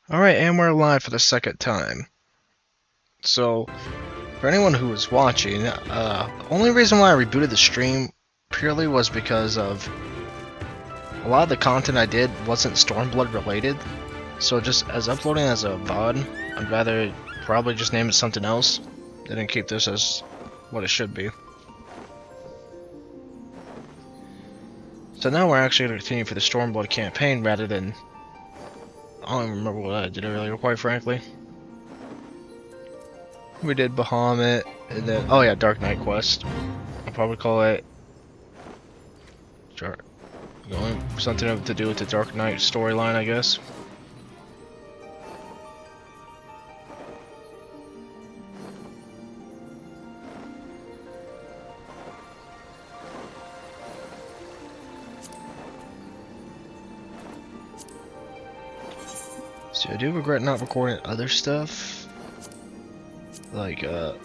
Alright, and we're live for the second time. So, for anyone who was watching, the only reason why I rebooted the stream purely was because of a lot of the content I did wasn't Stormblood related. So just as uploading as a VOD, I'd rather probably just name it something else than keep this as what it should be. So now we're actually going to continue for the Stormblood campaign rather than... I don't even remember what I did earlier, quite frankly. We did Bahamut, and then... oh yeah, Dark Knight Quest. I'll probably call it... something to do with the Dark Knight storyline, I guess. So I do regret not recording other stuff, like the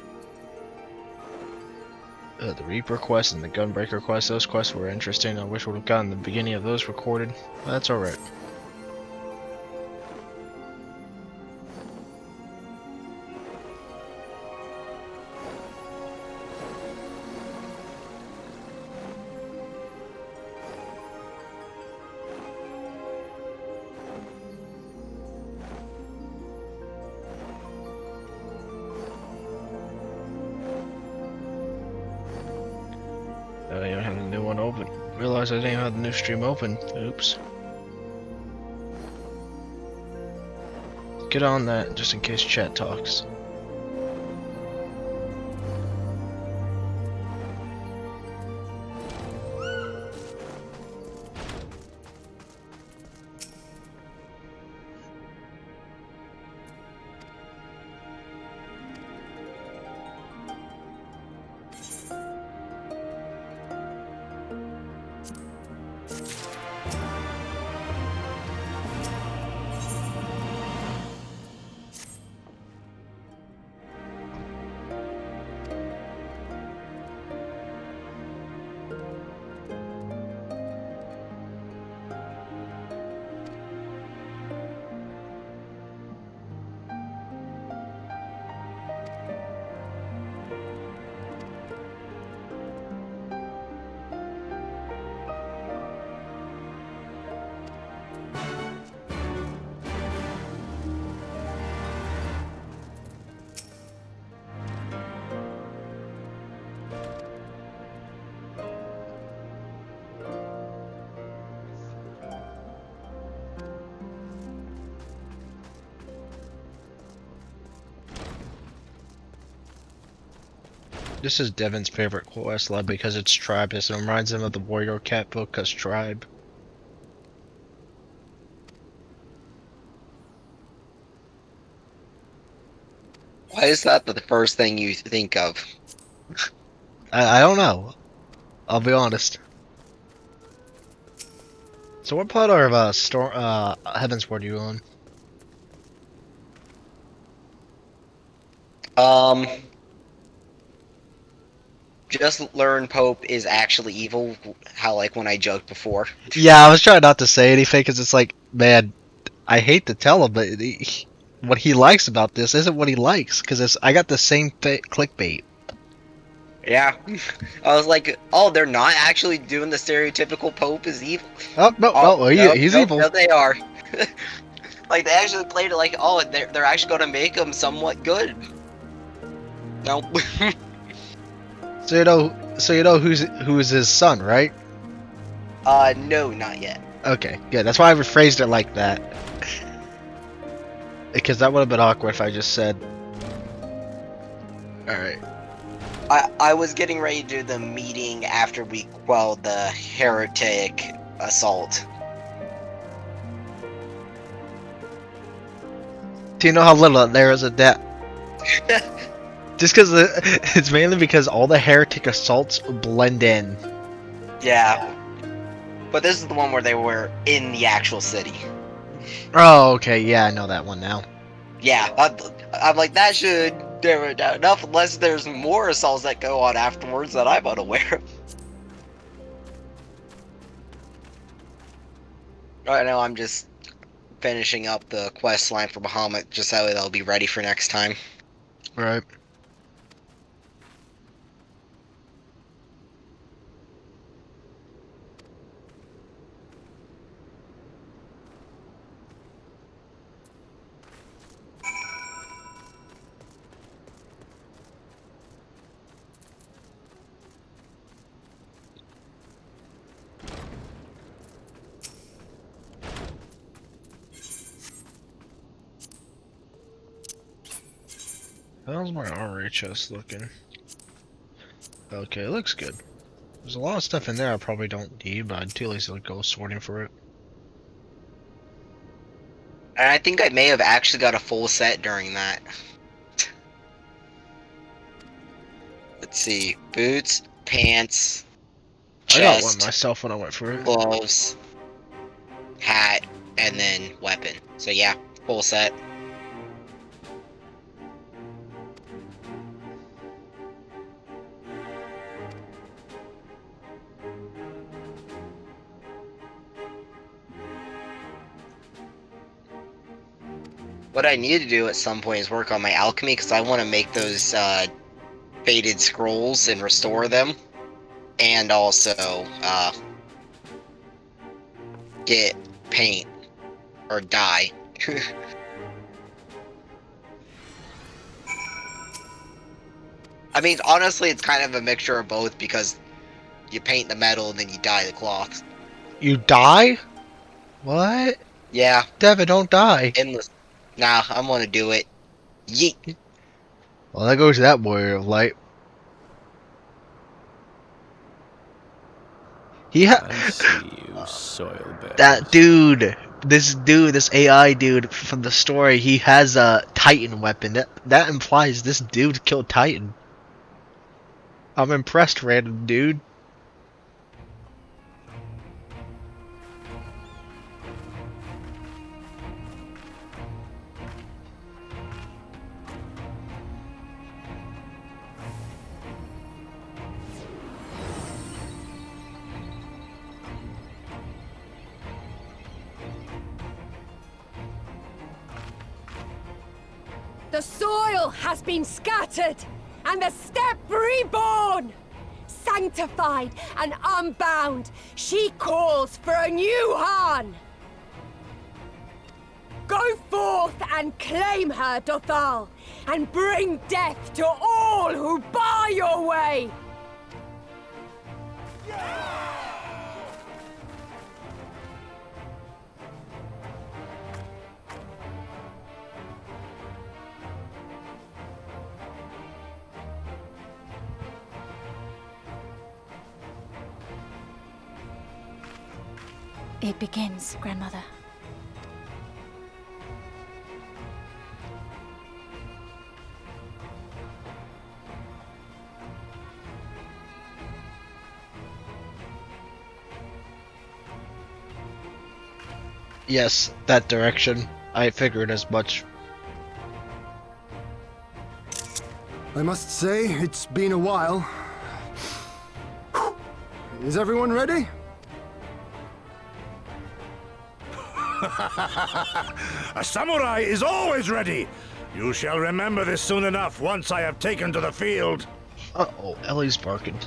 Reaper quest and the Gunbreaker quest. Those quests were interesting. I wish I would have gotten the beginning of those recorded, but that's alright. I don't have the new one open. Realized I didn't have the new stream open. Oops. Get on that just in case chat talks. This is Devin's favorite quest line because it's tribe. It reminds him of the Warrior Cat book as tribe. Why is that the first thing you think of? I don't know. I'll be honest. So what part of Heavensward are you on? Just learn Pope is actually evil. How, like, when I joked before. Yeah, I was trying not to say anything because it's like, man, I hate to tell him, but what he likes about this isn't what he likes because I got the same clickbait. Yeah. I was like, oh, they're not actually doing the stereotypical Pope is evil? Oh, no, Oh, he's nope, evil. no, they are. Like, they actually played it like, oh, they're actually going to make him somewhat good. Nope. So you know who's his son, right? No, not yet. Okay, good. That's why I rephrased it like that. Because that would have been awkward if I just said... Alright. I was getting ready to do the meeting after we quelled the heretic assault. Do you know how little there is of that? Just because it's mainly because all the heretic assaults blend in. Yeah. But this is the one where they were in the actual city. Oh, okay, yeah, I know that one now. Yeah, I'm like, that should narrow it down enough, unless there's more assaults that go on afterwards that I'm unaware of. Right now I'm just finishing up the quest line for Bahamut, just that way they'll be ready for next time. Right. How's my RHS looking? Okay, it looks good. There's a lot of stuff in there I probably don't need, but I'd too lazy to go sorting for it. And I think I may have actually got a full set during that. Let's see. Boots, pants, I got one chest, myself when I went for it. gloves, hat, and then weapon. So yeah, full set. What I need to do at some point is work on my alchemy, because I want to make those faded scrolls and restore them. And also get paint or dye. I mean, honestly, it's kind of a mixture of both, because you paint the metal and then you dye the cloth. You die? What? Yeah, Devin, don't die. endless. Nah, I'm gonna do it. Yeet. Well, that goes to that warrior of light. I see you, soil bearers. That dude, this AI dude from the story, he has a Titan weapon. That implies this dude killed Titan. I'm impressed, random dude. The soil has been scattered, and the steppe reborn! Sanctified and unbound, she calls for a new Han! Go forth and claim her, Dothal, and bring death to all who bar your way! It begins, Grandmother. Yes, that direction. I figured as much. I must say, it's been a while. Is everyone ready? A samurai is always ready! You shall remember this soon enough once I have taken to the field. Uh-oh, Ellie's barking.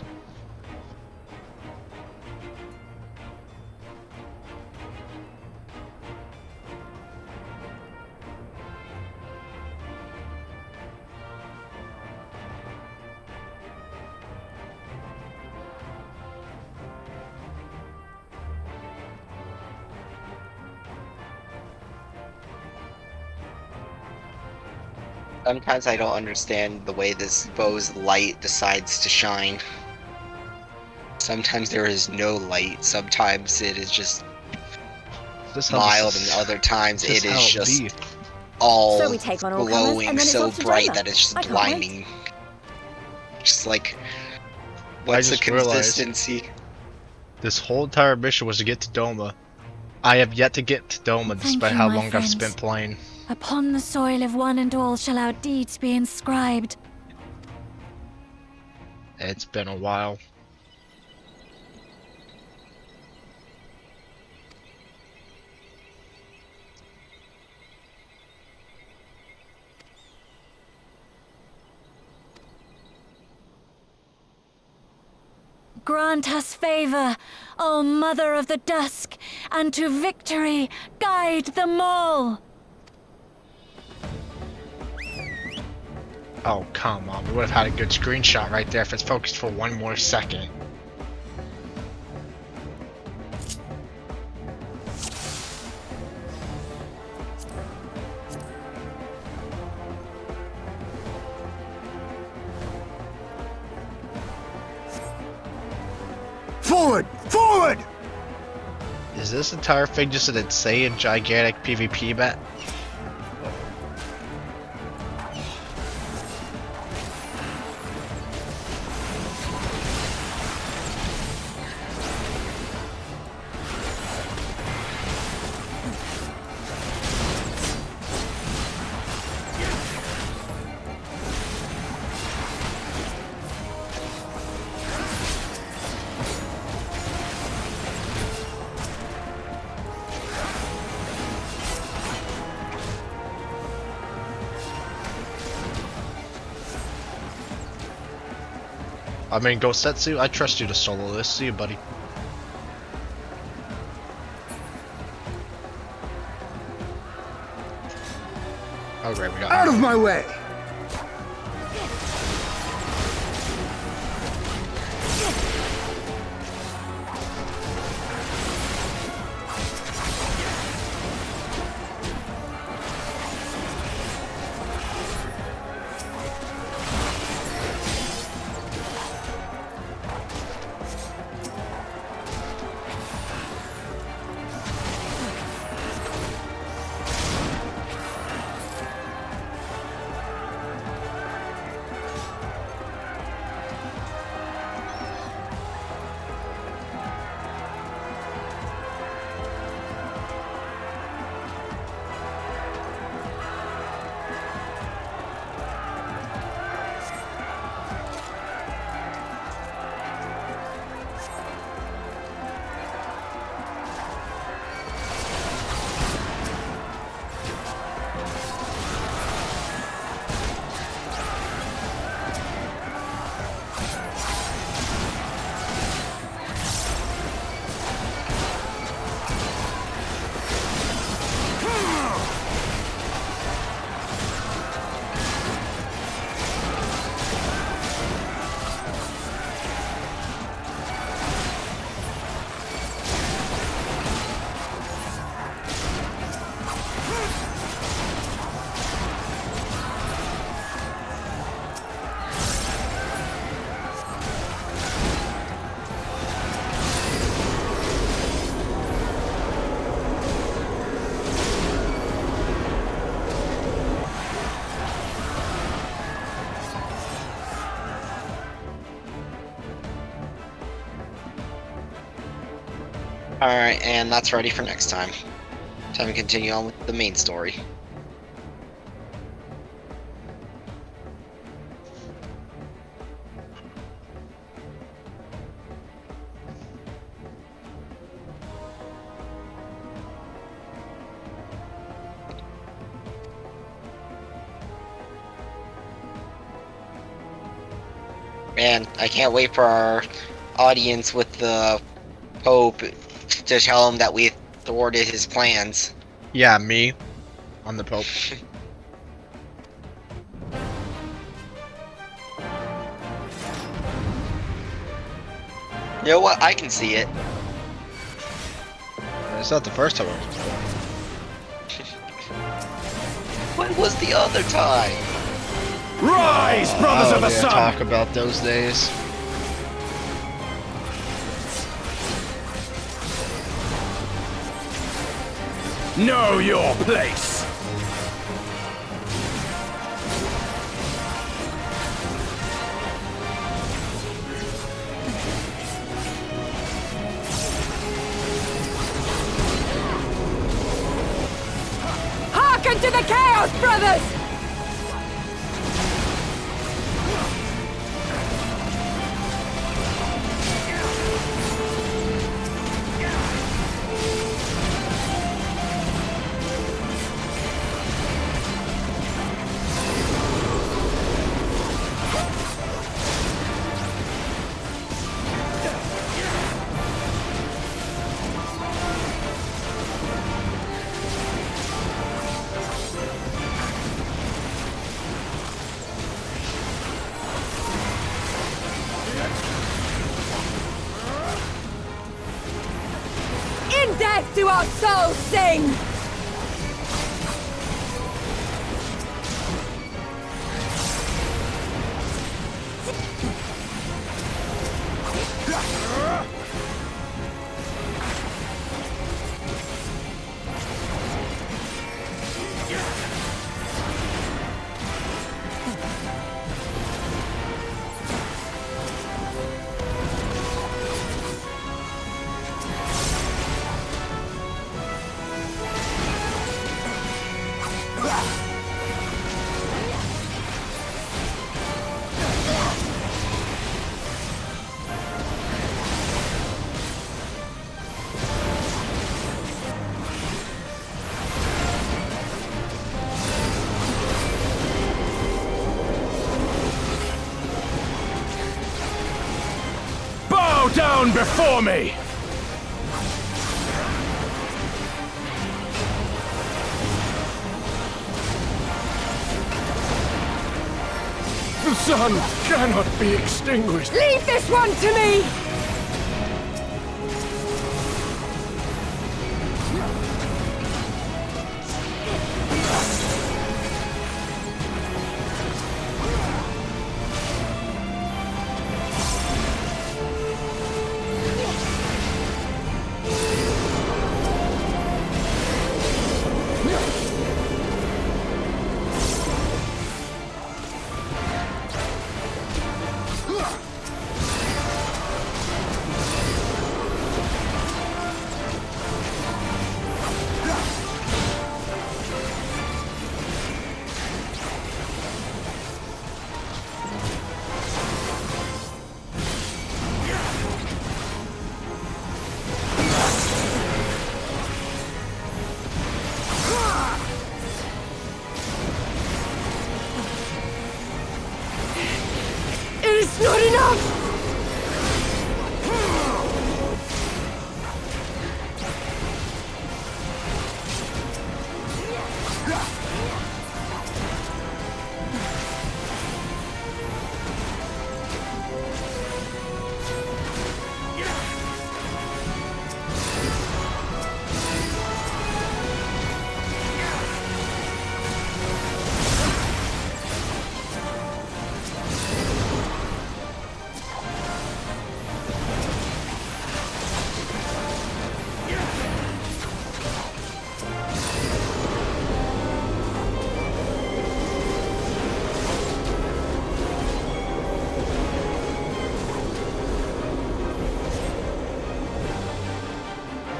Sometimes I don't understand the way this bow's light decides to shine. Sometimes there is no light, sometimes it is just This how mild, this and other times this it how is it just be. all So we take on all comers, glowing and then it's so off to bright Doma. that it's just I can't wait. blinding. Just like, what's the just realized- consistency? This whole entire mission was to get to Doma. I have yet to get to Doma Thank despite you, how my long I've friends. spent playing. Upon the soil of one and all shall our deeds be inscribed. It's been a while. grant us favor, O Mother of the Dusk, and to victory guide them all. Oh, come on. We would have had a good screenshot right there if it's focused for one more second. Forward! Forward! Is this entire thing just an insane, gigantic PvP bet? I mean, Gosetsu, I trust you to solo this. See you, buddy. Oh, great, we got Out of my way! Alright, and that's ready for next time. Time to continue on with the main story. Man, I can't wait for our audience with the Pope to tell him that we thwarted his plans. Yeah, me. I'm the Pope. You know what? I can see it. It's not the first time. When was the other time? Rise, brothers Oh, of the yeah, sun! talk about those days. Know your place! Hearken to the Chaos Brothers! your soul sing! Bow down before me! The sun cannot be extinguished. Leave this one to me! It's not enough!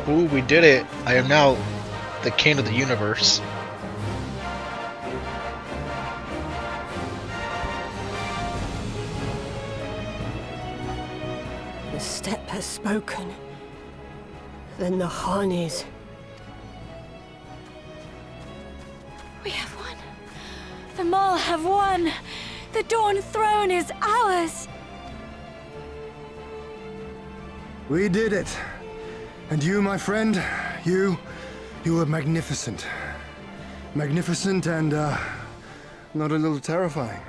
Ooh, we did it. I am now the king of the universe. The steppe has spoken. Then the Hanis. We have won. The Maul have won. The Dawn Throne is ours. We did it. And you, my friend, you were magnificent. Magnificent and, not a little terrifying.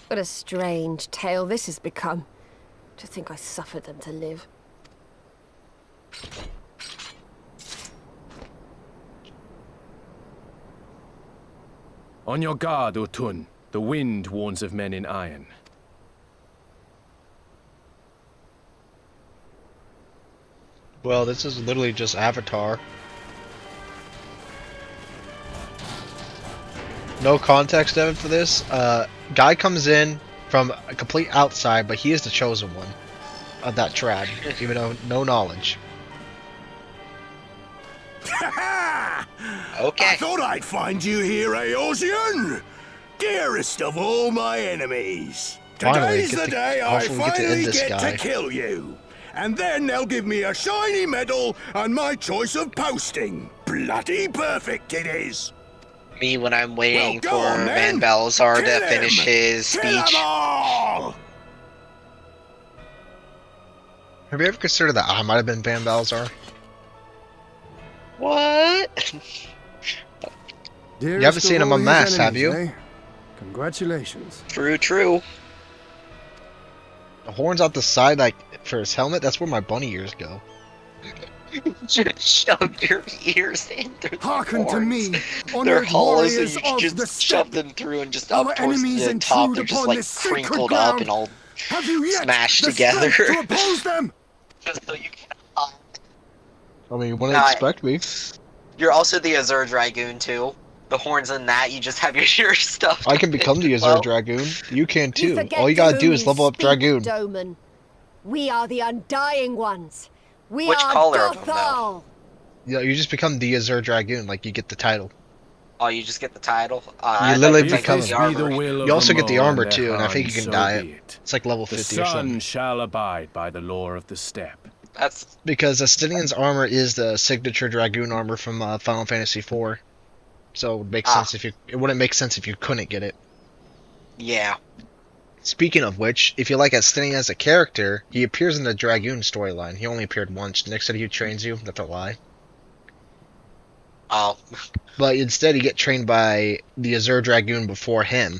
What a strange tale this has become. To think I suffered them to live. On your guard, Utun. The wind warns of men in iron. Well, this is literally just Avatar. No context, Evan, for this. Guy comes in from a complete outside, but he is the chosen one of that tribe, even though no knowledge. Okay. I thought I'd find you here, Eosian! Dearest of all my enemies. Finally, Today's the day I hopefully we get to end finally this get guy. to kill you. And then they'll give me a shiny medal and my choice of posting. Bloody perfect it is. Me when I'm waiting Well, go for on, Van then. Balzar Kill to him. finish his Kill 'em speech. all! Have you ever considered that I might have been Van Balzar? What? Dearest You haven't seen of him all unmasked, his have enemies, you? eh? Congratulations. True, true. The horns out the side, like, For his helmet, that's where my bunny ears go. Just shoved your ears in through the Hearken to horns. me, They're honored hollows, and warriors you can of just the shove steppe. them through and just Our up towards enemies the top. intrude They're just upon like this sacred crinkled ground. up and all Have you yet smashed the together. strength to oppose them? just so you can. I mean, you wouldn't Nah, expect me. You're also the Azure Dragoon too. The horns in that, you just have your ears stuffed. I can become the Azure Well, Dragoon. You can You too. forget All you to gotta whom do is you level up speak, Dragoon. Doman. We are the Undying Ones. We Which are color of them, though? Gothal. Yeah, you just become the Azure Dragoon, like you get the title. Oh, you just get the title? You literally thought become you If got this the be the armor. will of You also the get the Mo armor and too, and I think their you can so dye be it. It's like level The 50 or sun something. shall abide by the lore of the steppe. That's Because Estinian's armor is the signature Dragoon armor from Final Fantasy IV. So it would make sense if you. It wouldn't make sense if you couldn't get it. yeah. Speaking of which, if you like Estinian as a character, he appears in the Dragoon storyline. He only appeared once. Nick said he trains you. That's a lie. Oh, But instead, you get trained by the Azure Dragoon before him.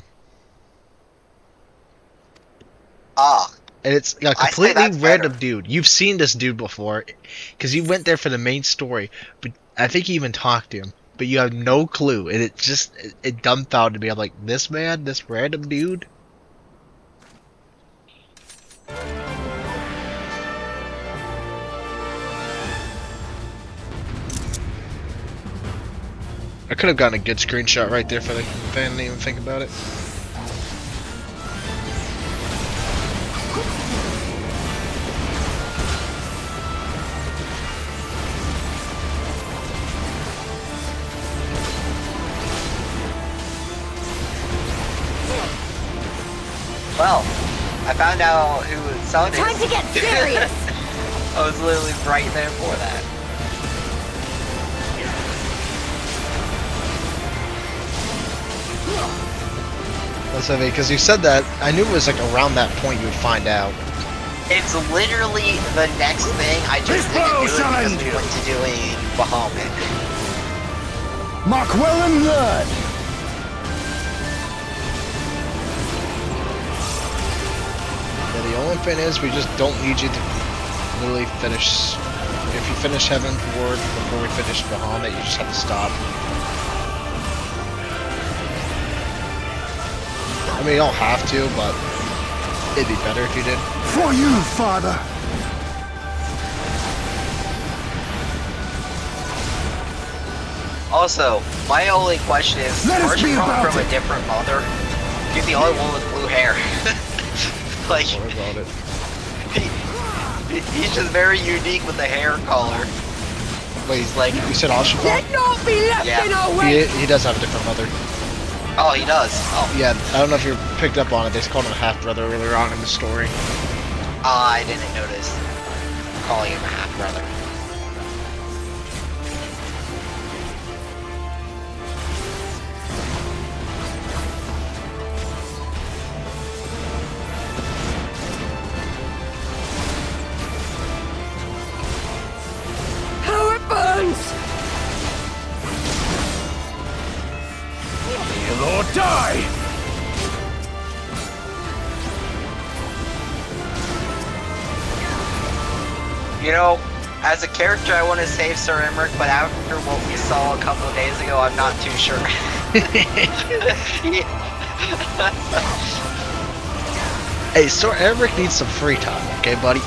ah, And it's a I say completely that's random better. dude. You've seen this dude before, because you went there for the main story. But I think you even talked to him. But you have no clue, and it dumbfounded me. I'm like, this man, this random dude. I could have gotten a good screenshot right there for the fan. Didn't even think about it. well, I found out who Sun is. Time to get serious. I was literally right there for that. That's heavy, because you said that. I knew it was like around that point you would find out. It's literally the next thing. I just didn't do it because we went to doing Bahamut. Mark well and learn. Yeah, the only thing is, we just don't need you to literally finish. If you finish Heaven's Ward before we finish Bahamut, you just have to stop. I mean, you don't have to, but it'd be better if you did. For you, father. Also, my only question is, Let us aren't you be come about from it. a different mother? You're the only one with blue hair. like, What about it? he's just very unique with the hair color. Wait, He's like, you said Oshifon? Let not be left Yeah. in our way. He does have a different mother. oh, he does. Oh, Yeah, I don't know if you picked up on it. They called him a half brother earlier on in the story. I didn't notice. Calling him a half brother. How it burns. Kill or die! You know, as a character, I want to save Sir Emmerich, but after what we saw a couple of days ago, I'm not too sure. Hey, Sir Emmerich needs some free time, okay, buddy?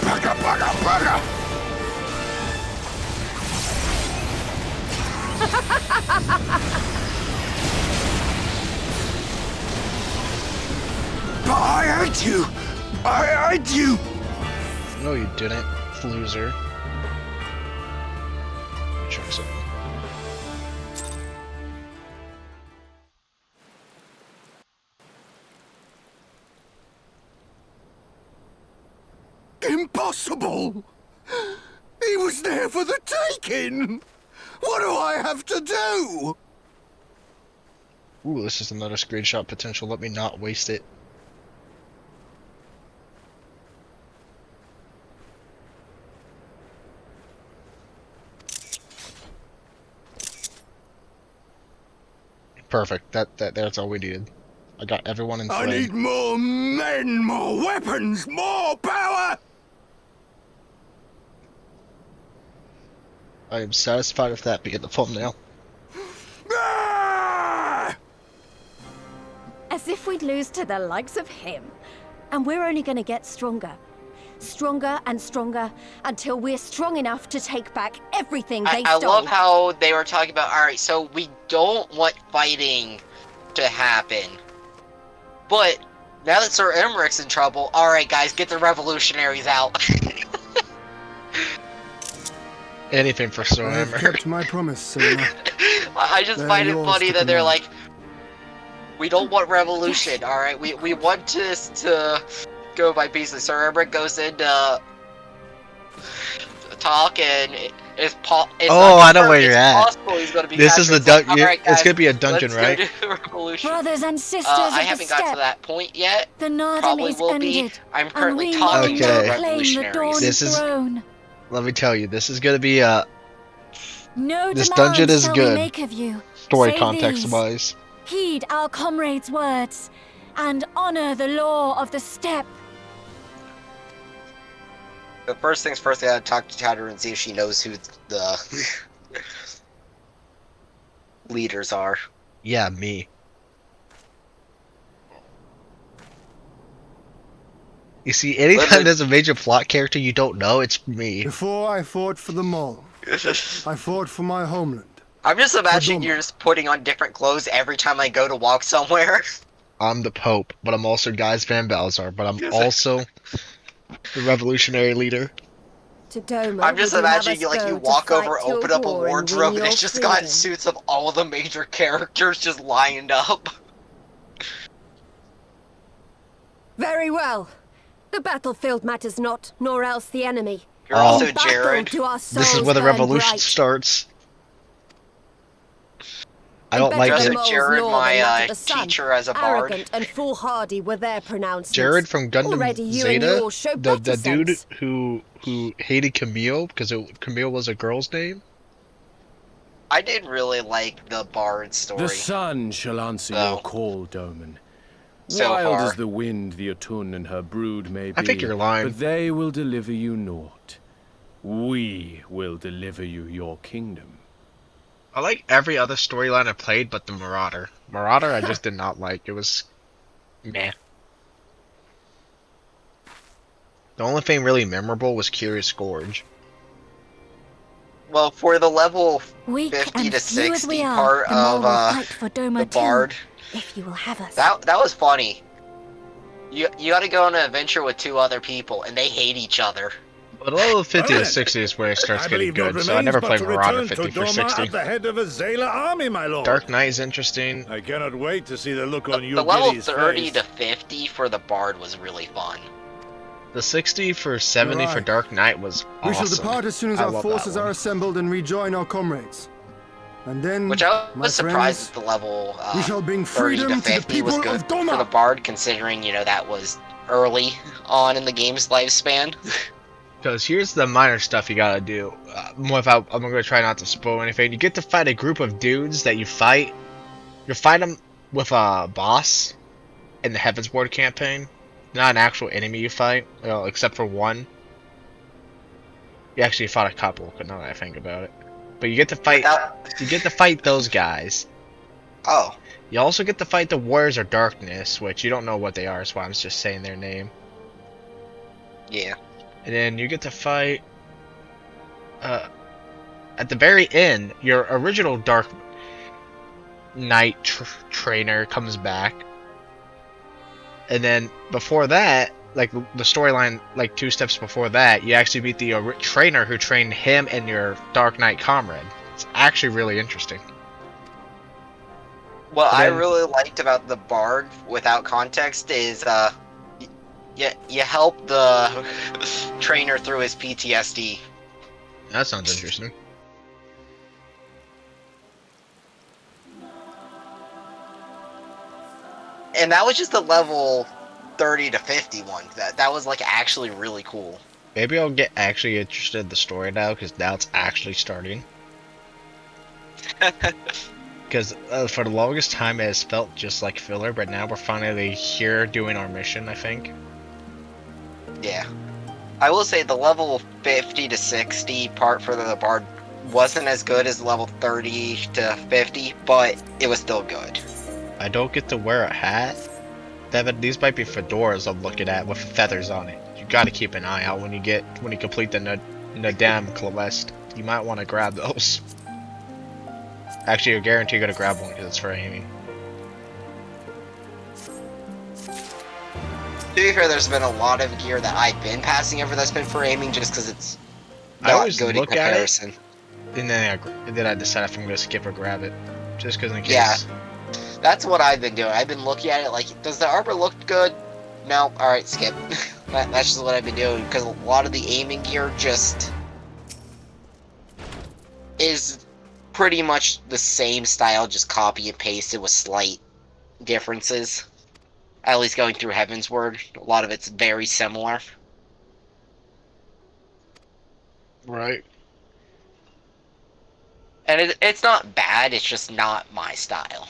Bugger, bugger, bugger. But I hate you. I hate you. No, you didn't, loser. Check something. Impossible! He was there for the taking! What do I have to do? Ooh, this is another screenshot potential. Let me not waste it. Perfect. That's all we needed. I got everyone in I flame. need more men, more weapons, more power! I am satisfied with that being the thumbnail. Ah! As if we'd lose to the likes of him. And we're only gonna get stronger. Stronger and stronger until we're strong enough to take back everything they I stole. love how they were talking about, alright, so we don't want fighting to happen. But now that Sir Emmerich's in trouble, alright guys, get the revolutionaries out. Anything for Sir I have Emmerich. kept my promise, Sailor. I just They're find it yours funny to that they're command. like, we don't want revolution, alright? We want this to go by peacefully. Sir Emmerich goes in to talk and it's Oh, I know where you're at. Possible he's gonna be This is the captured. dungeon. Alright, It's guys, gonna be a dungeon, let's right? go do revolution. Brothers and sisters I of the haven't got to steppe, that point yet. the Naadam Probably is will be. ended, I'm and currently we talking will to Okay. now claim the revolutionaries. Dawn This is- throne. Let me tell you, this is gonna be No This demands dungeon is shall good. we make of you. story Say context these. wise. Heed our comrades' words, and honor the law of the steppe. The first things first, I gotta talk to Tatter and see if she knows who the leaders are. Yeah, me. You see, anytime Literally- there's a major plot character you don't know, it's me. Before I fought for them all, I fought for my homeland. I'm just imagining Doma. you're just putting on different clothes every time I go to walk somewhere. I'm the Pope, but I'm also Guys Van Balzar, but I'm Yes. also the revolutionary leader. To Doma, I'm just would you have imagining us you like go you to walk fight over, your open up a war and wardrobe, win and your it's just got freedom? suits of all the major characters just lined up. Very well. The battlefield matters not, nor else the enemy. You're Oh. also In battle Jared. do our This is souls where the burn revolution bright. starts. I And don't like better Just it. than like Jared, Mole's my law than that of the sun. teacher as a bard. Arrogant and foolhardy were their pronouncements. Jared from Gundam Already you and Zeta, yours show the better dude sense. who hated Camille because Camille was a girl's name. I did really like the bard story. The sun shall answer Oh. your call, Doman. So Wild far. as the wind the Otun and her brood may be, I think you're lying. but they will deliver you naught. We will deliver you your kingdom. I like every other storyline I played but the Marauder. Marauder I just did not like. It was meh. The only thing really memorable was Curious Gorge. Well, for the level Weak 50 and to few as 60 we are, part the more of will fight for Doma the too, bard, if you will have us. that was funny. You gotta go on an adventure with two other people, and they hate each other. But level 50 to Alright. 60 is where it starts I getting believe good, so I never played Marauder 50 for 60. at the head of a Zayla army, my lord. Dark Knight is interesting. I cannot wait to see the look on you The level Gilly's 30 face. to 50 for the bard was really fun. The 60 for 70 for Right. Dark Knight was awesome. We shall depart as soon as I our love forces that are one. assembled and rejoin our comrades. And then, Which I my was surprised friends, that the level we shall bring 30 to freedom to the 50 was people good of Doma. for the bard, considering, you know, that was early on in the game's lifespan. Because here's the minor stuff you gotta do. Without, I'm gonna try not to spoil anything. You get to fight a group of dudes that you fight. You fight them with a boss in the Heavensward campaign. Not an actual enemy you fight, except for one. You actually fought a couple, now that I think about it. But you get to fight. You get to fight those guys. Oh. You also get to fight the Warriors of Darkness, which you don't know what they are, so I'm just saying their name. Yeah. And then you get to fight at the very end, your original Dark Knight trainer comes back. And then before that, like the storyline, like 2 steps before that, you actually meet the trainer who trained him and your Dark Knight comrade. It's actually really interesting. What I then- really liked about the bard, without context, is you help the trainer through his PTSD. That sounds interesting. And that was just the level 30 to 50 one. That was like actually really cool. Maybe I'll get actually interested in the story now, because now it's actually starting. Because for the longest time it has felt just like filler, but now we're finally here doing our mission, I think. Yeah. I will say the level 50 to 60 part for the bard wasn't as good as level 30 to 50, but it was still good. I don't get to wear a hat. Devin, these might be fedoras I'm looking at with feathers on it. You gotta keep an eye out when you complete the Naadam quest. You might want to grab those. Actually, you're guaranteed gonna grab one because it's for aiming. To be fair, there's been a lot of gear that I've been passing over that's been for aiming just because it's I not always good in look at comparison. it, and then I decide if I'm gonna skip or grab it, just because in case. Yeah. That's what I've been doing. I've been looking at it like, does the armor look good? No. Alright, skip. That's just what I've been doing, because a lot of the aiming gear just is pretty much the same style, just copy and pasted with slight differences. At least going through Heaven's Word, a lot of it's very similar. Right. And it's not bad, it's just not my style.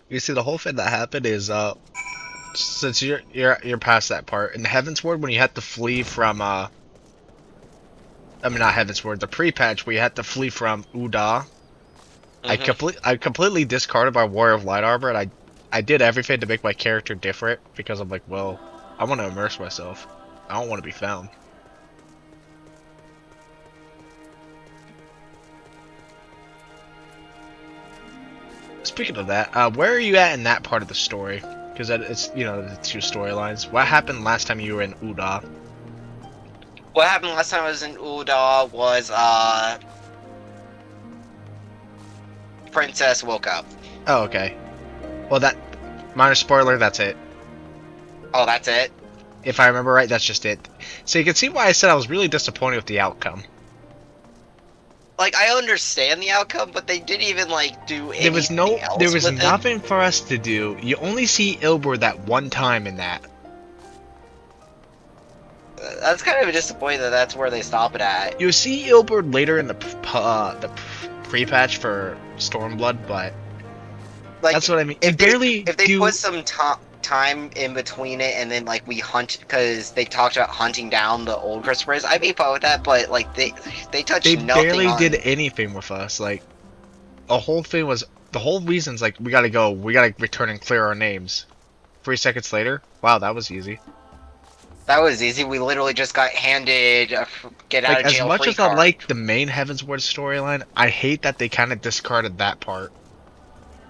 You see, the whole thing that happened is since you're past that part in Heaven's Word when you had to flee from I mean not Heaven's Word, the pre-patch where you had to flee from Uda. I completely discarded my Warrior of Light Armor, and I did everything to make my character different because I'm like, well, I want to immerse myself. I don't want to be found. Speaking of that, where are you at in that part of the story? Because it's, you know, the two storylines. What happened last time you were in Uda? What happened last time I was in Uda was, Princess woke up. Oh, okay. Well, that minor spoiler. That's it. Oh, that's it? If I remember right, that's just it. So you can see why I said I was really disappointed with the outcome. Like, I understand the outcome, but they didn't even, like, do anything else there was with nothing for us to do. You only see Ilbur that one time in that. That's kind of disappointing that that's where they stop it at. You see Ilbur later in the pre-patch for Stormblood, but Like, that's what I mean. If they do... put some time in between it, and then like we hunt, because they talked about hunting down the old Christopher's, I'd be fine with that. But like they touched They nothing. barely on... did anything with us. Like the whole thing was the whole reason's like we gotta go, we gotta return and clear our names. 3 seconds later, wow, that was easy. That was easy. We literally just got handed a get out of jail as much free as card. I like the main Heaven's Word storyline, I hate that they kind of discarded that part.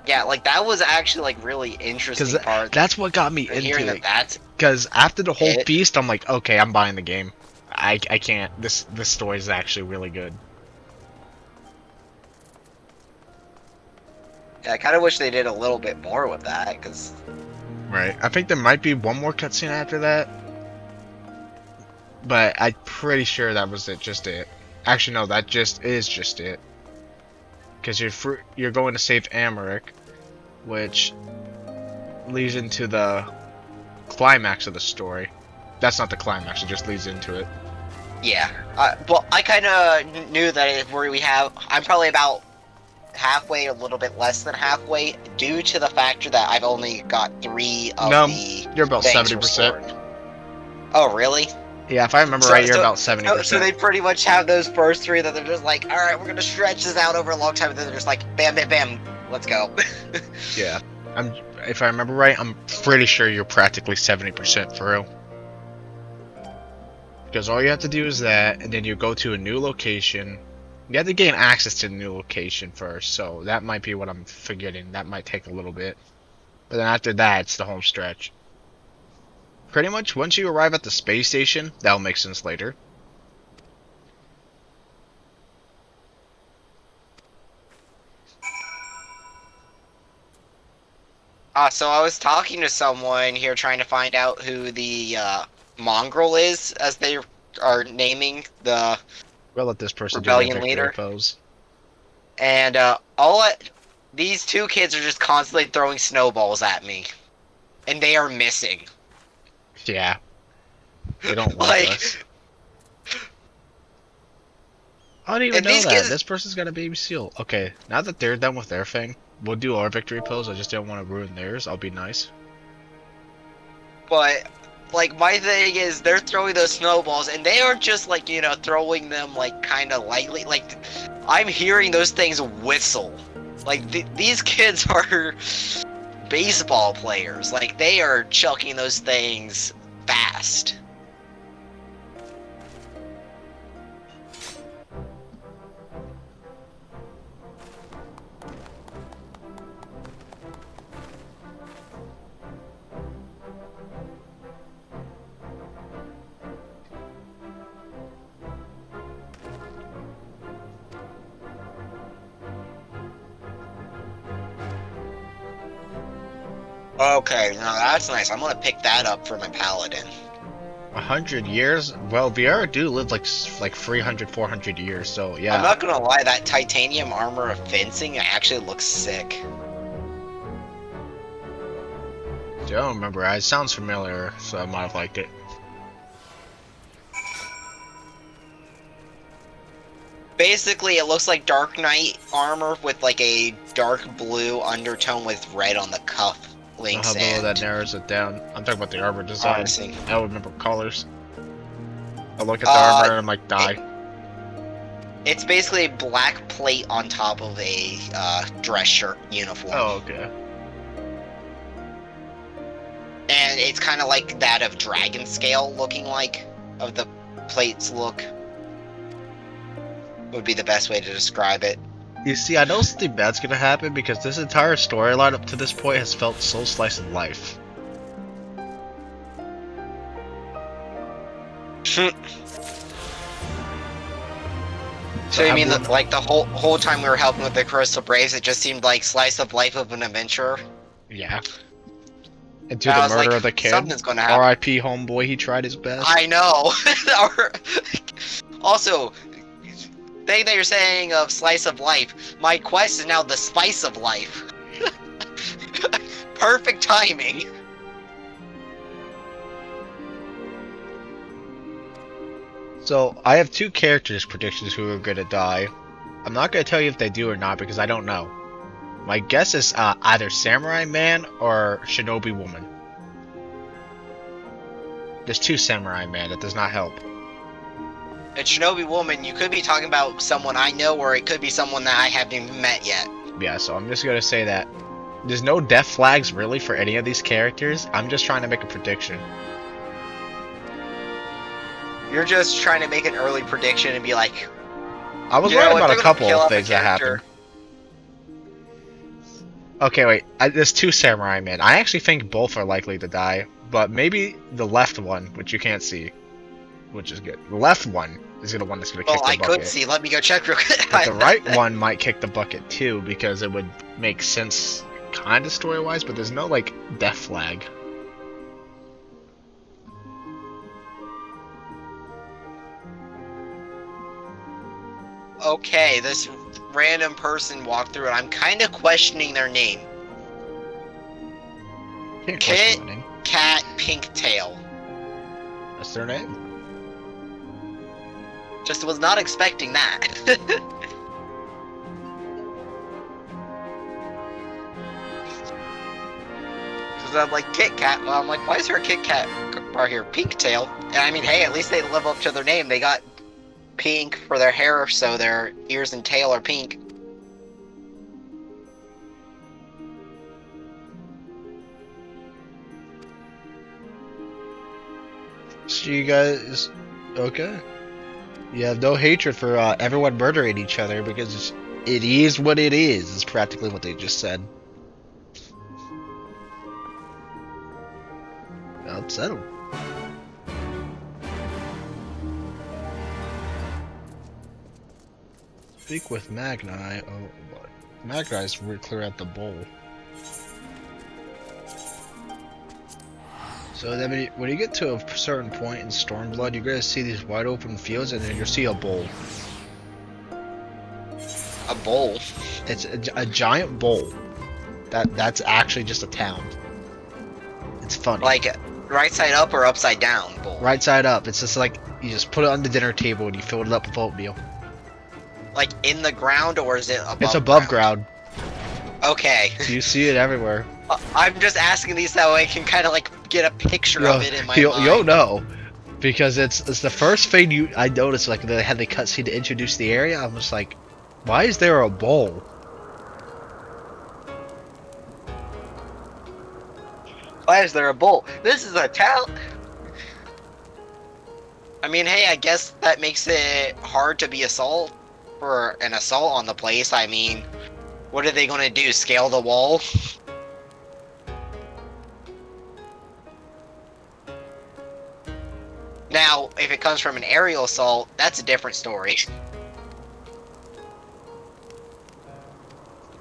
Yeah, like that was actually like really interesting part. That's what got me into hearing it. That's because after the whole feast, I'm like, okay, I'm buying the game. I can't. This story is actually really good. Yeah, I kind of wish they did a little bit more with that, because. Right. I think there might be one more cutscene after that. But I'm pretty sure that was it. Just it. Actually, no, that just it. Because you're going to save Americ, which leads into the climax of the story. That's not the climax; it just leads into it. Yeah, well, I kind of knew that I'm probably about halfway, a little bit less than halfway, due to the factor that I've only got 3 of the. You're about banks 70%. restored. Oh, really? Yeah, if I remember right, you're about 70%. So they pretty much have those first 3 that they're just like, all right, we're gonna stretch this out over a long time, and then they're just like, bam, bam, bam, let's go. Yeah, if I remember right, I'm pretty sure you're practically 70% through. Because all you have to do is that, and then you go to a new location. You have to gain access to the new location first, so that might be what I'm forgetting. That might take a little bit. But then after that, it's the home stretch. Pretty much, once you arrive at the space station, that'll make sense later. So I was talking to someone here trying to find out who the mongrel is, as they are naming the We'll let this person rebellion do their leader. pose. And these 2 kids are just constantly throwing snowballs at me, and they are missing. Yeah. They don't like Like, us. I don't even and know these that. kids- This person's got a baby seal. Okay, now that they're done with their thing, we'll do our victory pose. I just don't want to ruin theirs. I'll be nice. but like my thing is they're throwing those snowballs and they are just like, you know, throwing them like kind of lightly. Like I'm hearing those things whistle. Like these kids are baseball players. Like they are chucking those things fast. Okay, now that's nice. I'm gonna pick that up for my paladin. 100 years? Well, Viera do live like 300, 400 years, so yeah. I'm not gonna lie, that titanium armor of fencing actually looks sick. I don't remember. It sounds familiar, so I might have liked it. Basically, it looks like Dark Knight armor with like a dark blue undertone with red on the cuff links. How And that narrows it down. I'm talking about the armor design. honestly, I don't remember colors. I look at the armor and I'm like, die. it's basically a black plate on top of a dress shirt uniform. Oh, okay. And it's kind of like that of Dragon Scale looking like, of the plates look. Would be the best way to describe it. You see, I know something bad's gonna happen because this entire storyline up to this point has felt so slice of life. So you mean that, like, the whole time we were helping with the Crystal Braves, it just seemed like slice of life of an adventurer? Yeah. And to I the was murder like, of the kid. something's gonna happen. R.I.P. homeboy, he tried his best. I know. Also, thing that you're saying of slice of life, my quest is now the spice of life. Perfect timing. So, I have two characters predictions who are gonna die. I'm not gonna tell you if they do or not because I don't know. My guess is either Samurai Man or Shinobi Woman. There's two Samurai Man, that does not help. A Shinobi Woman, you could be talking about someone I know, or it could be someone that I haven't even met yet. Yeah, so I'm just gonna say that there's no death flags really for any of these characters. I'm just trying to make a prediction. You're just trying to make an early prediction and be like, I was you know right what, about they're a gonna couple kill of off a things that character. happened. Okay, wait. There's two Samurai Men. I actually think both are likely to die, but maybe the left one, which you can't see, which is good. The left one is the one that's gonna well, kick the I bucket. could see. Let me go check real quick. But the right one might kick the bucket too, because it would make sense, kind of story-wise. But there's no like death flag. Okay, this random person walked through, and I'm kind of questioning their name. Can't Kit, question the name. Cat, Pinktail. That's their name. Just was not expecting that. Because I'm like, Kit Kat. Well, I'm like, why is there a Kit Kat right here? Pinktail. And I mean, hey, at least they live up to their name. They got pink for their hair, so their ears and tail are pink. So you guys, okay? You have no hatred for everyone murdering each other because it is what it is. Is practically what they just said. Well, settled. Speak with Magni. Oh, what? Magni's clear out the bowl. So then when you get to a certain point in Stormblood, you're gonna see these wide open fields, and then you'll see a bowl. A bowl? It's a giant bowl. That's actually just a town. It's funny. Like Right side up or upside down bowl? Right side up. It's just like you just put it on the dinner table and you fill it up with oatmeal. Like in the ground, or is it above? It's above ground. Okay. So you see it everywhere. I'm just asking these that way I can kind of like get a picture of it in my mind. You'll know. Because it's the first thing I noticed, like they had the cutscene to introduce the area. I was like, why is there a bowl? Why is there a bowl? This is a town. I mean, hey, I guess that makes it hard to be an assault on the place. I mean, what are they gonna do? Scale the wall? Now, if it comes from an aerial assault, that's a different story.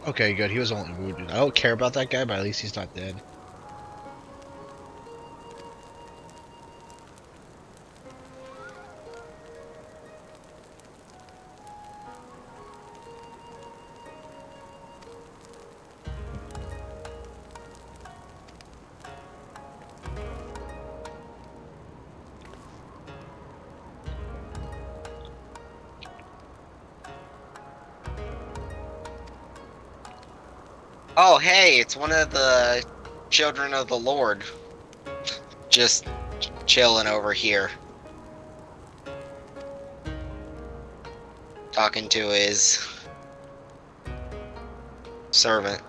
Okay, good. He was only wounded. I don't care about that guy, but at least he's not dead. Oh, hey, it's one of the children of the Lord. Just chilling over here. Talking to his servant.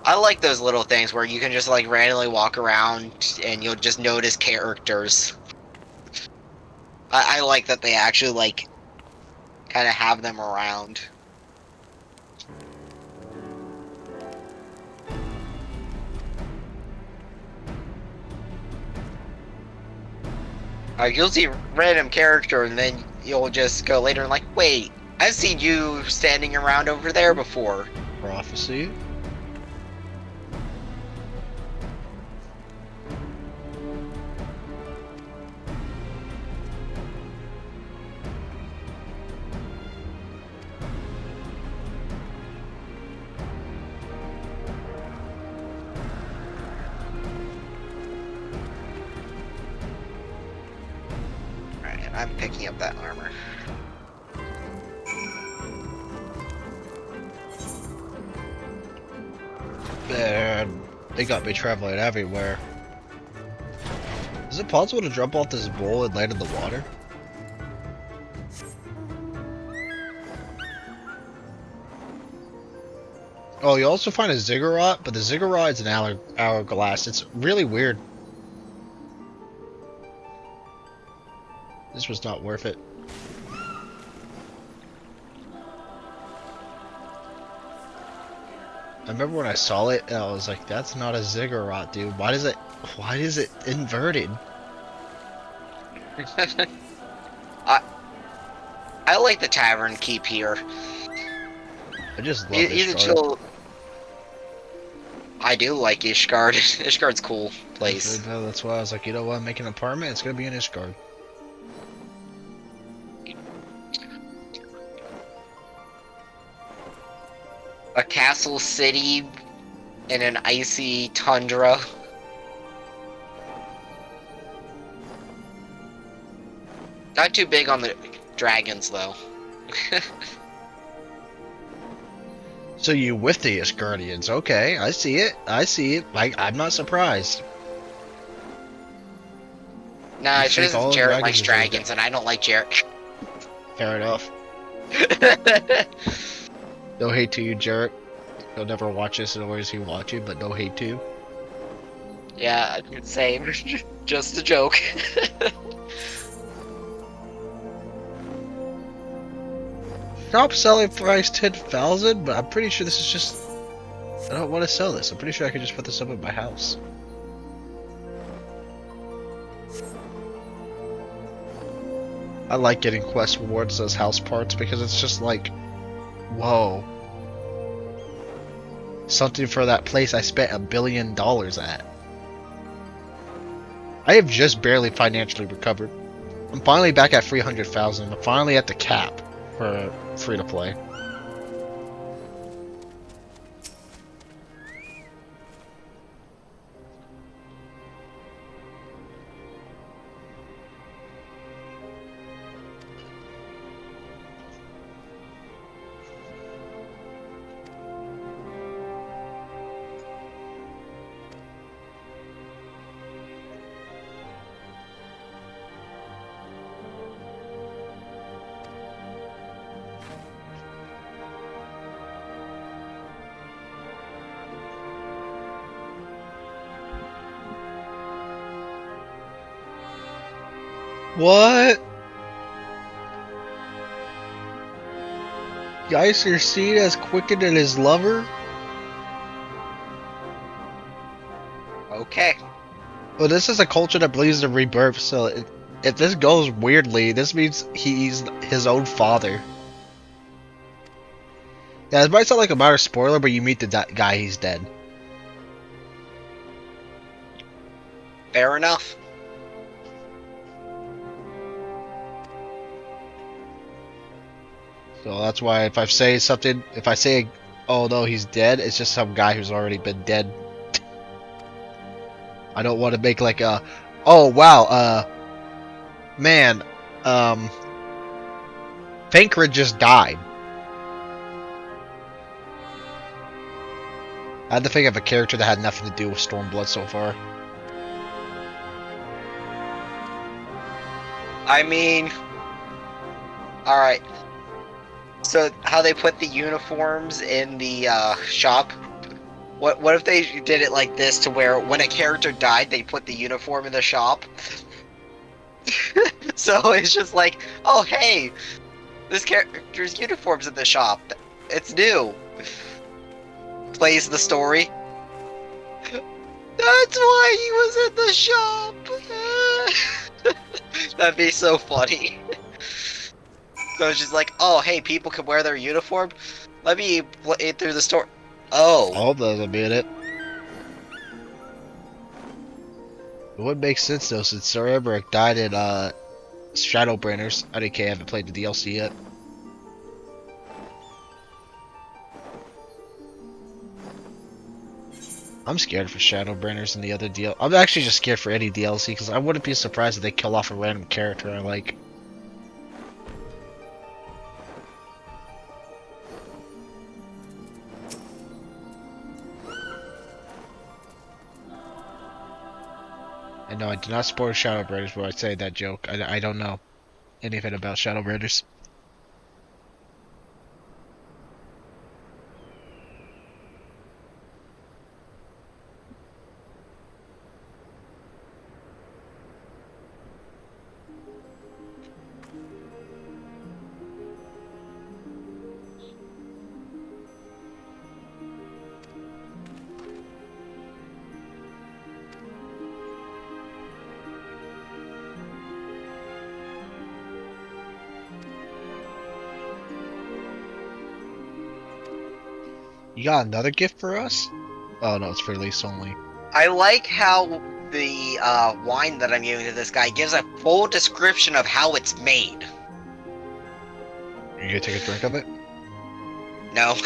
I like those little things where you can just like randomly walk around and you'll just notice characters. I like that they actually like kind of have them around. You'll see a random character and then you'll just go later and like, wait, I've seen you standing around over there before. Prophecy. I'm picking up that armor. Man, they got me traveling everywhere. Is it possible to jump off this bowl and land in the water? Oh, you also find a ziggurat, but the ziggurat is an hourglass. It's really weird. This was not worth it. I remember when I saw it, and I was like, "That's not a ziggurat, dude. Why is it inverted?" I like the tavern keep here. I just love He's a Ishgard. chill. I do like Ishgard. Ishgard's a cool place. That's why I was like, you know what? Make an apartment. It's gonna be in Ishgard. A castle city in an icy tundra. Not too big on the dragons, though. So you with the Ishgardians? Okay, I see it. I see it. I'm not surprised. Nah, You it's think just all Jarrett dragons likes are dragons, and I don't like Jarrett. Fair enough. No hate to you, Jarrett. He'll never watch this, nor is he watching, but no hate to you. Yeah, same. Just a joke. Shop selling price 10,000, but I'm pretty sure this is just. I don't want to sell this. I'm pretty sure I could just put this up at my house. I like getting quest rewards as house parts because it's just like, whoa. Something for that place I spent $1 billion at. I have just barely financially recovered. I'm finally back at 300,000. I'm finally at the cap for free to play. What? Geyser seen as quicker than his lover? Okay. Well, this is a culture that believes in rebirth, so if this goes weirdly, this means he's his own father. Yeah, it might sound like a minor spoiler, but you meet the guy, he's dead. Fair enough. So that's why if I say something, if I say, oh no, he's dead, it's just some guy who's already been dead. I don't want to make like a, oh wow, man, Thancred just died. I had to think of a character that had nothing to do with Stormblood so far. I mean, alright. So, how they put the uniforms in the shop? What if they did it like this, to where when a character died, they put the uniform in the shop? So it's just like, oh hey, this character's uniform's in the shop. It's new. Plays the story. That's why he was in the shop. That'd be so funny. So it's just like, oh hey, people can wear their uniform. Let me play through the story. Oh. All doesn't mean it. It would make sense though, since Sir Emmerich died in Shadowbranders. I haven't played the DLC yet. I'm scared for Shadowbranders and the other DLC. I'm actually just scared for any DLC because I wouldn't be surprised if they kill off a random character I like. And no, I did not support Shadowbranders where I say that joke. I don't know anything about Shadowbranders. You got another gift for us? Oh no, it's for release only. I like how the wine that I'm giving to this guy gives a full description of how it's made. You gonna take a drink of it? No.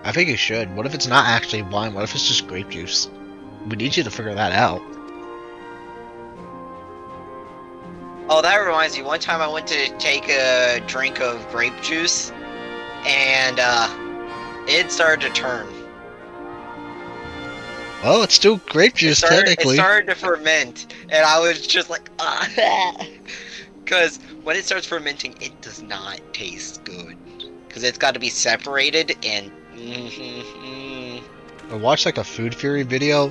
I think you should. What if it's not actually wine? What if it's just grape juice? We need you to figure that out. Oh, that reminds me. One time I went to take a drink of grape juice, and it started to turn. Well, it's still grape juice, technically. It started to ferment, and I was just like, because when it starts fermenting, it does not taste good. Because it's got to be separated, and I watched like a Food Fury video.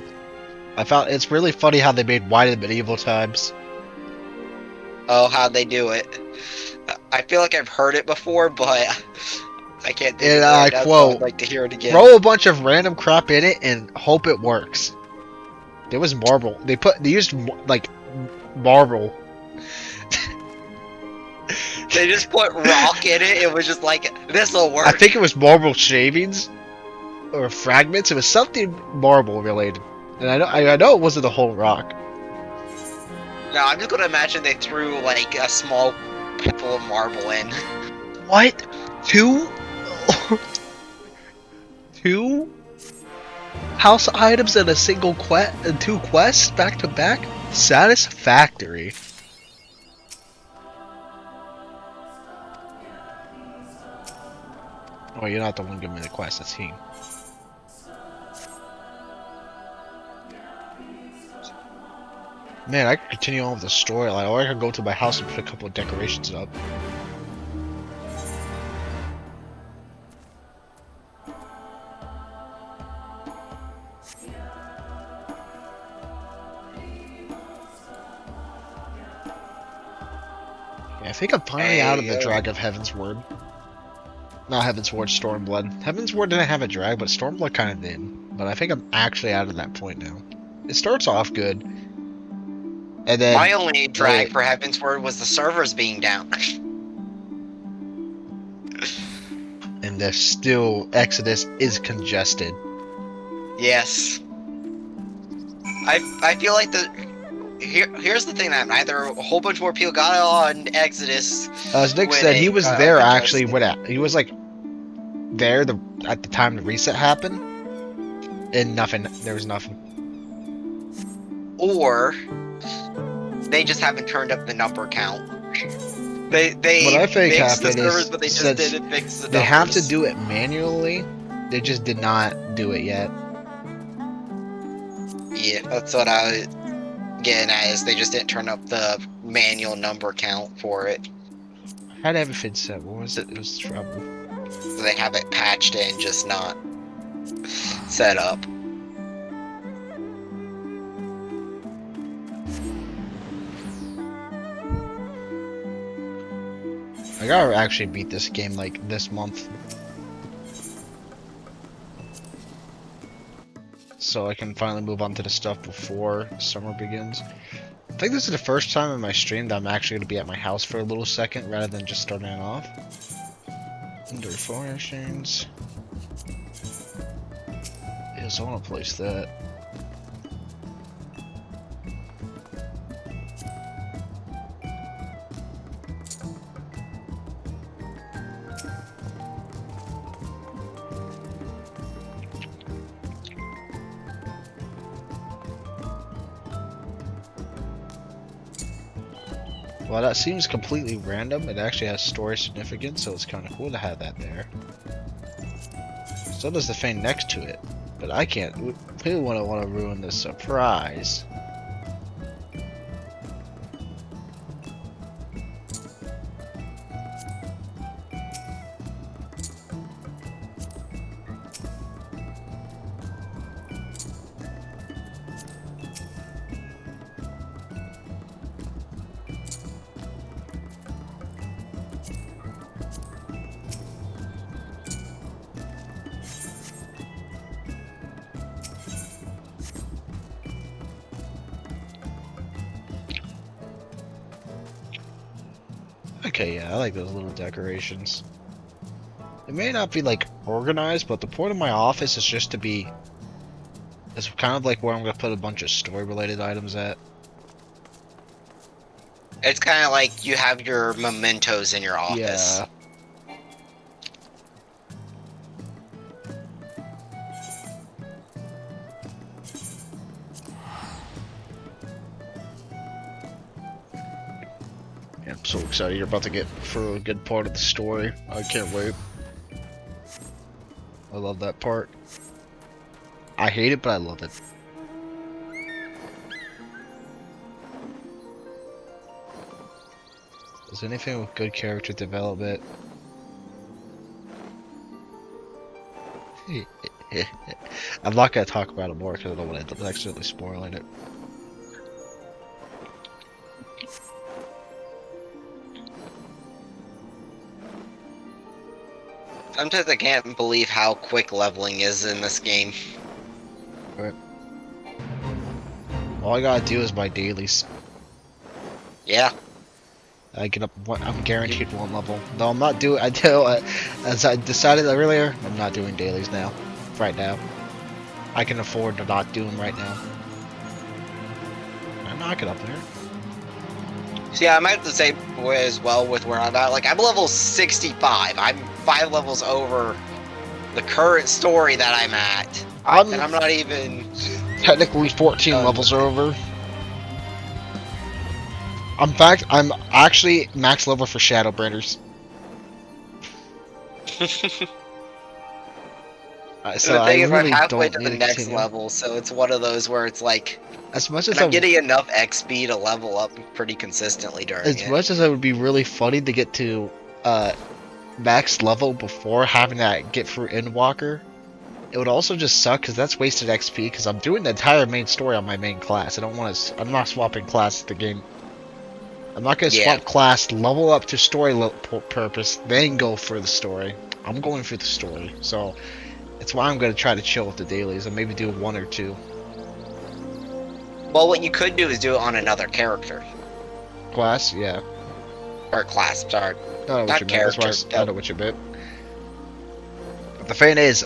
I found it's really funny how they made wine in medieval times. Oh, how'd they do it? I feel like I've heard it before, but I can't think of it right now, so I'd like to hear it again. Throw a bunch of random crap in it and hope it works. There was marble. They used like marble. They just put rock in it. It was just like, this'll work. I think it was marble shavings or fragments. It was something marble related, and I know it wasn't the whole rock. No, I'm just gonna imagine they threw like a small pebble of marble in. What? Two house items in a single quest and 2 quests back to back? Satisfactory. Oh, you're not the one giving me the quest, that's him. Man, I could continue on with the storyline, or I could go to my house and put a couple of decorations up. Yeah, I think I'm finally out of the drag of Heaven's Word. Not Heaven's Word, Stormblood. Heaven's Word didn't have a drag, but Stormblood kind of did. But I think I'm actually out of that point now. It starts off good. And then... My only drag for Heaven's Word was the servers being down. And there's still... Exodus is congested. Yes. I feel like here's the thing that either a whole bunch more people got on Exodus. As Nick said, he was there actually when he was like there at the time the reset happened, and there was nothing. Or they just haven't turned up the number count. They what I think fixed the happened servers, is but they just since didn't fix the they numbers. have to do it manually, they just did not do it yet. Yeah, that's what I was getting at, is they just didn't turn up the manual number count for it. I had everything set. What was it? It was trouble. So they have it patched in, just not set up. I gotta actually beat this game like this month, so I can finally move on to the stuff before summer begins. I think this is the first time in my stream that I'm actually gonna be at my house for a little second rather than just starting it off. Under furnishings. Yes, I wanna place that. Well, that seems completely random. It actually has story significance, so it's kind of cool to have that there. So does the thing next to it, but I can't. We wouldn't want to ruin the surprise. Okay, yeah, I like those little decorations. It may not be like organized, but the point of my office is just to be. It's kind of like where I'm gonna put a bunch of story-related items at. It's kind of like you have your mementos in your office. Yeah. I'm so excited you're about to get through a good part of the story. I can't wait. I love that part. I hate it, but I love it. Is anything with good character development? I'm not gonna talk about it more because I don't want to accidentally spoiling it. Sometimes I can't believe how quick leveling is in this game. Right. All I gotta do is buy dailies. Yeah. I get up one, I'm guaranteed one level. No, I'm not doing. As I decided earlier, I'm not doing dailies now. Right now, I can afford to not do them right now. I'm not get up there. So yeah, I might have to say as well with where I'm at. Like, I'm level 65. I'm 5 levels over the current story that I'm at. And I'm not even technically 14 levels over. In fact, I'm actually max level for Shadowbranders. So the thing is, really I'm halfway don't to the need next continue. level, so it's one of those where it's like, as much as I'm getting enough XP to level up pretty consistently during it. As much as it would be really funny to get to max level before having to get through Endwalker, it would also just suck because that's wasted XP. Because I'm doing the entire main story on my main class. I don't want to. I'm not swapping classes the game. I'm not gonna swap class, level up to story purpose, then go for the story. I'm going for the story, so that's why I'm gonna try to chill with the dailies and maybe do 1 or 2. Well, what you could do is do it on another character. Class, yeah. Or class, sorry. I know what Not you meant. character. That's why I know what you meant. But the thing is,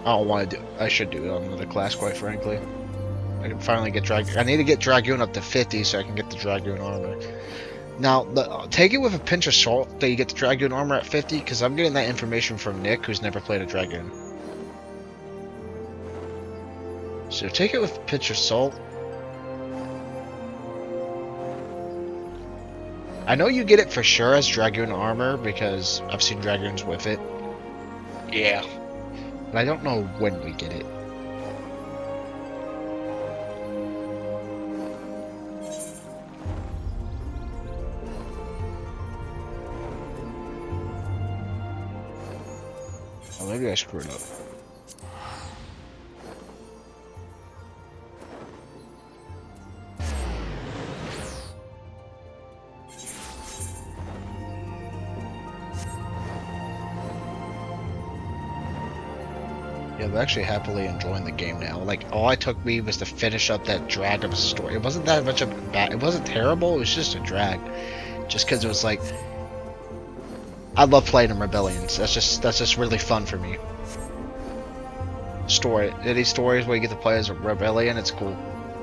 I don't want to do. I should do it on another class, quite frankly. I can finally get Dragoon. I need to get Dragoon up to 50 so I can get the Dragoon armor. Now, take it with a pinch of salt that you get the Dragoon armor at 50, because I'm getting that information from Nick, who's never played a Dragoon. So take it with a pinch of salt. I know you get it for sure as Dragoon armor, because I've seen Dragoons with it. Yeah. But I don't know when we get it. Oh, maybe I screwed up. Yeah, I'm actually happily enjoying the game now. Like, all it took me was to finish up that drag of a story. It wasn't that much of a bad. It wasn't terrible. It was just a drag. Just because it was like, I love playing in Rebellions. That's just really fun for me. Story. Any stories where you get to play as a Rebellion, it's cool.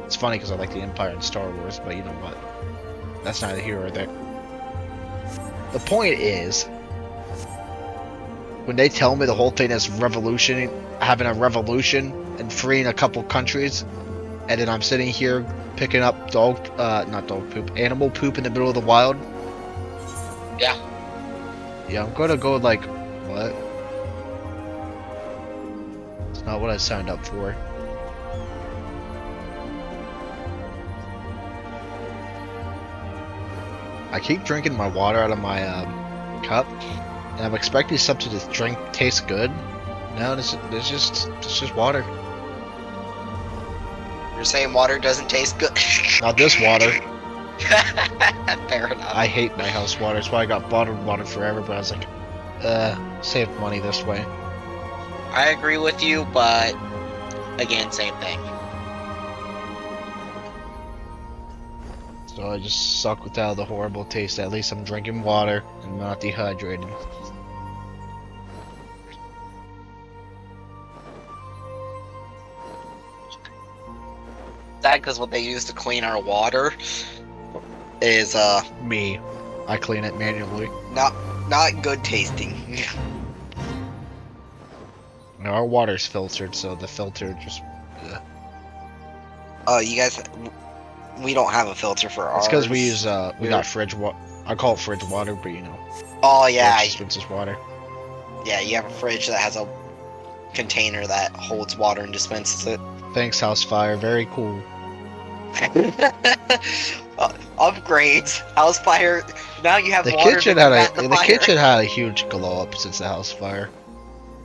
It's funny because I like the Empire and Star Wars, but you know what? That's neither here or there. The point is, when they tell me the whole thing is revolution, having a revolution and freeing a couple countries, and then I'm sitting here picking up not dog poop, animal poop in the middle of the wild. Yeah. Yeah, I'm gonna go like, what? It's not what I signed up for. I keep drinking my water out of my cup, and I'm expecting something to drink taste good. No, it's just water. You're saying water doesn't taste good? Not this water. Fair enough. I hate my house water. That's why I got bottled water forever. But I was like, save money this way. I agree with you, but again, same thing. So I just suck without the horrible taste. At least I'm drinking water and not dehydrated. Sad because what they use to clean our water is Me. I clean it manually. not good tasting. No, our water's filtered, so the filter just. You guys, we don't have a filter for ours. It's because we use we got fridge water. I call it fridge water, but you know. Oh yeah. Dispenses water. Yeah, you have a fridge that has a container that holds water and dispenses it. Thanks, House Fire. Very cool. Upgrades. House fire. Now you have The water kitchen to had combat the fire. kitchen had a huge glow up since the house fire.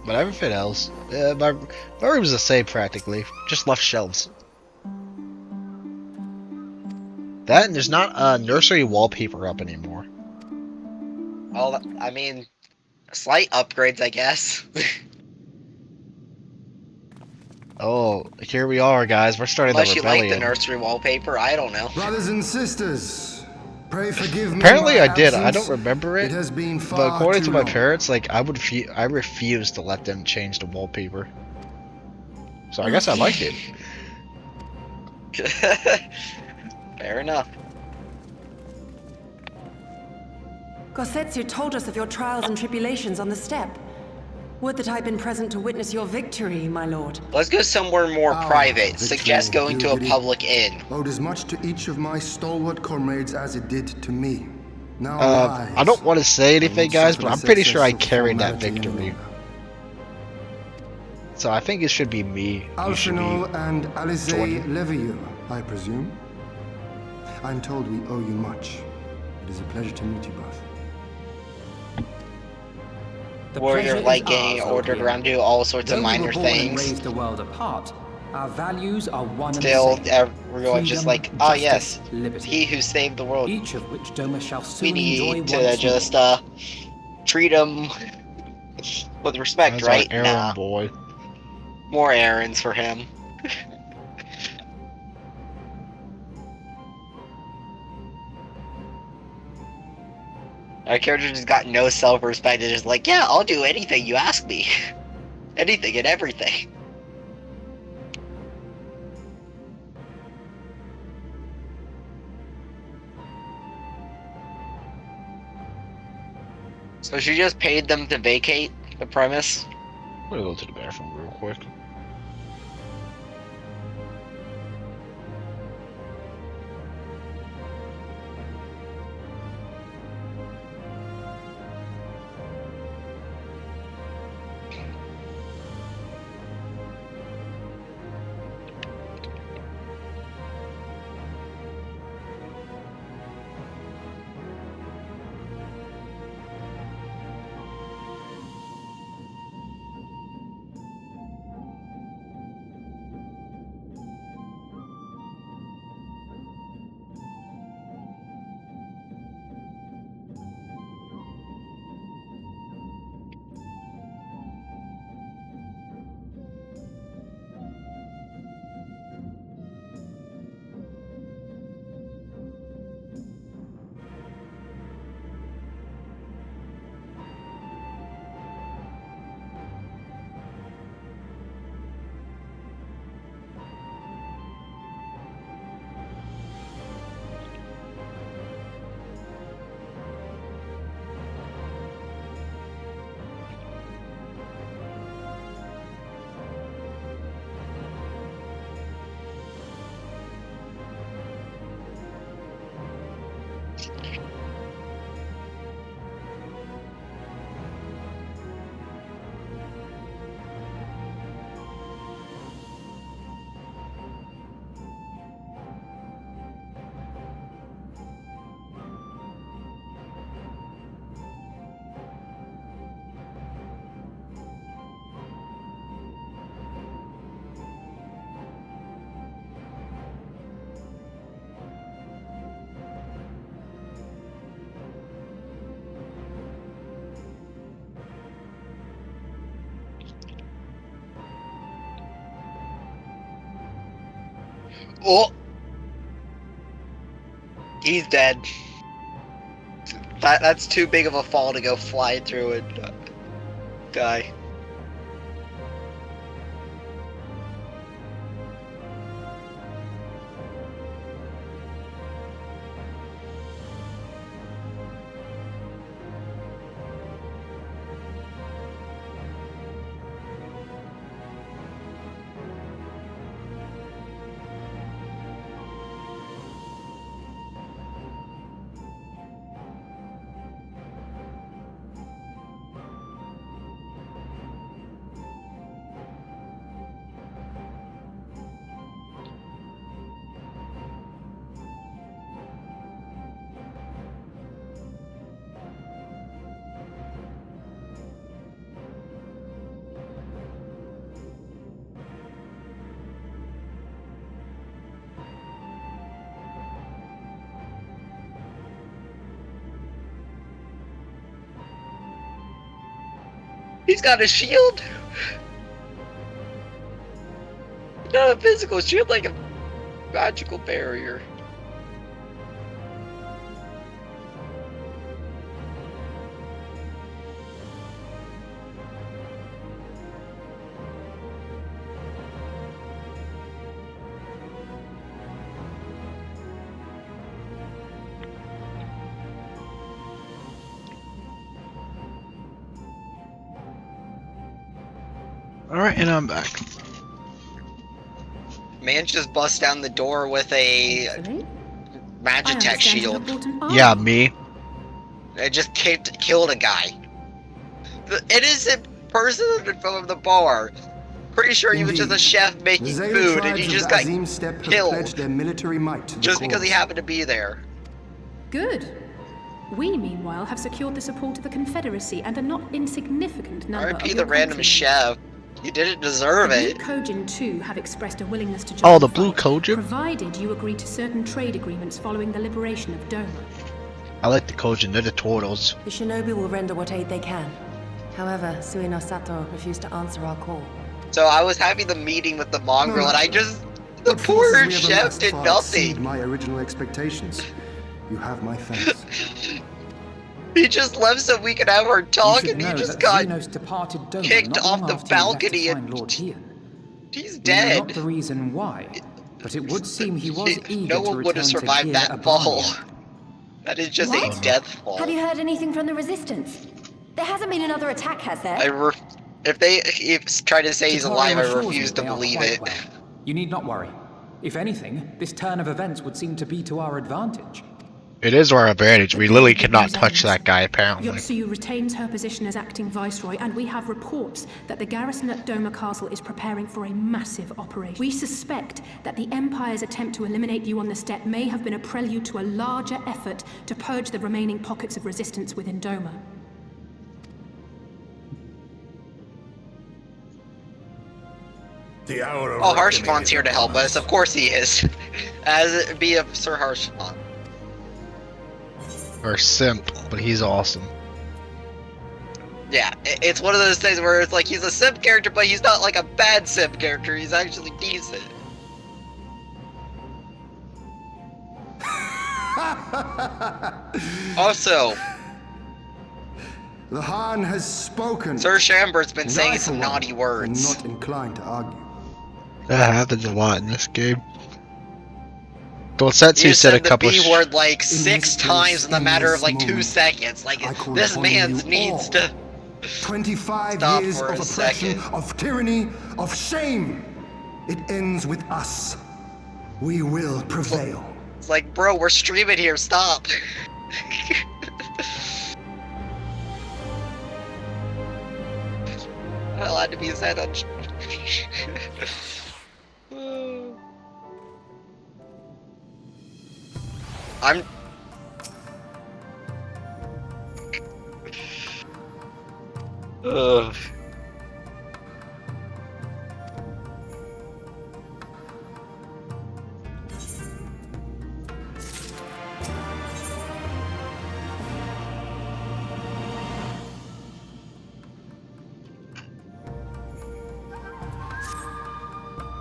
But everything else, my room's the same practically. Just left shelves. That and there's not a nursery wallpaper up anymore. Well, I mean, slight upgrades, I guess. Oh, here we are, guys. We're starting Unless the you rebellion. like the nursery wallpaper, I don't know. Brothers and sisters, pray forgive me. Apparently, my I did. I absence. don't remember it. It has been But far according too to my long. parents, like I refuse to let them change the wallpaper. So I guess I like it. Fair enough. Gosetsu told us of your trials and tribulations on the steppe. Would that I'd been present to witness your victory, my lord. Let's go somewhere more Our private. victory, Suggest going to a Liberty, public inn. owed as much to each of my stalwart comrades as it did to me. Now I don't want to say anything, guys, but I'm pretty sure I success of carried that formality victory. alone. So I think it should be me. You should be. Alphinaud and Alize joining. Levieux, I presume. I'm told we owe you much. It is a pleasure to meet you both. Warrior like getting ordered around to do all sorts of minor Though we were born and things. raised a world apart, Our values are one Still, and the same. everyone just like, Freedom, oh yes, justice, liberty. he who saved the world. Each of which Doma shall We soon enjoy need to once just more. treat him with respect, That's right? our errand Nah, boy. more errands for him. Our character just got no self-respect. It's just like, yeah, I'll do anything you ask me. Anything and everything. So she just paid them to vacate the premise? I'm gonna go to the bathroom real quick. Oh! He's dead. That's too big of a fall to go flying through and die. He's got a shield! Not a physical shield, like a magical barrier. Alright, and I'm back. Man just bust down the door with a Magitech shield. Yeah, me. It just killed a guy. The innocent person from the bar. Pretty sure he was just a chef making food and he just got killed. Their military might to the Just because he cause. happened to be there. Good. We, meanwhile, have secured the support of the Confederacy and a not insignificant number of RIP your the random countrymen. chef. You didn't deserve The it. Blue Kojin too have expressed a willingness to join Oh, the the Blue fight, Kojin? provided you agree to certain trade agreements following the liberation of Doma. I like the Kojin, they're the turtles. The shinobi will render what aid they can. However, Suino Sato refused to answer our call. So I was having the meeting with the mongrel, and I just... The What poor forces we have chef amassed did far nothing. exceed my original expectations. You have my thanks. He just left so we could have our talk, You should and he know just that got Xenos departed Doma kicked not off long the after you left to balcony find and Lord Hien. he's We know dead. not the reason why, but it would seem he was eager No to one would have return to survived Gir that fall. Abania. That is just What? a death fall. Have you heard anything from the Resistance? There hasn't been another attack, has there? If they try to say he's Totoro alive, I assures refuse me to they are believe quite it. well. You need not worry. If anything, this turn of events would seem to be to our advantage. It is our advantage. We literally cannot touch that guy, apparently. Yotsuyu retains her position as acting viceroy, and we have reports that the garrison at Doma Castle is preparing for a massive operation. We suspect that the Empire's attempt to eliminate you on the steppe may have been a prelude to a larger effort to purge the remaining pockets of resistance within Doma. The hour of Oh, reckoning Harshmon's is here to help upon us. Of course he is. As it be of Sir Harshmon. Or simp, but he's awesome. Yeah, it's one of those things where it's like he's a simp character, but he's not like a bad simp character. He's actually decent. Also, The Han has spoken. Sir Chamber's been And saying I, some for one, naughty am words. not inclined to argue. That happens a lot in this game. You Gosetsu said a the couple B word like 6 this times in the place, matter in of like this 2 moment, seconds. Like, I call this upon man you needs all. to 25 stop years for of a oppression, second. of tyranny, of shame. It ends with us. We will prevail. It's like, bro, we're streaming here, stop. Not allowed to be said on I'm... Ugh.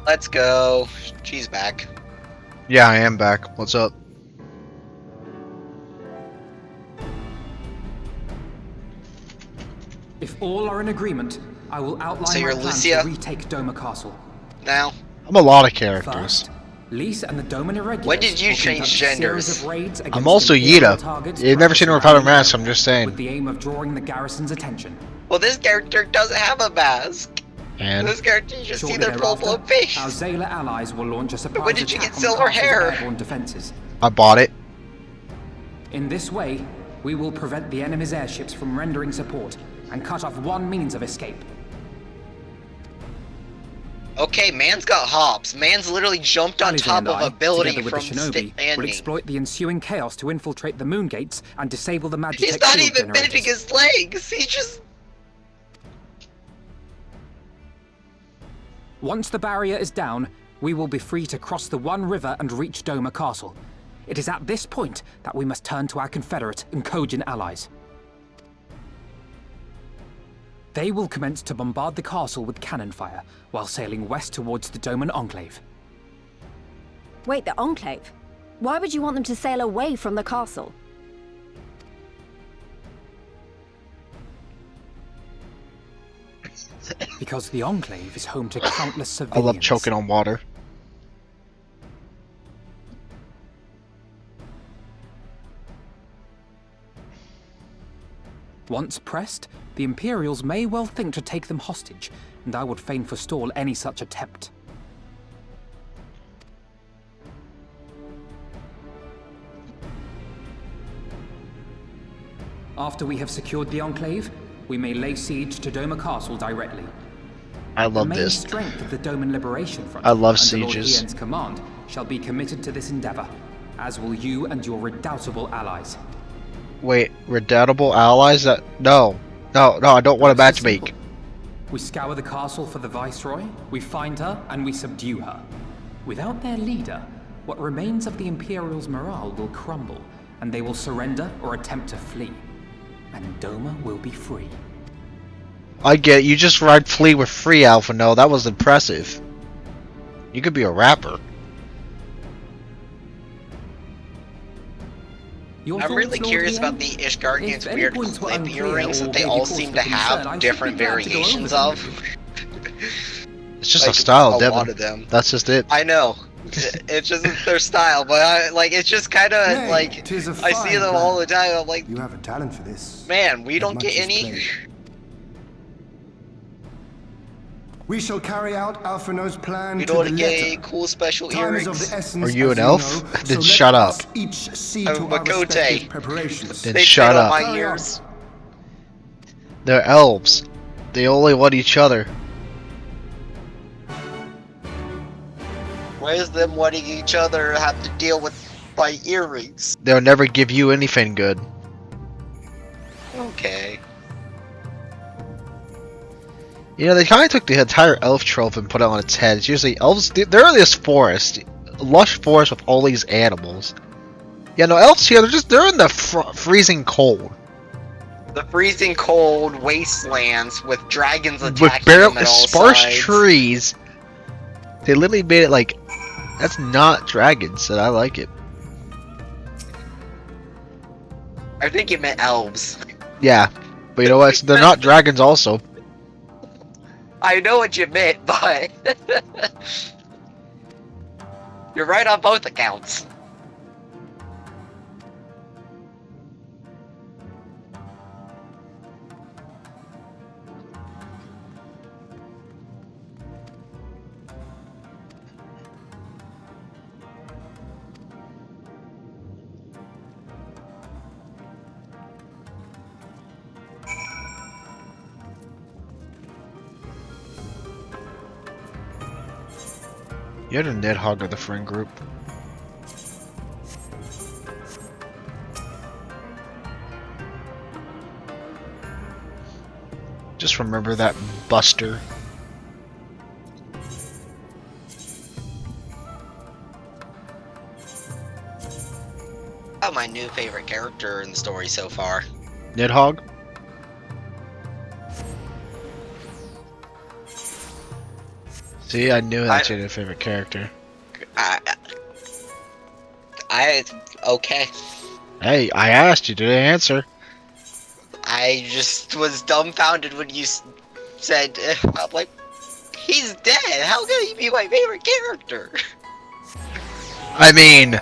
Let's go. She's back. Yeah, I am back. What's up? If all are in agreement, I will outline So my you're plan Lucia? to retake Doma Castle. Now, I'm a lot of characters. First, Lise and the Doman Irregulars when did you will conduct change a series genders? of raids I'm against also Imperial Yida. targets You've never seen her throughout without the a mask, area, I'm just saying. with the aim of drawing the garrison's attention. Well, this character doesn't have a mask. And This character, you just see Shortly their full thereafter, blown face. our Zayla allies will launch a surprise When did you attack get on the silver castle's hair? airborne defenses. I bought it. In this way, we will prevent the enemy's airships from rendering support and cut off one means of escape. Okay, man's got hops. Man's literally jumped on Alistair top and of I, a building together with from the shinobi, will standing. exploit the ensuing chaos to infiltrate the moon gates and disable the Magitech He's not shield even generators. bending his legs. He just... Once the barrier is down, we will be free to cross the One River and reach Doma Castle. It is at this point that we must turn to our Confederate and Kojin allies. They will commence to bombard the castle with cannon fire, while sailing west towards the Doman Enclave. Wait, the Enclave? Why would you want them to sail away from the castle? Because the Enclave is home to countless I civilians. love choking on water. Once pressed, the Imperials may well think to take them hostage, and I would fain forestall any such attempt. After we have secured the Enclave, we may lay siege to Doma Castle directly. I love the main this. strength of the Doman Liberation Front I love under Lord sieges. Ian's command shall be committed to this endeavor, as will you and your redoubtable allies. Wait, redoubtable allies? No, I don't want a Perhaps it's matchmake. simple. We scour the castle for the Viceroy, we find her, and we subdue her. Without their leader, what remains of the Imperial's morale will crumble, and they will surrender or attempt to flee. And Doma will be free. I get it. You just ride Flee with free Alpha. No, that was impressive. You could be a rapper. I'm really curious about the Ishgardian's weird clip earrings that they all seem to have different variations of. It's just like, a style, a Devin. lot of them. That's just it. I know. It's just their style, but it's just kind of like I see them all the time. I'm like, you have a talent for this. Man, we don't get any. We shall carry out Alphino's plan. We don't get a cool special earrings. Are you an elf? Then shut up. I'm Makote. Then shut up. My ears. They're elves. They only want each other. Why does them wanting each other have to deal with my earrings? They'll never give you anything good. Okay. You know, they kind of took the entire elf trope and put it on its head. It's usually elves, they're in this forest, lush forest with all these animals. Yeah, no, elves here, they're in the freezing cold. The freezing cold wastelands with dragons attacking with them at all sparse sides. trees. They literally made it like, that's not dragons, and I like it. I think you meant elves. Yeah, but you know what? They're not dragons also. I know what you meant, but you're right on both accounts. You're the Nidhogg of the friend group. Just remember that Buster. Oh, my new favorite character in the story so far. Nidhogg? See, I knew that's your favorite character. Okay. Hey, I asked you, did I answer? I just was dumbfounded when you said, I'm like, he's dead. How can he be my favorite character? I mean...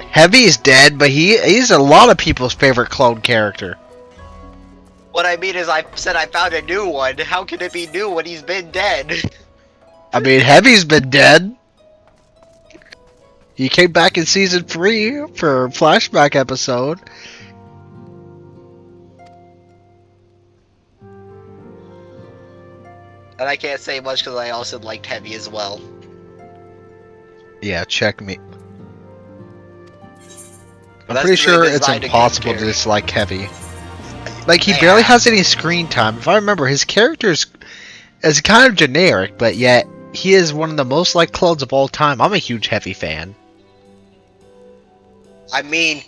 Heavy's dead, but he's a lot of people's favorite clone character. What I mean is I said I found a new one. How can it be new when he's been dead? I mean, Heavy's been dead. He came back in season 3 for a flashback episode. And I can't say much because I also liked Heavy as well. Yeah, check me. I'm pretty sure it's impossible to dislike Heavy. Like, he barely has any screen time. If I remember, his character is kind of generic, but yet he is one of the most liked clones of all time. I'm a huge Heavy fan. I mean,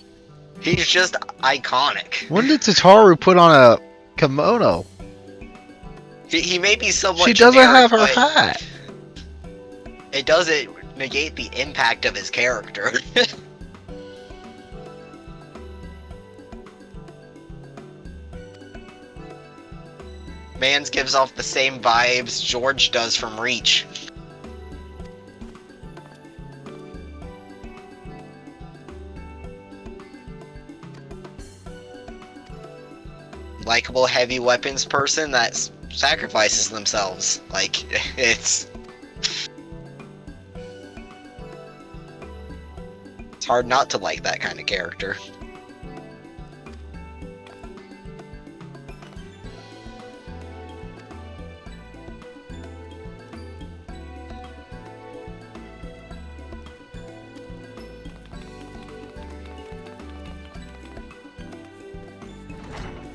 he's just iconic. When did Tataru put on a kimono? He may be somewhat She doesn't generic, have her but hat. It doesn't negate the impact of his character. Mans gives off the same vibes George does from Reach. Likeable heavy weapons person that sacrifices themselves. Like, it's hard not to like that kind of character.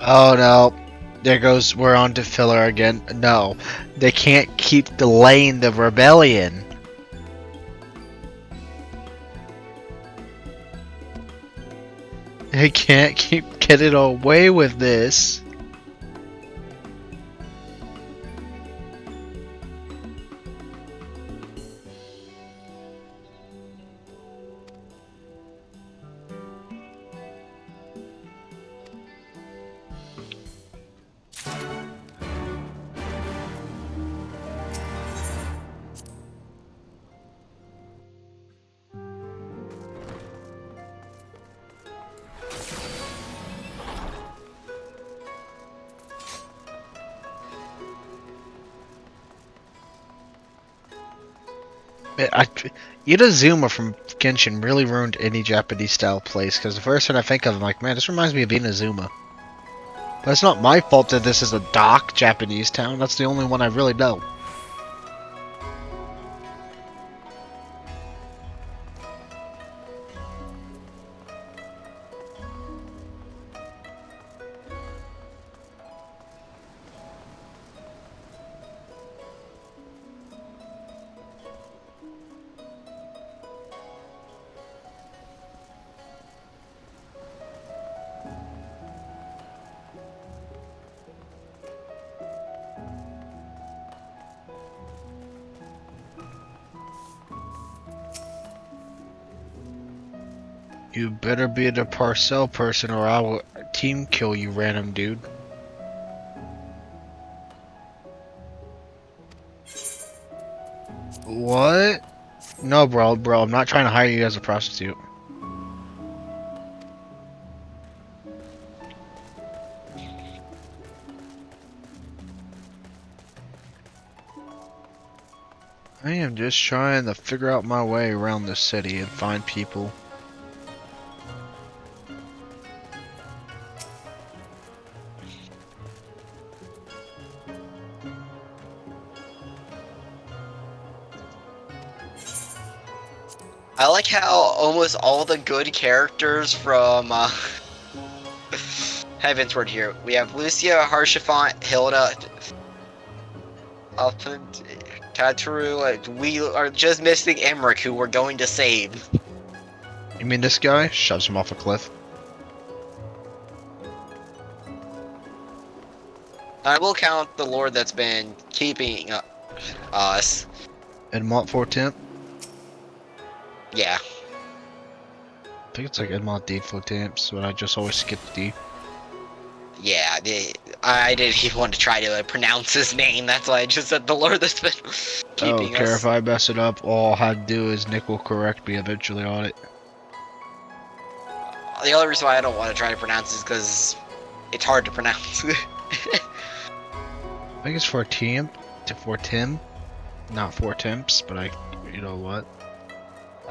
Oh no. There goes, we're on to filler again. No. They can't keep delaying the rebellion. They can't keep getting away with this. Inazuma from Genshin really ruined any Japanese style place, because the first thing I think of, I'm like, man, this reminds me of Inazuma. But it's not my fault that this is a dock Japanese town, that's the only one I really know. You better be the parcel person or I will team kill you, random dude. What? No, bro, I'm not trying to hire you as a prostitute. I am just trying to figure out my way around the city and find people. I like how almost all the good characters from Heaven's Word here. We have Lucia, Harshafont, Hilda, Tataru. We are just missing Emmerich, who we're going to save. You mean this guy? Shoves him off a cliff. I will count the Lord that's been keeping us. Edmont 410? Yeah. I think it's like Edmont D 410, but I just always skip D. Yeah, I didn't even want to try to pronounce his name, that's why I just said the Lord that's been keeping care us. if I mess it up, all I had to do is Nick will correct me eventually on it. The only reason why I don't want to try to pronounce is because it's hard to pronounce. I think it's 410 to 410, not 4 temps, but you know what?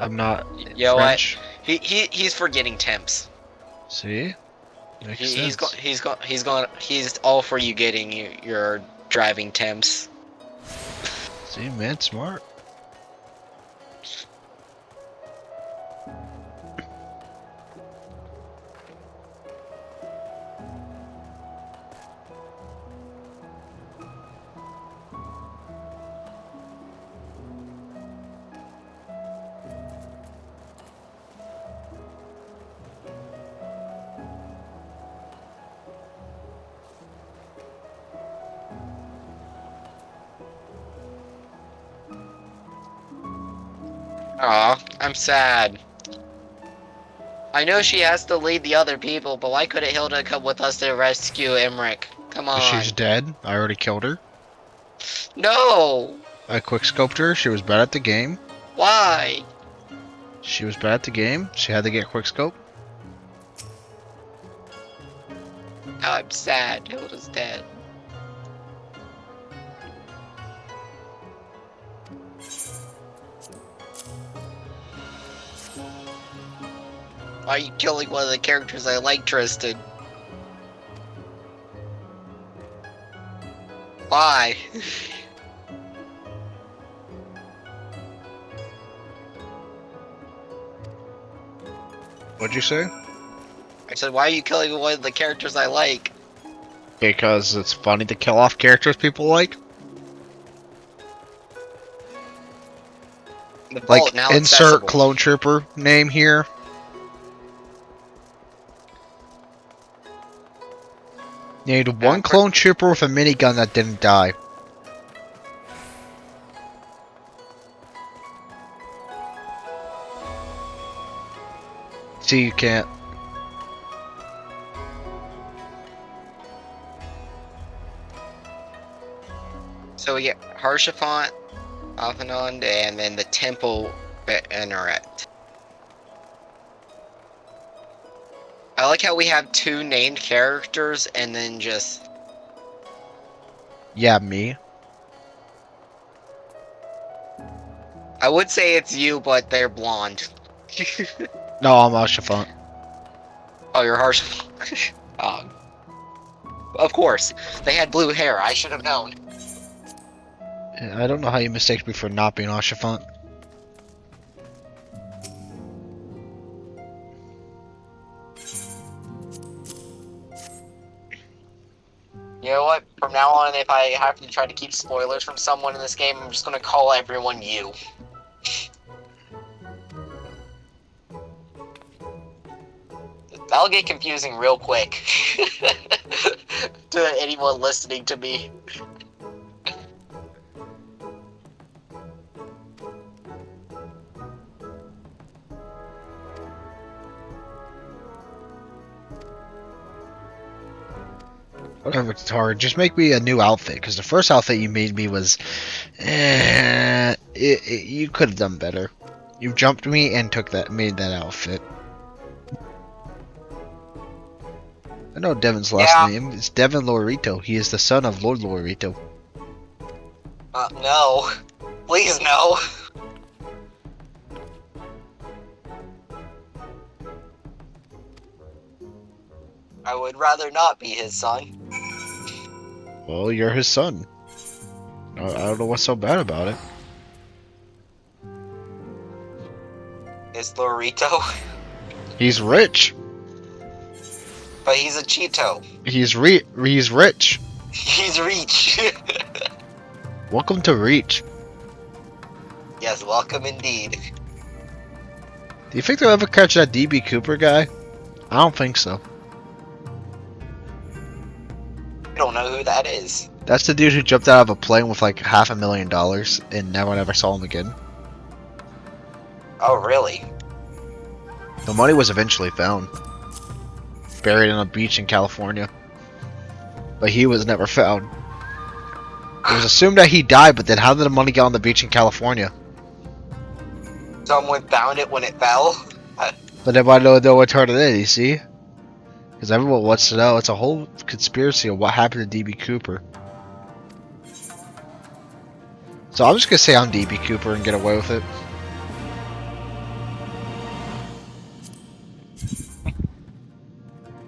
I'm not You know French. what? He's forgetting temps. See? Makes sense. He's all for you getting your driving temps. See, man, smart. Aw, I'm sad. I know she has to lead the other people, but why couldn't Hilda come with us to rescue Emmerich? Come on. She's dead. I already killed her. No! I quickscoped her. She was bad at the game. Why? She was bad at the game. She had to get quickscope. I'm sad. Hilda's dead. Why are you killing one of the characters I like, Tristan? Why? What'd you say? I said, why are you killing one of the characters I like? Because it's funny to kill off characters people like. The vault Like, now insert accessible. clone trooper name here. You need one clone trooper with a minigun that didn't die. See, you can't. So we get Harshafont, Alphanond, and then the Temple Banneret. I like how we have 2 named characters and then just... Yeah, me. I would say it's you, but they're blonde. No, I'm Ashafant. Oh, you're Harshafont. Of course. They had blue hair. I should have known. I don't know how you mistaked me for not being Ashafant. You know what? From now on, if I have to try to keep spoilers from someone in this game, I'm just gonna call everyone you. That'll get confusing real quick. To anyone listening to me. Whatever, it's hard. Just make me a new outfit, because the first outfit you made me was... you could have done better. You jumped me and made that outfit. I know Devin's last name. It's Devin Lorito. He is the son of Lord Lorito. No. Please, no. I would rather not be his son. Well, you're his son. I don't know what's so bad about it. Is Lorito? He's rich. But he's a Cheeto. He's rich. He's Reach. Welcome to Reach. Yes, welcome indeed. Do you think they'll ever catch that DB Cooper guy? I don't think so. I don't know who that is. That's the dude who jumped out of a plane with like $500,000 and no one ever saw him again. Oh, really? The money was eventually found. Buried on a beach in California. But he was never found. It was assumed that he died, but then how did the money get on the beach in California? Someone found it when it fell? But everybody don't know what turned it in, you see? Because everyone wants to know. It's a whole conspiracy of what happened to DB Cooper. So I'm just going to say I'm DB Cooper and get away with it.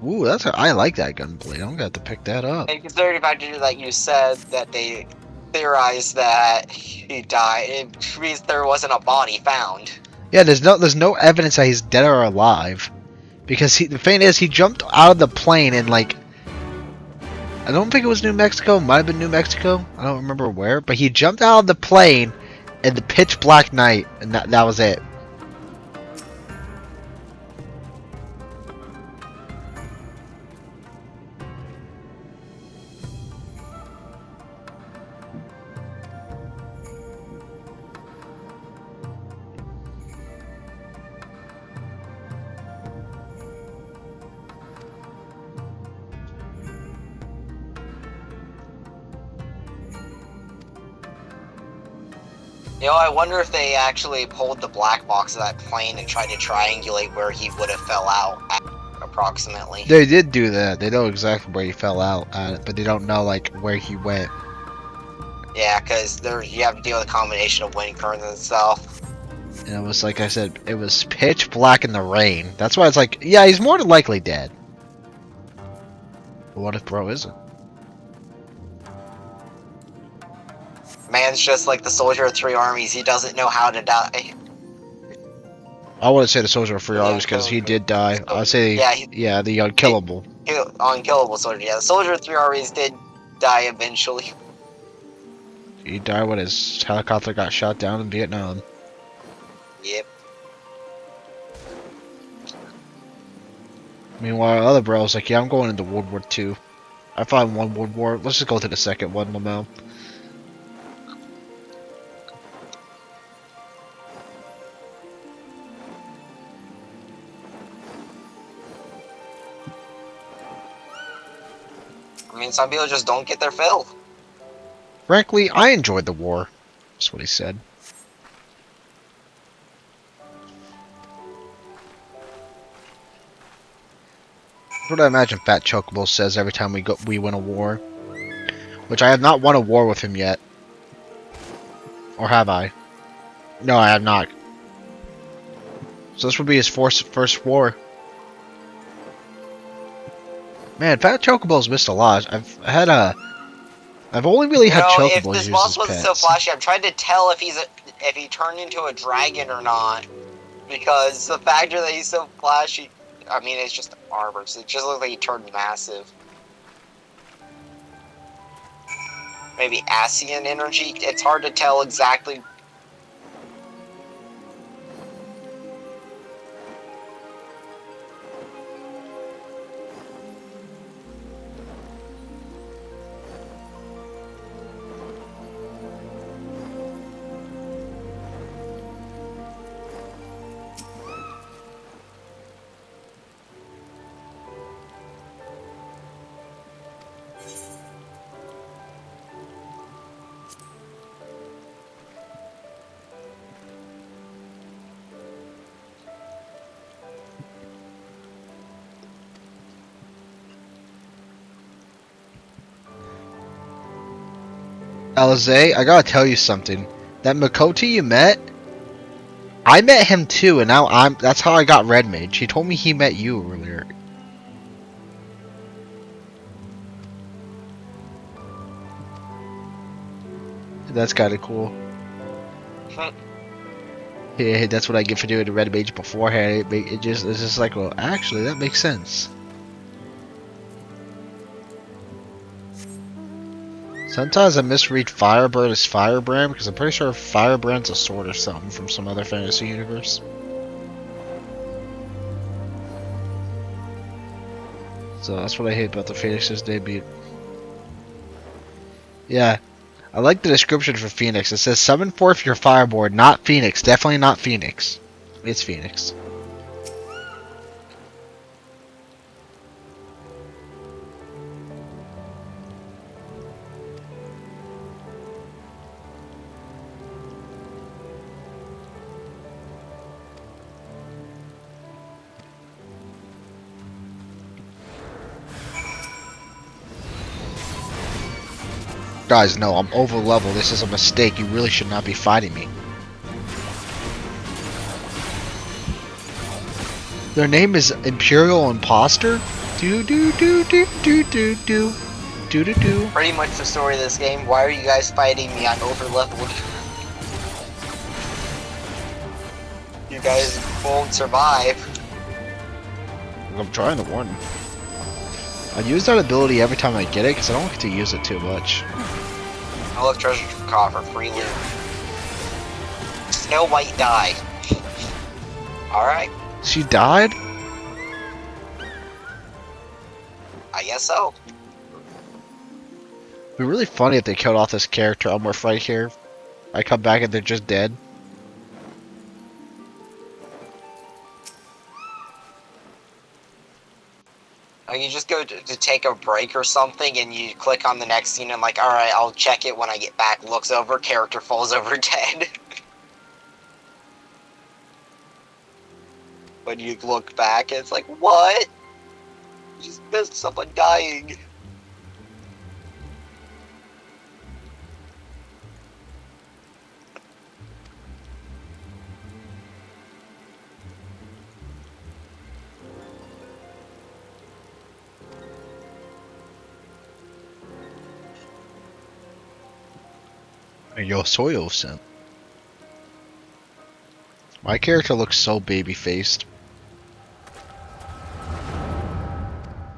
Ooh, I like that gunblade. I'm gonna have to pick that up. And considering the fact that you said that they theorized that he died, it means there wasn't a body found. Yeah, there's no evidence that he's dead or alive, because the thing is, he jumped out of the plane in like, I don't think it was New Mexico. It might have been New Mexico. I don't remember where, but he jumped out of the plane in the pitch black night, and that was it. You know, I wonder if they actually pulled the black box of that plane and tried to triangulate where he would have fell out at, approximately. They did do that. They know exactly where he fell out at, but they don't know like where he went. Yeah, because you have to deal with a combination of wind currents and stuff. And it was like I said, it was pitch black in the rain. That's why it's like, yeah, he's more than likely dead. But what if bro isn't? Man's just like the soldier of 3 armies. He doesn't know how to die. I wouldn't say the soldier of 3 armies because he did die. I'd say, yeah, the unkillable. unkillable soldier. Yeah, the soldier 3 always did die eventually. He died when his helicopter got shot down in Vietnam. Yep. Meanwhile, other bro's like, yeah, I'm going into World War II. I fought one World War. Let's just go to the second one, Lamel. I mean, some people just don't get their fill. Frankly, I enjoyed the war. That's what he said. That's what I imagine Fat Chocobo says every time we win a war. Which I have not won a war with him yet. Or have I? No, I have not. So this will be his first war. Man, Fat Chocobo's missed a lot. I've only really had chocobos if this use boss as wasn't pets. so flashy, I'm trying to tell if he turned into a dragon or not. Because the factor that he's so flashy, I mean, it's just armor, so it just looks like he turned massive. Maybe Asian energy? It's hard to tell exactly. Alize, I gotta tell you something. That Makoti you met, I met him too, and now that's how I got Red Mage. He told me he met you earlier. That's kinda cool. Yeah, that's what I get for doing the Red Mage beforehand. It's just like, well, actually, that makes sense. Sometimes I misread Firebrand as Firebrand because I'm pretty sure Firebrand's a sword or something from some other fantasy universe. So that's what I hate about the Phoenix's debut. Yeah, I like the description for Phoenix. It says summon forth your Fireboard, not Phoenix. Definitely not Phoenix. It's Phoenix. Guys, no, I'm over level. This is a mistake. You really should not be fighting me. Their name is Imperial Imposter? Do do do do do do do do do do. Pretty much the story of this game. Why are you guys fighting me? I'm over leveled. You guys won't survive. I'm trying to warn you. I use that ability every time I get it because I don't get to use it too much. I love treasure coffer, free loot. Snow White died. Alright. She died? I guess so. It'd be really funny if they killed off this character almost right here. I come back and they're just dead. You just go to take a break or something and you click on the next scene and like, alright, I'll check it when I get back. Looks over, character falls over dead. When you look back, it's like, what? You just missed someone dying. Yotsuyu sent. My character looks so baby-faced.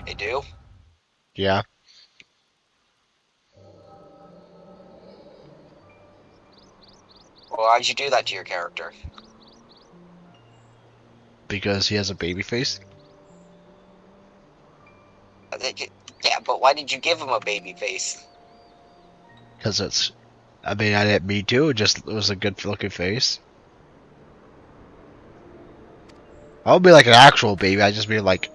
They do? Yeah. Well, why'd you do that to your character? Because he has a baby face. Yeah, but why did you give him a baby face? Because it's, I mean, I didn't mean to. It was a good looking face. I would be like an actual baby. I'd just be like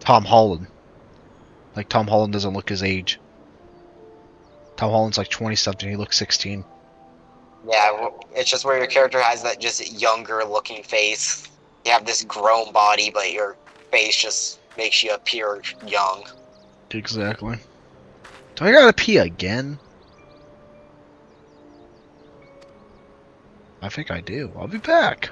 Tom Holland. Like Tom Holland doesn't look his age. Tom Holland's like 20 something. He looks 16. Yeah, well, it's just where your character has that just younger looking face. You have this grown body, but your face just makes you appear young. Exactly. Do I gotta pee again? I think I do. I'll be back.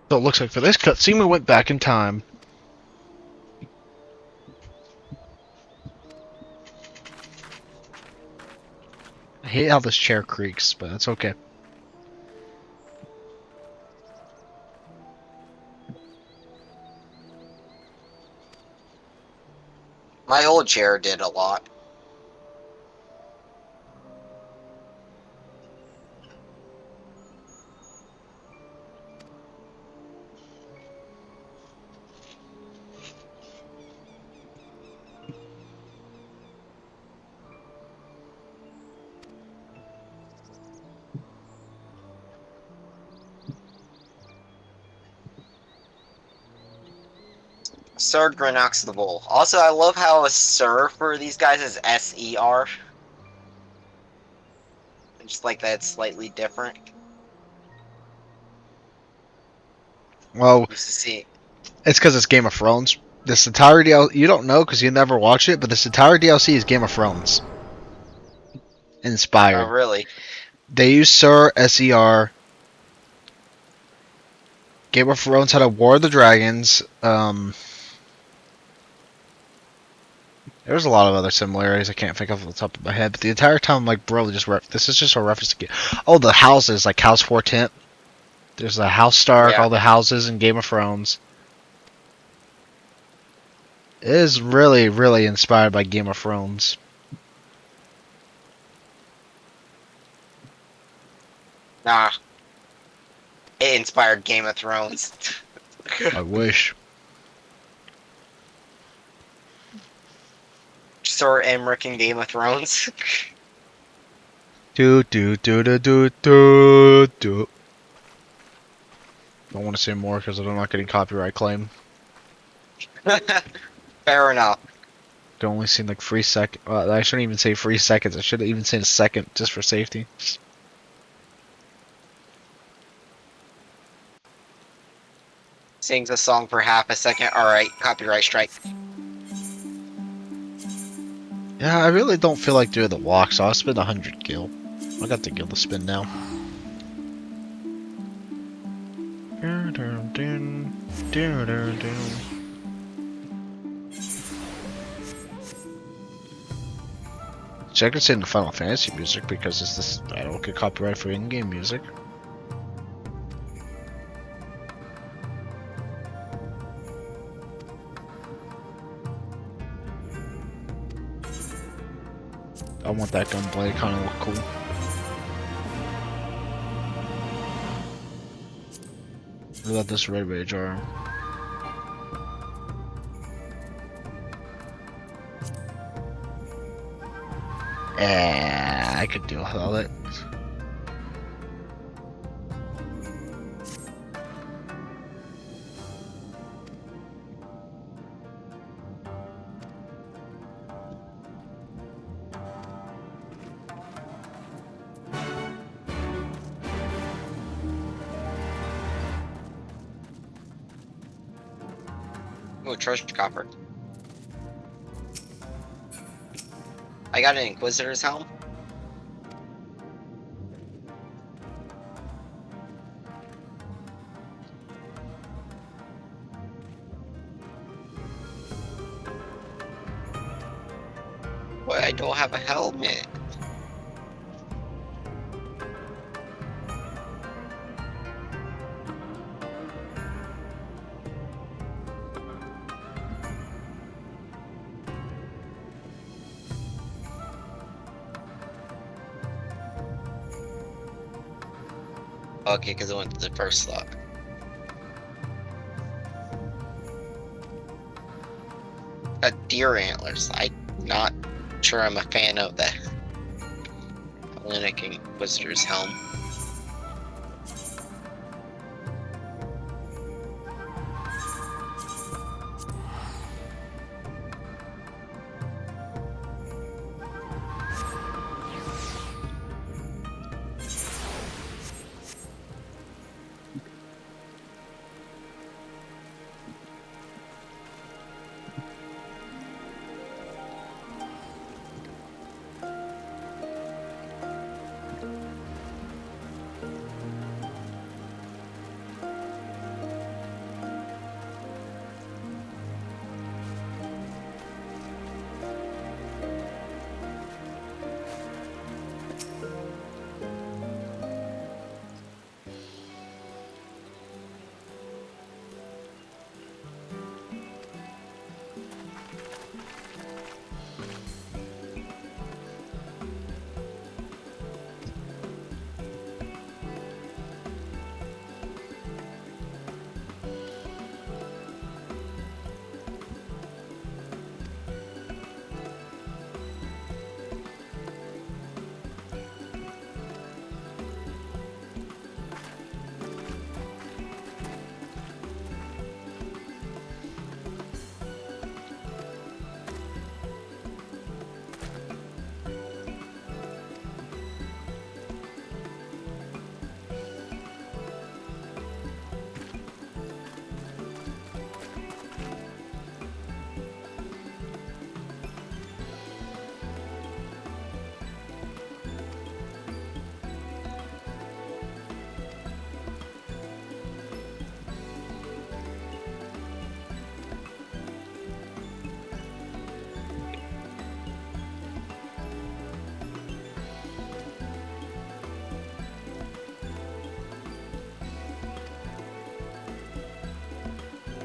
So it looks like for this cutscene we went back in time. I hate how this chair creaks, but that's okay. My old chair did a lot. Sir Grynox the Bull. Also, I love how a Sir for these guys is S-E-R. Just like that, it's slightly different. Well, Used to see. it's because it's Game of Thrones. This entire DLC, you don't know because you never watch it, but this entire DLC is Game of Thrones inspired. Oh, really? They use Sir S-E-R. Game of Thrones had a War of the Dragons. There's a lot of other similarities I can't think of off the top of my head, but the entire time I'm like, bro, this is just a reference to oh, the houses, like House 410. There's a House Stark, Yeah. all the houses in Game of Thrones. It is really, really inspired by Game of Thrones. Nah. It inspired Game of Thrones. I wish. Sir Emmerich in Game of Thrones. Do do do do do do do. Don't want to say more because I'm not getting copyright claim. Fair enough. Can only seem like 3 seconds. I shouldn't even say 3 seconds. I should have even said a second just for safety. Sings a song for half a second. Alright, copyright strike. Yeah, I really don't feel like doing the walk, so I'll spend 100 gil. I got the gil to spend now. See, I could say in the Final Fantasy music because it's this. I don't get copyright for in-game music. I want that gunblade, kind of look cool. What about this red rage arm? I could deal with all that. Oh, treasure copper. I got an Inquisitor's helm. Boy, I don't have a helmet. Okay, because I went to the first slot. Deer antlers. I'm not sure I'm a fan of the Hellenic Inquisitor's helm.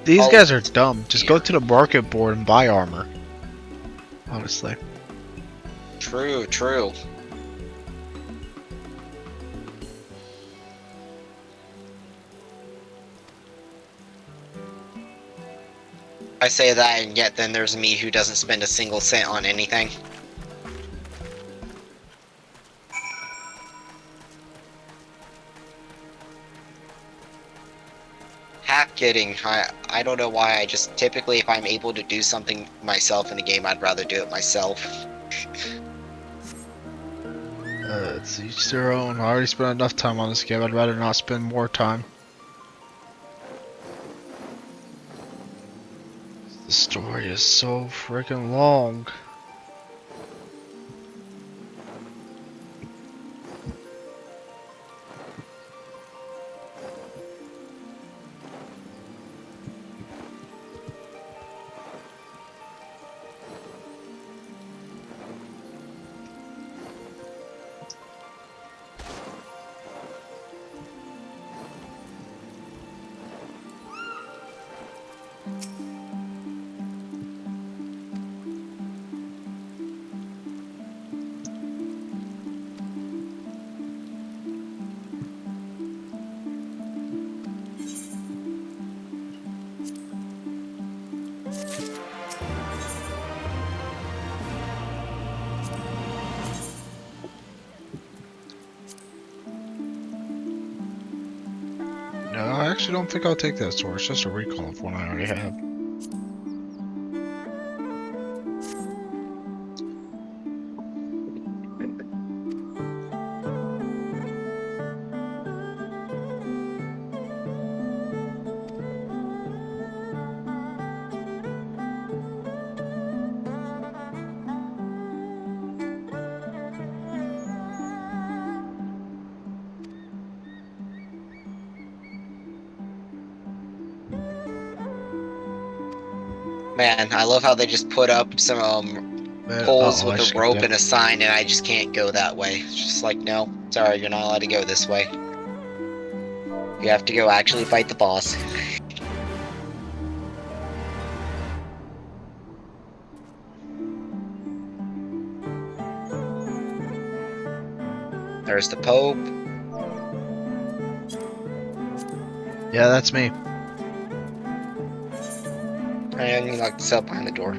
These guys are dumb. Just go to the market board and buy armor. Honestly. True, true. I say that, and yet then there's me who doesn't spend a single cent on anything. Half kidding. I don't know why. I just typically, if I'm able to do something myself in the game, I'd rather do it myself. It's each their own. I already spent enough time on this game. I'd rather not spend more time. The story is so freaking long. actually don't think I'll take that sword. It's just a recall of one I already have. Man, I love how they just put up some poles with a rope and a sign, and I just can't go that way. It's just like, no, sorry, you're not allowed to go this way. You have to go actually fight the boss. There's the Pope. Yeah, that's me. And you locked us up behind the door.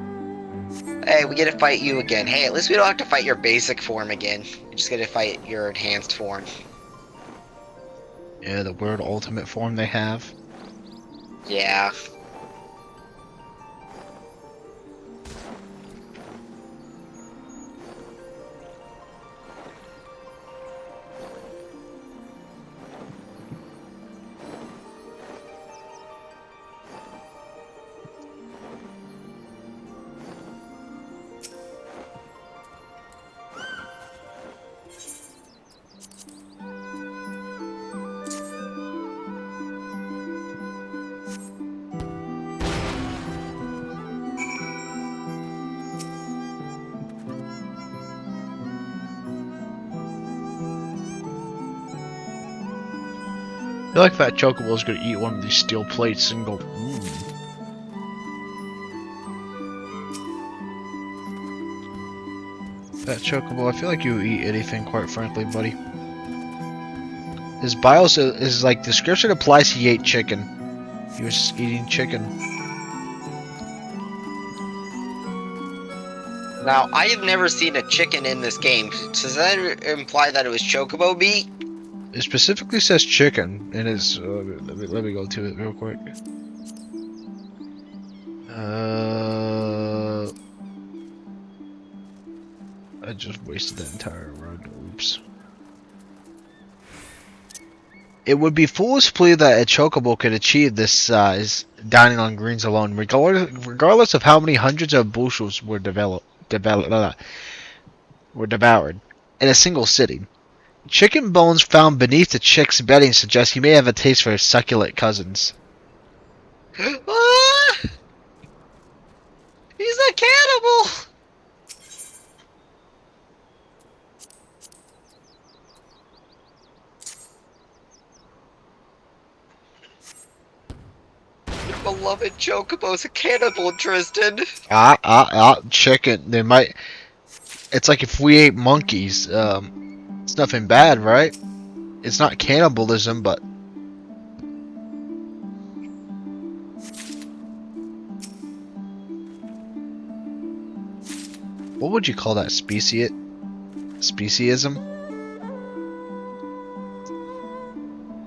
Hey, we get to fight you again. Hey, at least we don't have to fight your basic form again. We just get to fight your enhanced form. Yeah, the weird ultimate form they have. Yeah. I feel like Fat Chocobo's gonna eat one of these steel plates and go, Fat Chocobo, I feel like you eat anything, quite frankly, buddy. His bios is like, description implies he ate chicken. He was eating chicken. Now, I have never seen a chicken in this game. Does that imply that it was Chocobo meat? It specifically says chicken, and it's, let me go to it real quick. I just wasted that entire run, oops. It would be foolish to believe that a Chocobo could achieve this size dining on greens alone, regardless of how many hundreds of bushels were devoured in a single sitting. Chicken bones found beneath the chick's bedding suggest he may have a taste for his succulent cousins. Ah! He's a cannibal! Your beloved Chocobo's a cannibal, Tristan. Chicken. They might. It's like if we ate monkeys. It's nothing bad, right? It's not cannibalism, but what would you call that? Speciesism?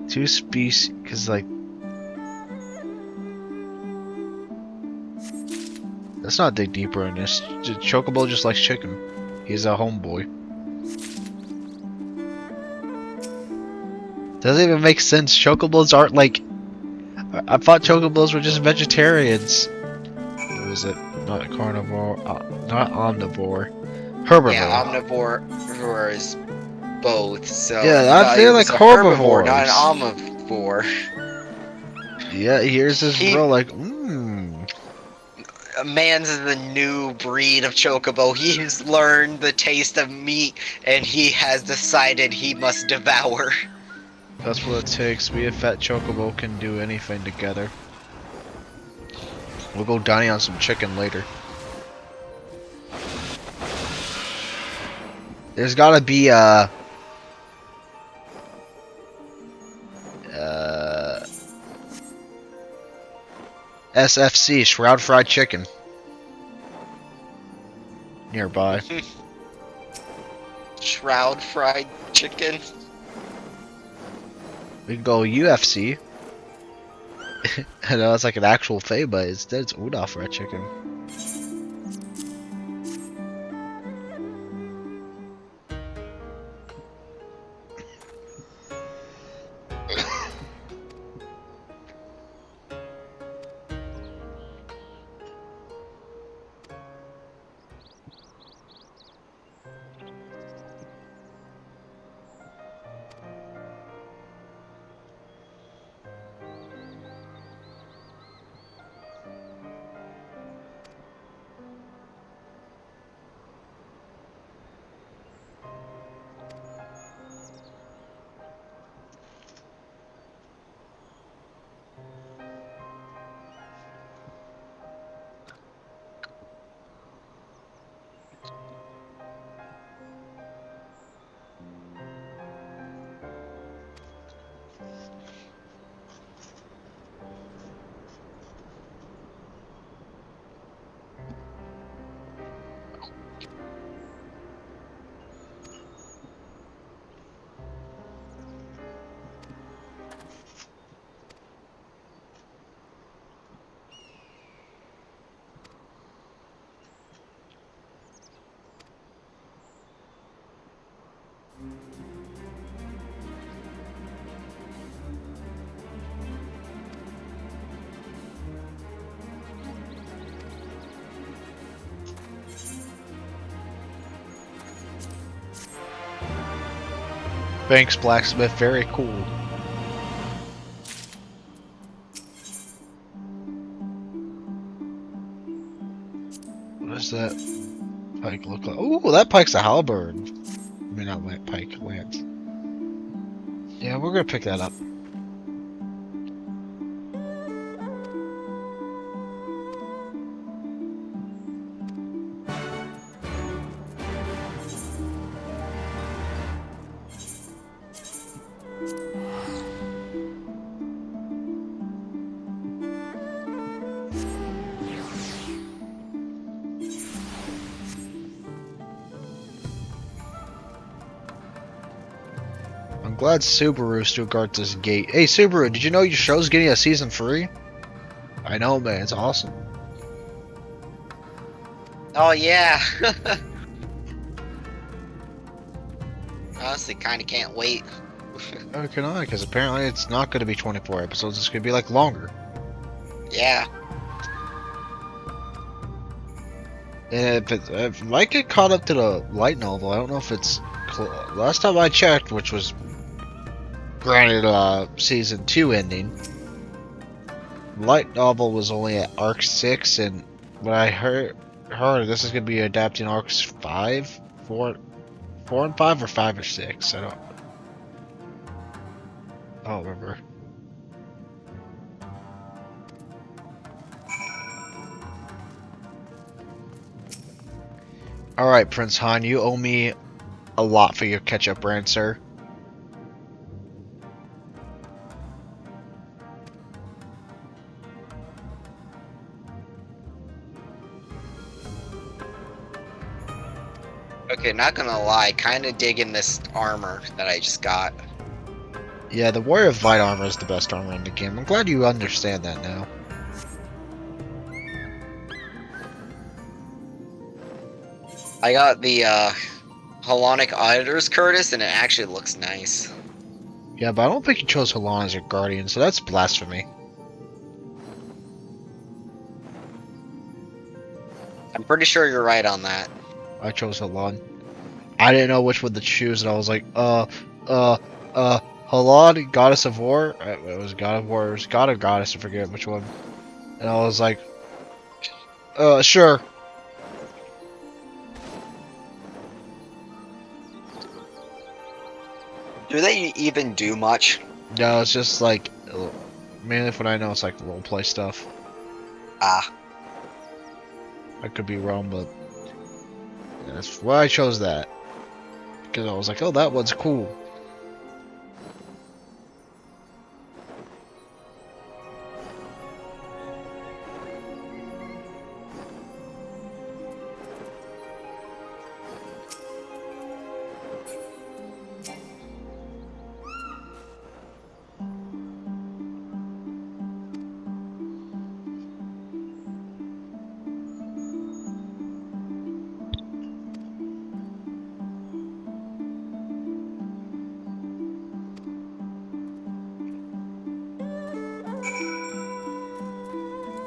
Two species, because like let's not dig deeper in this. Chocobo just likes chicken. He's a homeboy. Doesn't even make sense. Chocobos aren't like. I thought Chocobos were just vegetarians. What was it? Not carnivore. Not omnivore. Herbivore. Yeah, omnivore is both. So yeah, they're like herbivores. Not an omnivore. Yeah, here's this bro like, Man's the new breed of Chocobo. He's learned the taste of meat, and he has decided he must devour. That's what it takes. Me and Fat Chocobo can do anything together. We'll go dining on some chicken later. There's gotta be SFC, Shroud Fried Chicken, nearby. Shroud Fried Chicken. We can go UFC. I know it's like an actual Fae, but instead it's Udaf red chicken. Thanks, blacksmith. Very cool. What does that pike look like? Oh, that pike's a halberd. I mean, not pike, lance. Yeah, we're gonna pick that up. I'm glad Subaru still guards this gate. Hey Subaru, did you know your show's getting a season 3? I know, man, it's awesome. Oh yeah. Honestly, kind of can't wait. How can I? Because apparently it's not going to be 24 episodes. It's going to be like longer. Yeah. And if it might get caught up to the light novel, I don't know if it's last time I checked, which was granted season 2 ending. Light novel was only at arc 6, and what I heard this is going to be adapting arcs 5, 4 and 5, or 5 or 6. I don't remember. Alright, Prince Han, you owe me a lot for your ketchup brand, sir. Okay, not gonna lie, kinda digging this armor that I just got. Yeah, the Warrior of Vite armor is the best armor in the game. I'm glad you understand that now. I got the Halonic Auditor's Curtis, and it actually looks nice. Yeah, but I don't think you chose Halan as your guardian, so that's blasphemy. I'm pretty sure you're right on that. I chose Halan. I didn't know which one to choose, and I was like, Halan, Goddess of War? It was God of War, it was God or Goddess, I forget which one. And I was like, sure. Do they even do much? No, it's just like, mainly from what I know, it's like roleplay stuff. Ah. I could be wrong, but yeah, that's why I chose that. Because I was like, oh, that one's cool.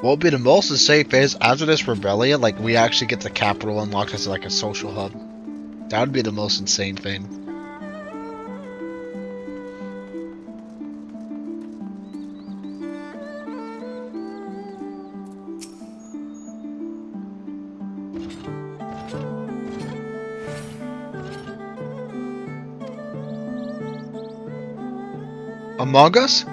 What would be the most insane phase after this rebellion? Like, we actually get the capital unlocked as like a social hub. That would be the most insane thing. Among Us?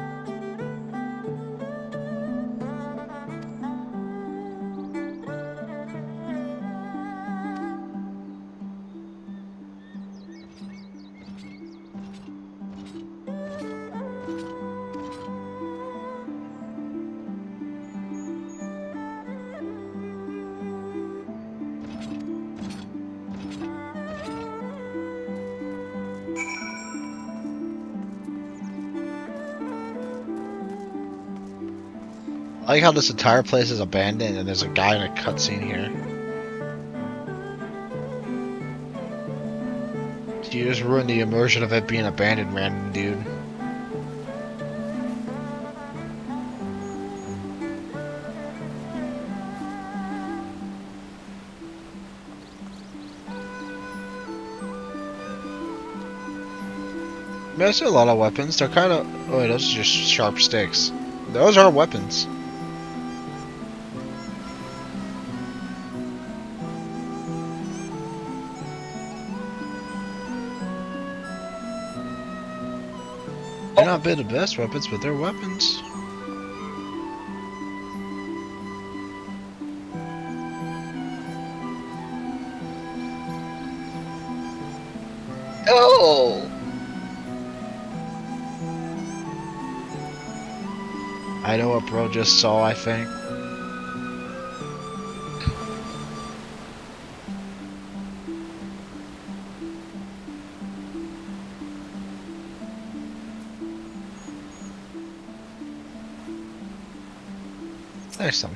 I like how this entire place is abandoned and there's a guy in a cutscene here. You just ruined the immersion of it being abandoned, random dude. I see a lot of weapons. They're kind of... Oh, wait, those are just sharp sticks. Those are weapons. They're not the best weapons, but they're weapons. Oh! I know what bro just saw, I think. There's some.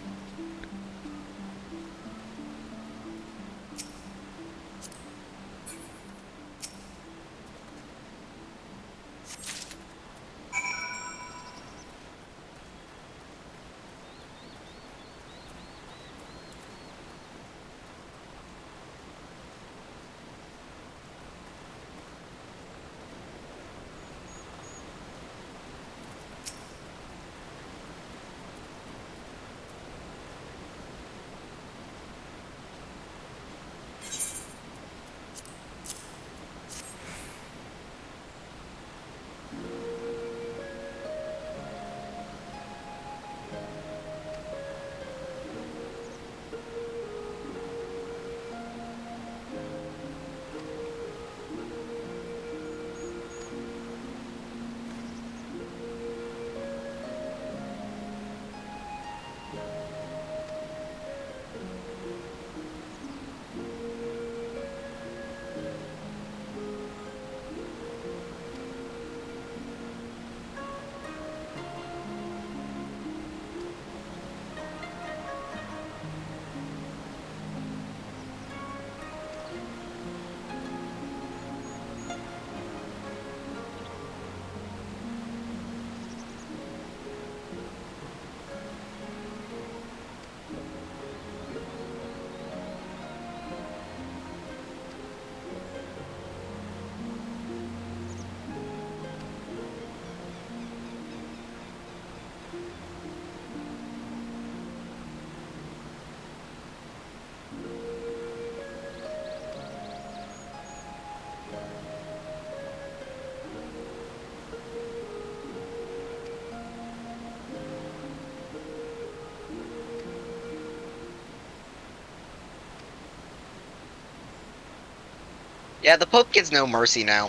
Yeah, the Pope gets no mercy now.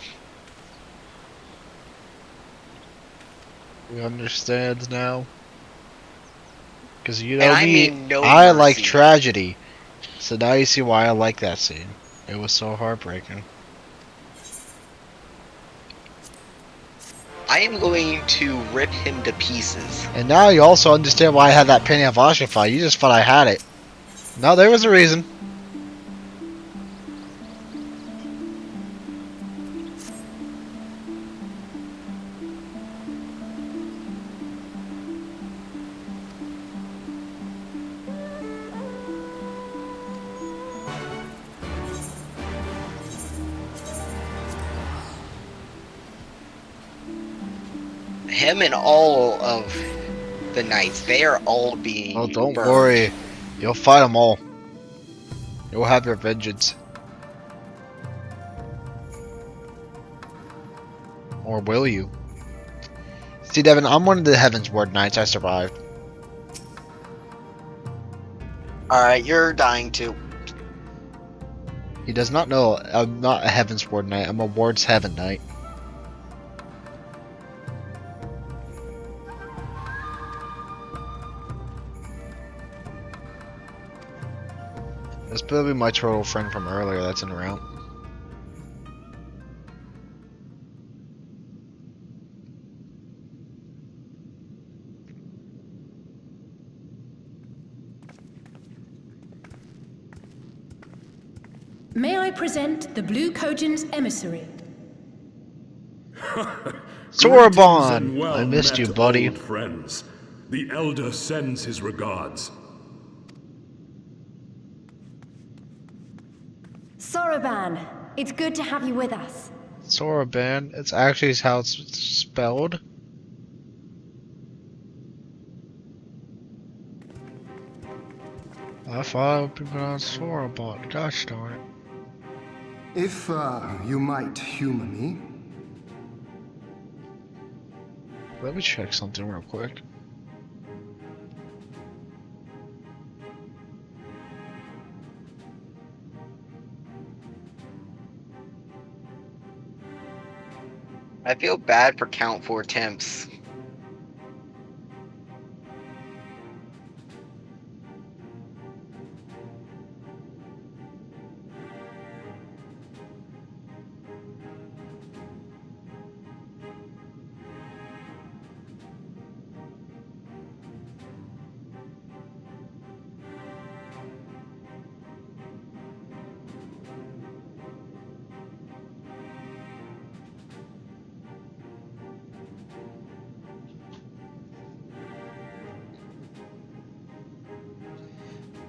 He understands now. Because you And know I me, mean no I like mercy. tragedy. So now you see why I like that scene. It was so heartbreaking. I am going to rip him to pieces. And now you also understand why I had that painting of Asha fight. You just thought I had it. No, there was a reason. him and all of the knights, they are all being Oh, don't burned. worry. You'll fight them all. You'll have your vengeance. Or will you? See, Devin, I'm one of the Heaven's Ward Knights. I survived. Alright, you're dying too. He does not know I'm not a Heaven's Ward Knight. I'm a Ward's Heaven Knight. That's probably my turtle friend from earlier that's en route. May I present the Blue Kojin's emissary? Sorbonne! Well I missed you, met, buddy. old friends. The Elder sends his regards. Soroban, it's good to have you with us. Soraban, it's actually how it's spelled. I thought it would be pronounced Soraban. Gosh darn it. If, you might humor me. Let me check something real quick. I feel bad for Count 4 Temps.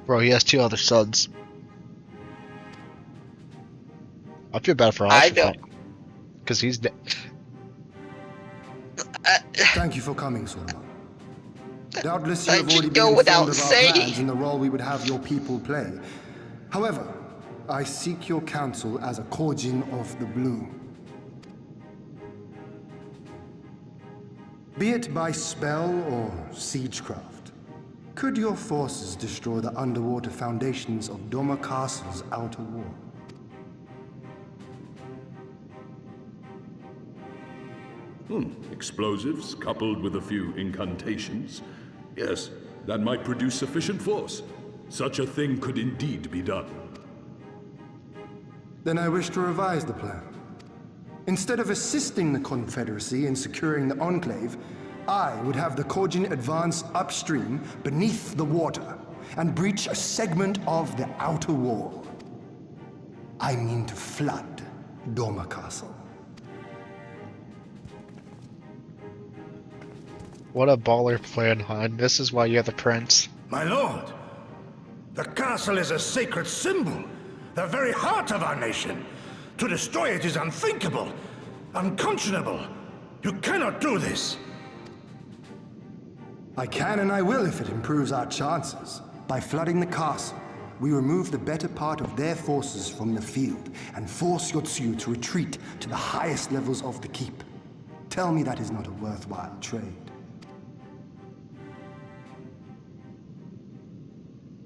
Bro, he has 2 other sons. I feel bad for I don't. because he's dead. Thank you for coming, Soroban. Doubtless you I have should already go been without informed of our saying. plans and the role we would have your people play. However, I seek your counsel as a Kojin of the Blue. Be it by spell or siegecraft, could your forces destroy the underwater foundations of Doma Castle's outer wall? Explosives coupled with a few incantations. Yes, that might produce sufficient force. Such a thing could indeed be done. Then I wish to revise the plan. Instead of assisting the Confederacy in securing the Enclave, I would have the Kojin advance upstream beneath the water and breach a segment of the outer wall. I mean to flood Doma Castle. What a baller plan, Han. This is why you're the prince. My lord, the castle is a sacred symbol, the very heart of our nation. To destroy it is unthinkable, unconscionable. You cannot do this. I can and I will if it improves our chances. By flooding the castle, we remove the better part of their forces from the field and force Yotsuyu to retreat to the highest levels of the keep. Tell me that is not a worthwhile trade.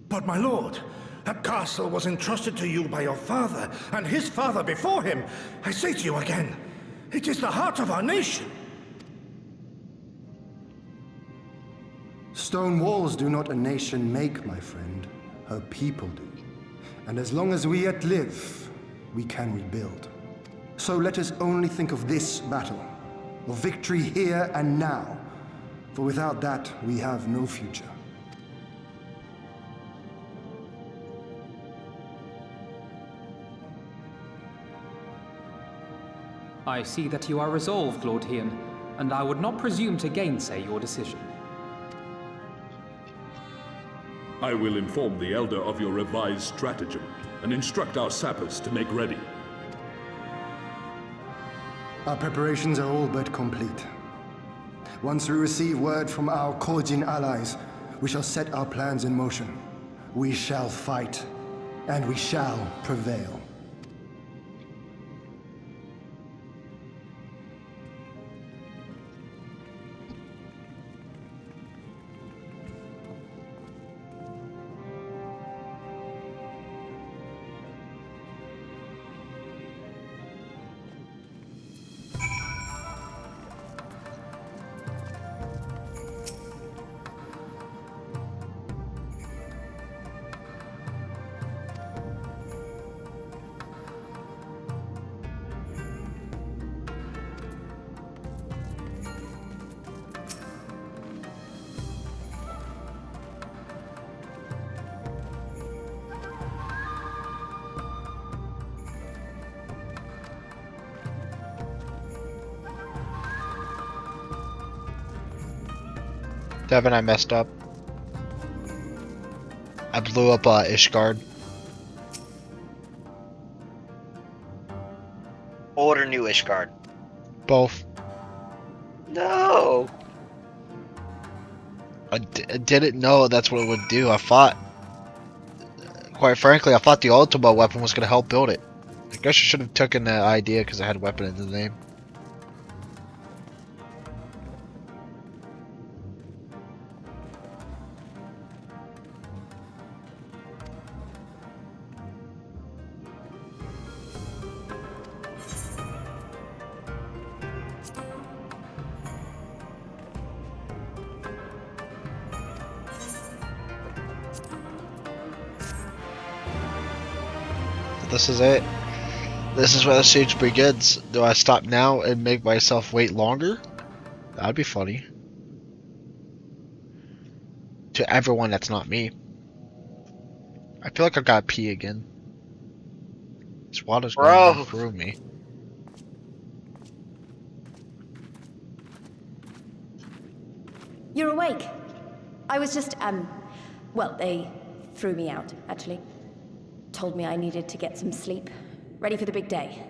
But my lord, that castle was entrusted to you by your father, and his father before him. I say to you again, it is the heart of our nation. Stone walls do not a nation make, my friend. Her people do. And as long as we yet live, we can rebuild. So let us only think of this battle, of victory here and now. For without that, we have no future. I see that you are resolved, Lord Hien, and I would not presume to gainsay your decision. I will inform the Elder of your revised stratagem and instruct our sappers to make ready. Our preparations are all but complete. Once we receive word from our Kojin allies, we shall set our plans in motion. We shall fight, and we shall prevail. Devin, I messed up. I blew up Ishgard. Old or new Ishgard? Both. No! I didn't know that's what it would do. I thought, quite frankly, I thought the Ultima weapon was going to help build it. I guess I should have taken that idea because I had weapon in the name. This is it. This is where the siege begins. Do I stop now and make myself wait longer? That'd be funny. To everyone that's not me. I feel like I got pee again. This water's going through me. You're awake. I was just, well, they threw me out, actually. Told me I needed to get some sleep. Ready for the big day.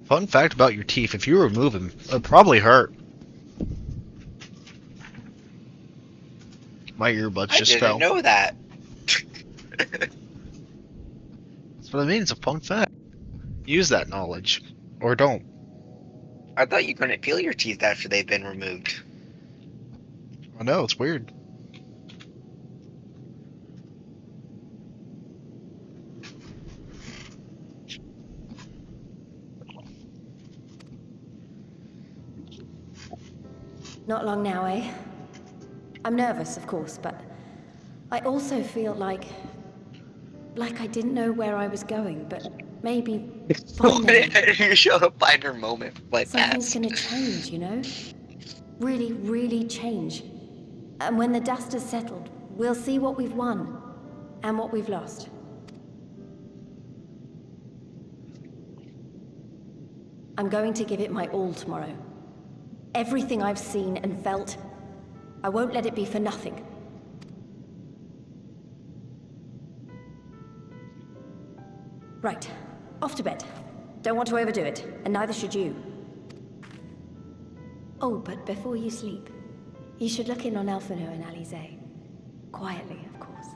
Fun fact about your teeth, if you remove them, it'll probably hurt. My earbuds just fell. I didn't know that. That's what I mean, it's a fun fact. Use that knowledge. Or don't. I thought you couldn't feel your teeth after they've been removed. I know, it's weird. Not long now, eh? I'm nervous, of course, but I also feel like I didn't know where I was going, but maybe finally You showed a finer moment like something's that. gonna change, you know? Really, really change. And when the dust has settled, we'll see what we've won and what we've lost. I'm going to give it my all tomorrow. Everything I've seen and felt, I won't let it be for nothing. Right. Off to bed. Don't want to overdo it, and neither should you. Oh, but before you sleep, you should look in on Elfino and Alize. Quietly, of course.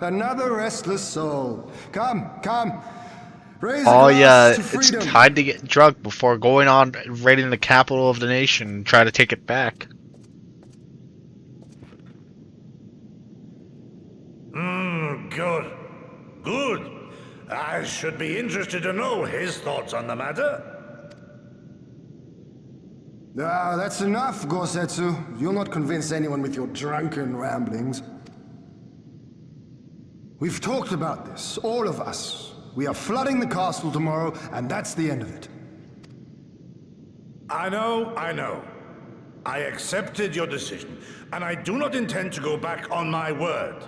Another restless soul. Come, come. Raise Oh a glass yeah, to it's freedom. time to get drunk before going on raiding the capital of the nation and try to take it back. Good. Good. I should be interested to know his thoughts on the matter. Ah, that's enough, Gosetsu. You'll not convince anyone with your drunken ramblings. We've talked about this, all of us. We are flooding the castle tomorrow, and that's the end of it. I know. I accepted your decision, and I do not intend to go back on my word.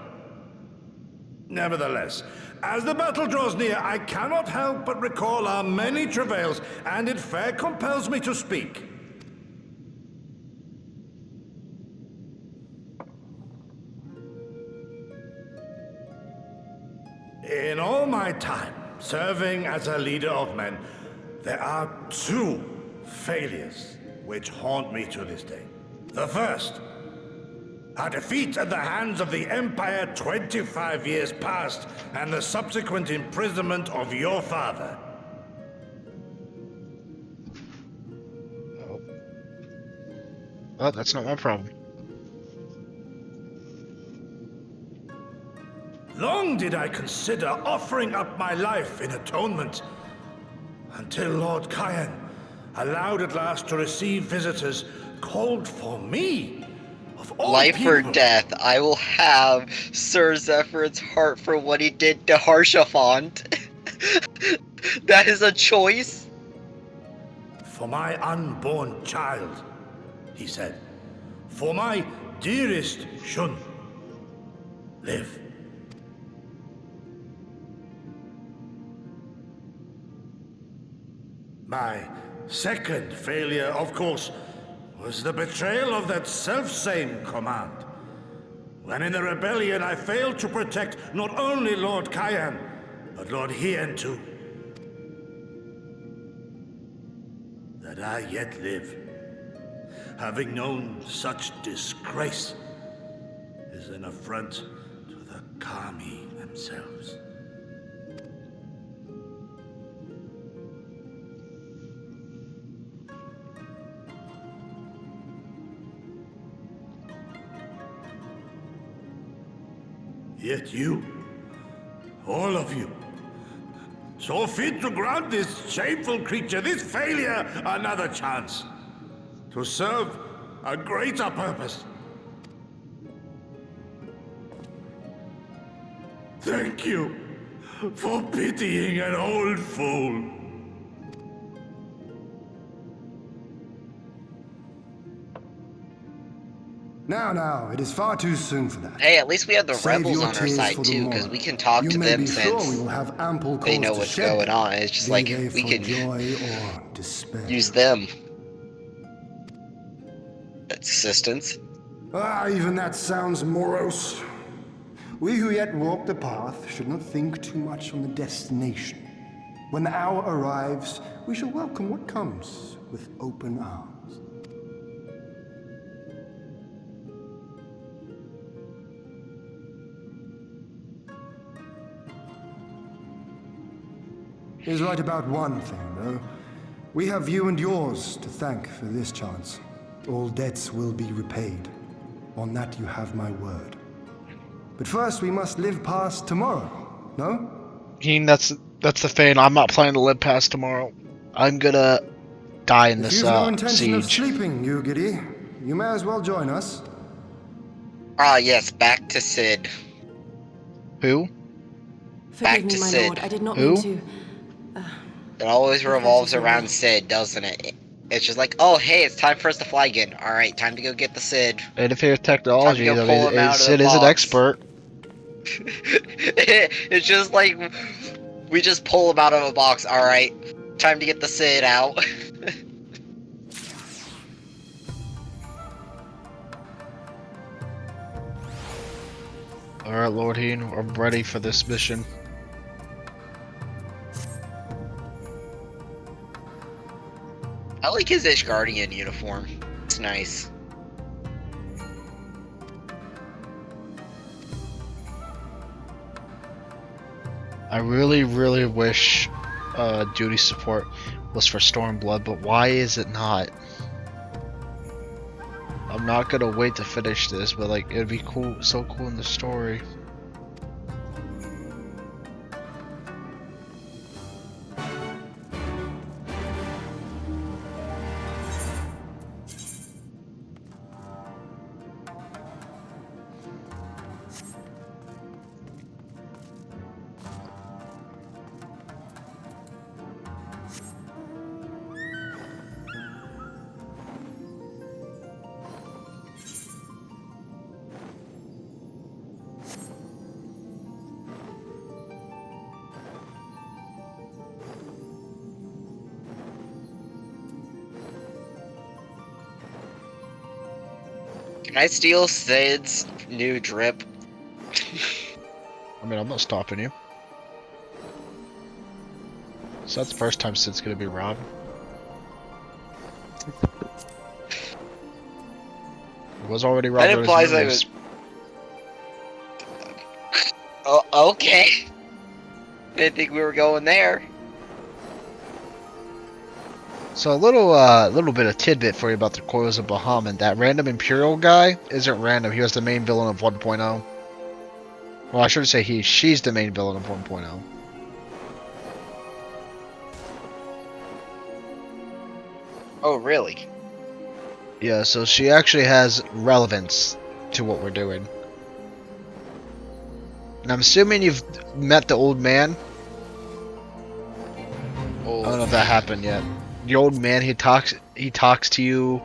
Nevertheless, as the battle draws near, I cannot help but recall our many travails, and it fair compels me to speak. In all my time serving as a leader of men, there are two failures which haunt me to this day. The first, a defeat at the hands of the Empire 25 years past, and the subsequent imprisonment of your father. Well, that's not my problem. Long did I consider offering up my life in atonement, until Lord Kyan, allowed at last to receive visitors, called for me. Of all Life people. or death, I will have Sir Zephyr's heart for what he did to Harshaphant. That is a choice. For my unborn child, he said. For my dearest Shun. Live. My second failure, of course, was the betrayal of that self-same command. When in the rebellion I failed to protect not only Lord Kyan, but Lord Hien too. That I yet live, having known such disgrace, is an affront to the Kami themselves. Yet you, all of you, saw fit to grant this shameful creature, this failure, another chance to serve a greater purpose. Thank you for pitying an old fool. Now, it is far too soon for that. Hey, at least we have the Save rebels your on our tears side for the too, because morrow. we can talk You to may them be sure since we will have ample they know cause to what's shed going them, on. It's just be like they we for can joy or despair. use them. Assistance. Even that sounds morose. We who yet walk the path should not think too much on the destination. When the hour arrives, we shall welcome what comes with open arms. He's right about one thing, though. We have you and yours to thank for this chance. All debts will be repaid. On that you have my word. But first we must live past tomorrow, no? That's the thing. I'm not planning to live past tomorrow. I'm gonna die in If this you've no intention of siege. sleeping, you giddy, you may as well join us. Ah, yes, back to Sid. Who? Forgive me, to my Sid. lord. I did not Who? mean to. It always Refer to revolves Sid. around Sid, doesn't it? It's just like, oh, hey, it's time for us to fly again. All right, time to go get the Sid. Innovative technology. Time to go pull him out of the Sid is an box. expert. It's just like we just pull him out of a box. All right, time to get the Sid out. All right, Lord Heen, I'm ready for this mission. I like his Ishgardian uniform. It's nice. I really, really wish duty support was for Stormblood, but why is it not? I'm not gonna wait to finish this, but like it'd be cool, so cool in the story. Can I steal Sid's new drip? I mean, I'm not stopping you. So that's the first time Sid's gonna be robbed. He was already robbed. That implies I was. Oh, okay. Didn't think we were going there. So a little bit of tidbit for you about the Coils of Bahamut. That random Imperial guy isn't random. He was the main villain of 1.0. Well, I should say she's the main villain of 1.0. Oh, really? Yeah, so she actually has relevance to what we're doing. And I'm assuming you've met the old man. I don't know if that happened yet. The old man, he talks to you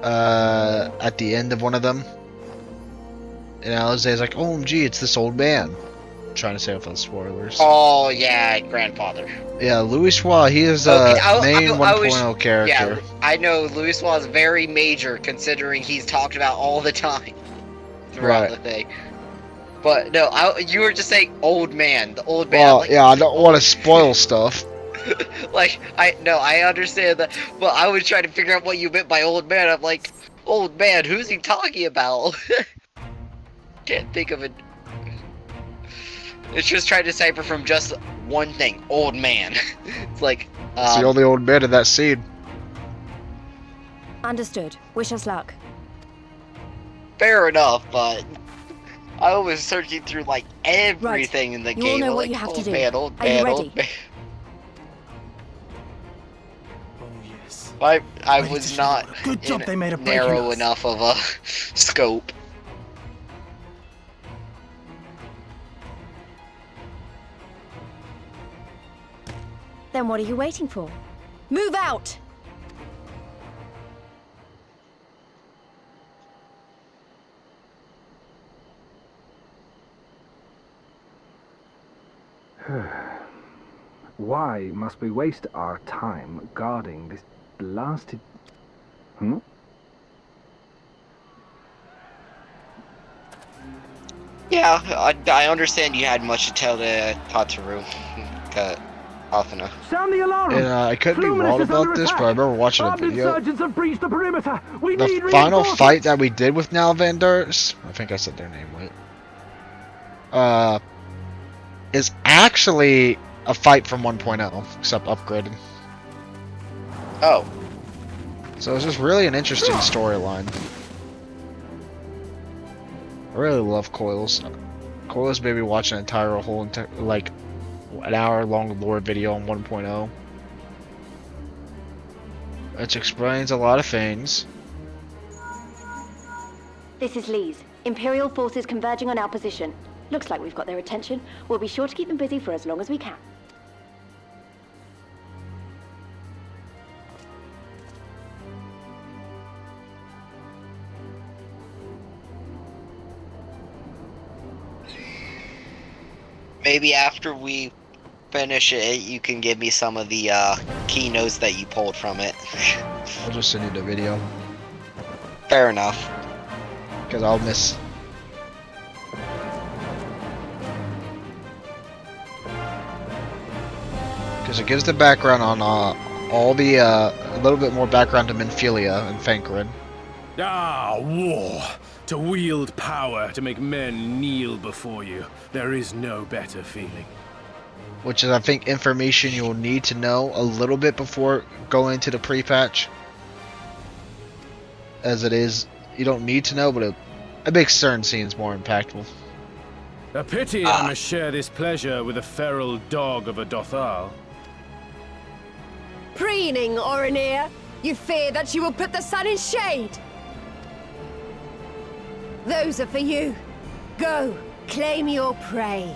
at the end of one of them. And Alize's like, oh gee, it's this old man. I'm trying to say without spoilers. Oh yeah, grandfather. Yeah, Louis Schwa, he is a main 1.0 character. Yeah, I know Louis Schwa is very major considering he's talked about all the time throughout the thing. But no, you were just saying old man, the old man. Well, like, yeah, I don't want to spoil stuff. Like, I understand that, but I was trying to figure out what you meant by old man. I'm like, old man, who's he talking about? Can't think of it. It's just trying to decipher from just one thing, old man. It's like, it's the only old man in that scene. Understood. Wish us luck. Fair enough, but I was searching through like everything in the game. You all know what like, you have to do. Man, old Are you man, ready? old man. I was not Good job they made a break narrow in us. enough of a scope. Then what are you waiting for? Move out! Why must we waste our time guarding this blasted... Yeah, I understand you had much to tell to Tataru. Sound the alarm! And I could be wrong about this, but I remember watching a video. Have breached the perimeter. We The need final fight that we did with Nalvanders, I think I said their name right, is actually a fight from 1.0, except upgraded. Oh. So it's just really an interesting storyline. I really love Coils. Coils made me watch an entire like an hour-long lore video on 1.0. Which explains a lot of things. This is Lee's. Imperial forces converging on our position. Looks like we've got their attention. We'll be sure to keep them busy for as long as we can. Maybe after we finish it, you can give me some of the keynotes that you pulled from it. I'll just send you the video. Fair enough. Because I'll miss. Because it gives the background on all the a little bit more background to Minfilia and Fankarin. Ah, war! To wield power to make men kneel before you. There is no better feeling. Which is, I think, information you'll need to know a little bit before going into the pre-patch. As it is, you don't need to know, but it makes certain scenes more impactful. A pity I must share this pleasure with a feral dog of a Dothal. Preening, Oronir. You fear that she will put the sun in shade. Those are for you. Go, claim your prey.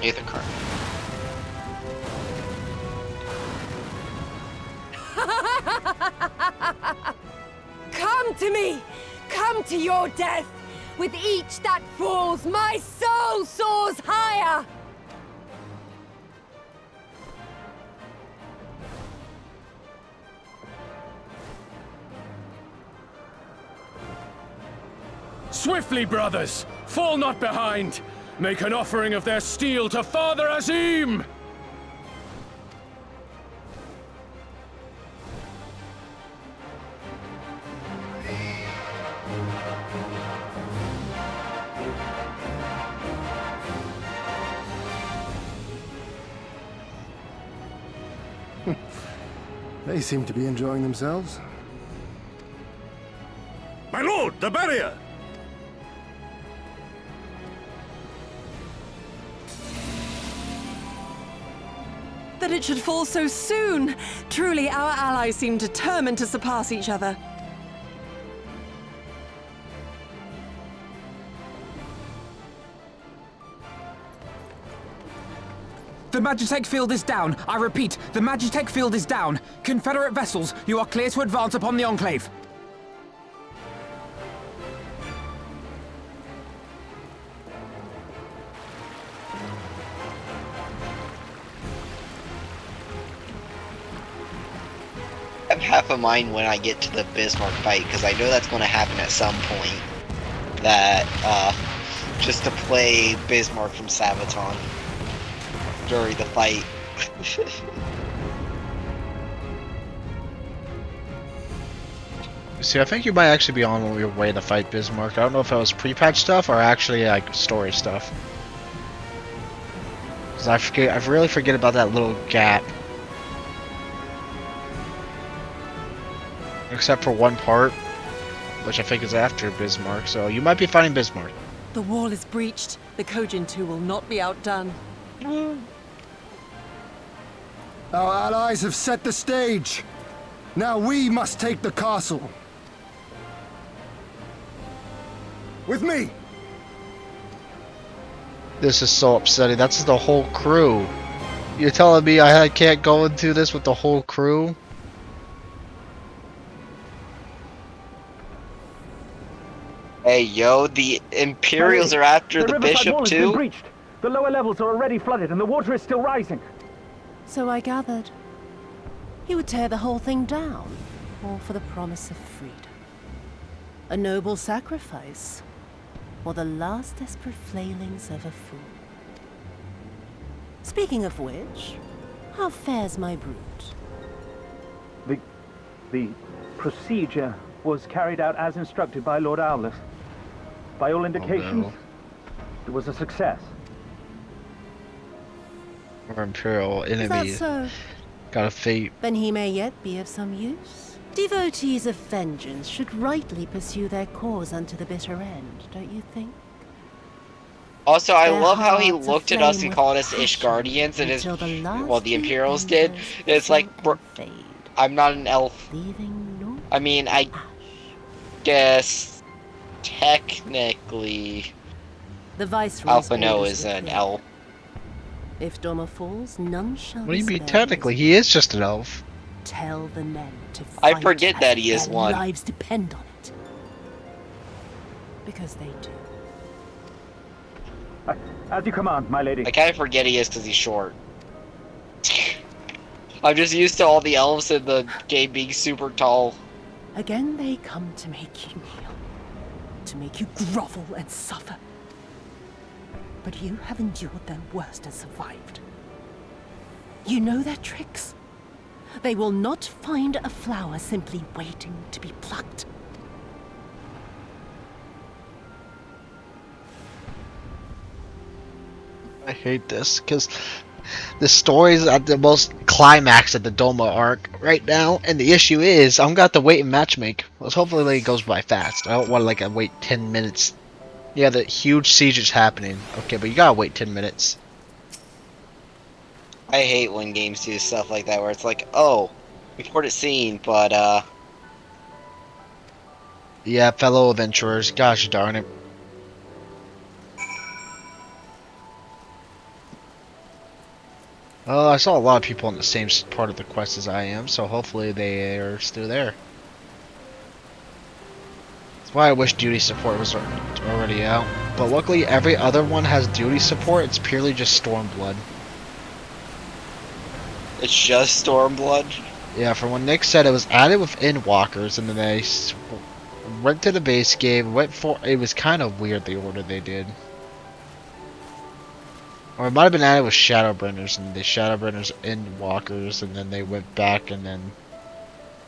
Either card. Come to me! Come to your death! With each that falls, my soul soars higher! Swiftly, brothers! Fall not behind! Make an offering of their steel to Father Azim! They seem to be enjoying themselves. My lord, the barrier! That it should fall so soon! Truly, our allies seem determined to surpass each other. The Magitech field is down. I repeat, the Magitech field is down. Confederate vessels, you are clear to advance upon the Enclave. I have half a mind when I get to the Bismarck fight, because I know that's going to happen at some point. That, just to play Bismarck from Sabaton during the fight. See, I think you might actually be on your way to fight Bismarck. I don't know if it was pre-patch stuff or actually like story stuff. Cause I really forget about that little gap. Except for one part, which I think is after Bismarck, so you might be fighting Bismarck. The wall is breached. The Kojin 2 will not be outdone. Our allies have set the stage. Now we must take the castle. With me! This is so upsetting. That's the whole crew. You're telling me I can't go into this with the whole crew? Hey, yo, the Imperials are after the Bishop too? Breached. The lower levels are already flooded and the water is still rising. So I gathered. He would tear the whole thing down, all for the promise of freedom. A noble sacrifice, or the last desperate flailings of a fool. Speaking of which, how fares my brood? The procedure was carried out as instructed by Lord Owless. By all indications, it was a success. Our Imperial Is that enemy so? got a fate. Then he may yet be of some use. Devotees of vengeance should rightly pursue their cause unto the bitter end, don't you think? Also, I Their love how he hearts looked at us aflame and with called us passion Ishgardians, and his, until the last well, the few Imperials did. embers It's like, fizzle bro, and fade, I'm not an elf. leaving naught I mean, I guess technically The Viceroy's Alphino orders is were an clear. elf. If Doma falls, none shall What do you be mean? spared. Technically, he is just an elf. Tell the men to I fight forget as that if he is their one. lives depend on it. Because they do. As you command, my lady. I kind of forget he is because he's short. I'm just used to all the elves in the game being super tall. Again they come to make you kneel, to make you grovel and suffer. But you have endured their worst and survived. You know their tricks. They will not find a flower simply waiting to be plucked. I hate this because the story's at the most climax of the Doma arc right now, and the issue is I'm got to wait and matchmake. Well, hopefully it goes by fast. I don't want to like wait 10 minutes. Yeah, the huge siege is happening. Okay, but you gotta wait 10 minutes. I hate when games do stuff like that where it's like, oh, report a scene, but Yeah, fellow adventurers. Gosh darn it. I saw a lot of people on the same part of the quest as I am, so hopefully they are still there. That's why I wish duty support was already out. But luckily, every other one has duty support. It's purely just Stormblood. it's just Stormblood. Yeah, from when Nick said it was added with Endwalkers, and then they went to the base game, went for... It was kind of weird, the order they did. Or it might have been added with Shadowbringers, and the Shadowbringers Endwalkers, and then they went back and then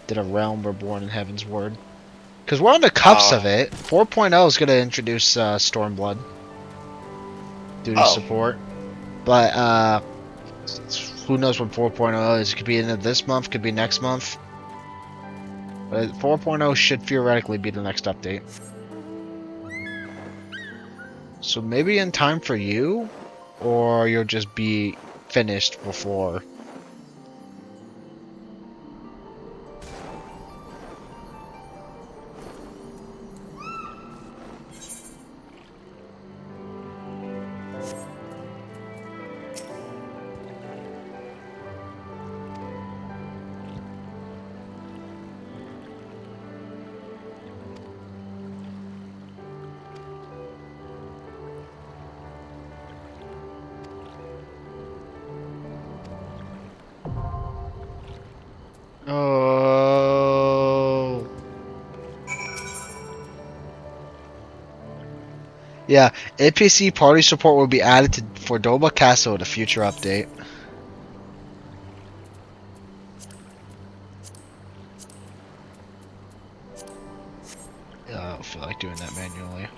did a Realm Reborn in Heaven's Word. Because we're on the cuffs of it. 4.0 is going to introduce Stormblood. Duty support. But, who knows when 4.0 is. It could be end of this month, could be next month. But 4.0 should theoretically be the next update. So maybe in time for you? Or you'll just be finished before. Oh. Yeah, NPC party support will be added for Doma Castle in a future update. Yeah, I don't feel like doing that manually.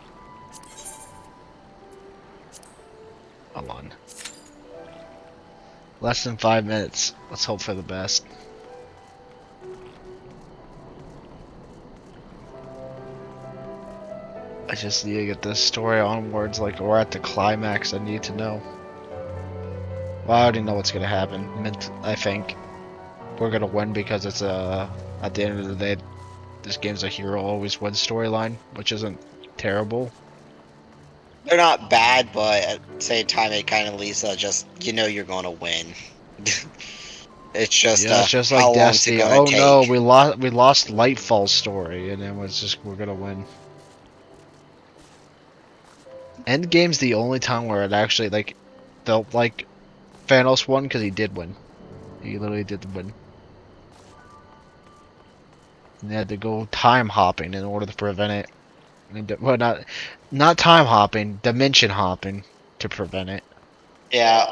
Come on. Less than 5 minutes. Let's hope for the best. I just need to get this story onwards, like we're at the climax. I need to know. Well, I already know what's gonna happen. I think we're gonna win because it's at the end of the day, this game's a hero always wins storyline, which isn't terrible. They're not bad, but at the same time, it kind of leaves just, you know, you're going to win. It's just, yeah, it's just how like long's it Destiny. gonna Oh take? no, we lost Lightfall's story, and then it's just we're gonna win. Endgame's the only time where it actually like felt like Thanos won because he did win. He literally did win. And they had to go time hopping in order to prevent it. I mean, well, not time hopping, dimension hopping to prevent it. Yeah,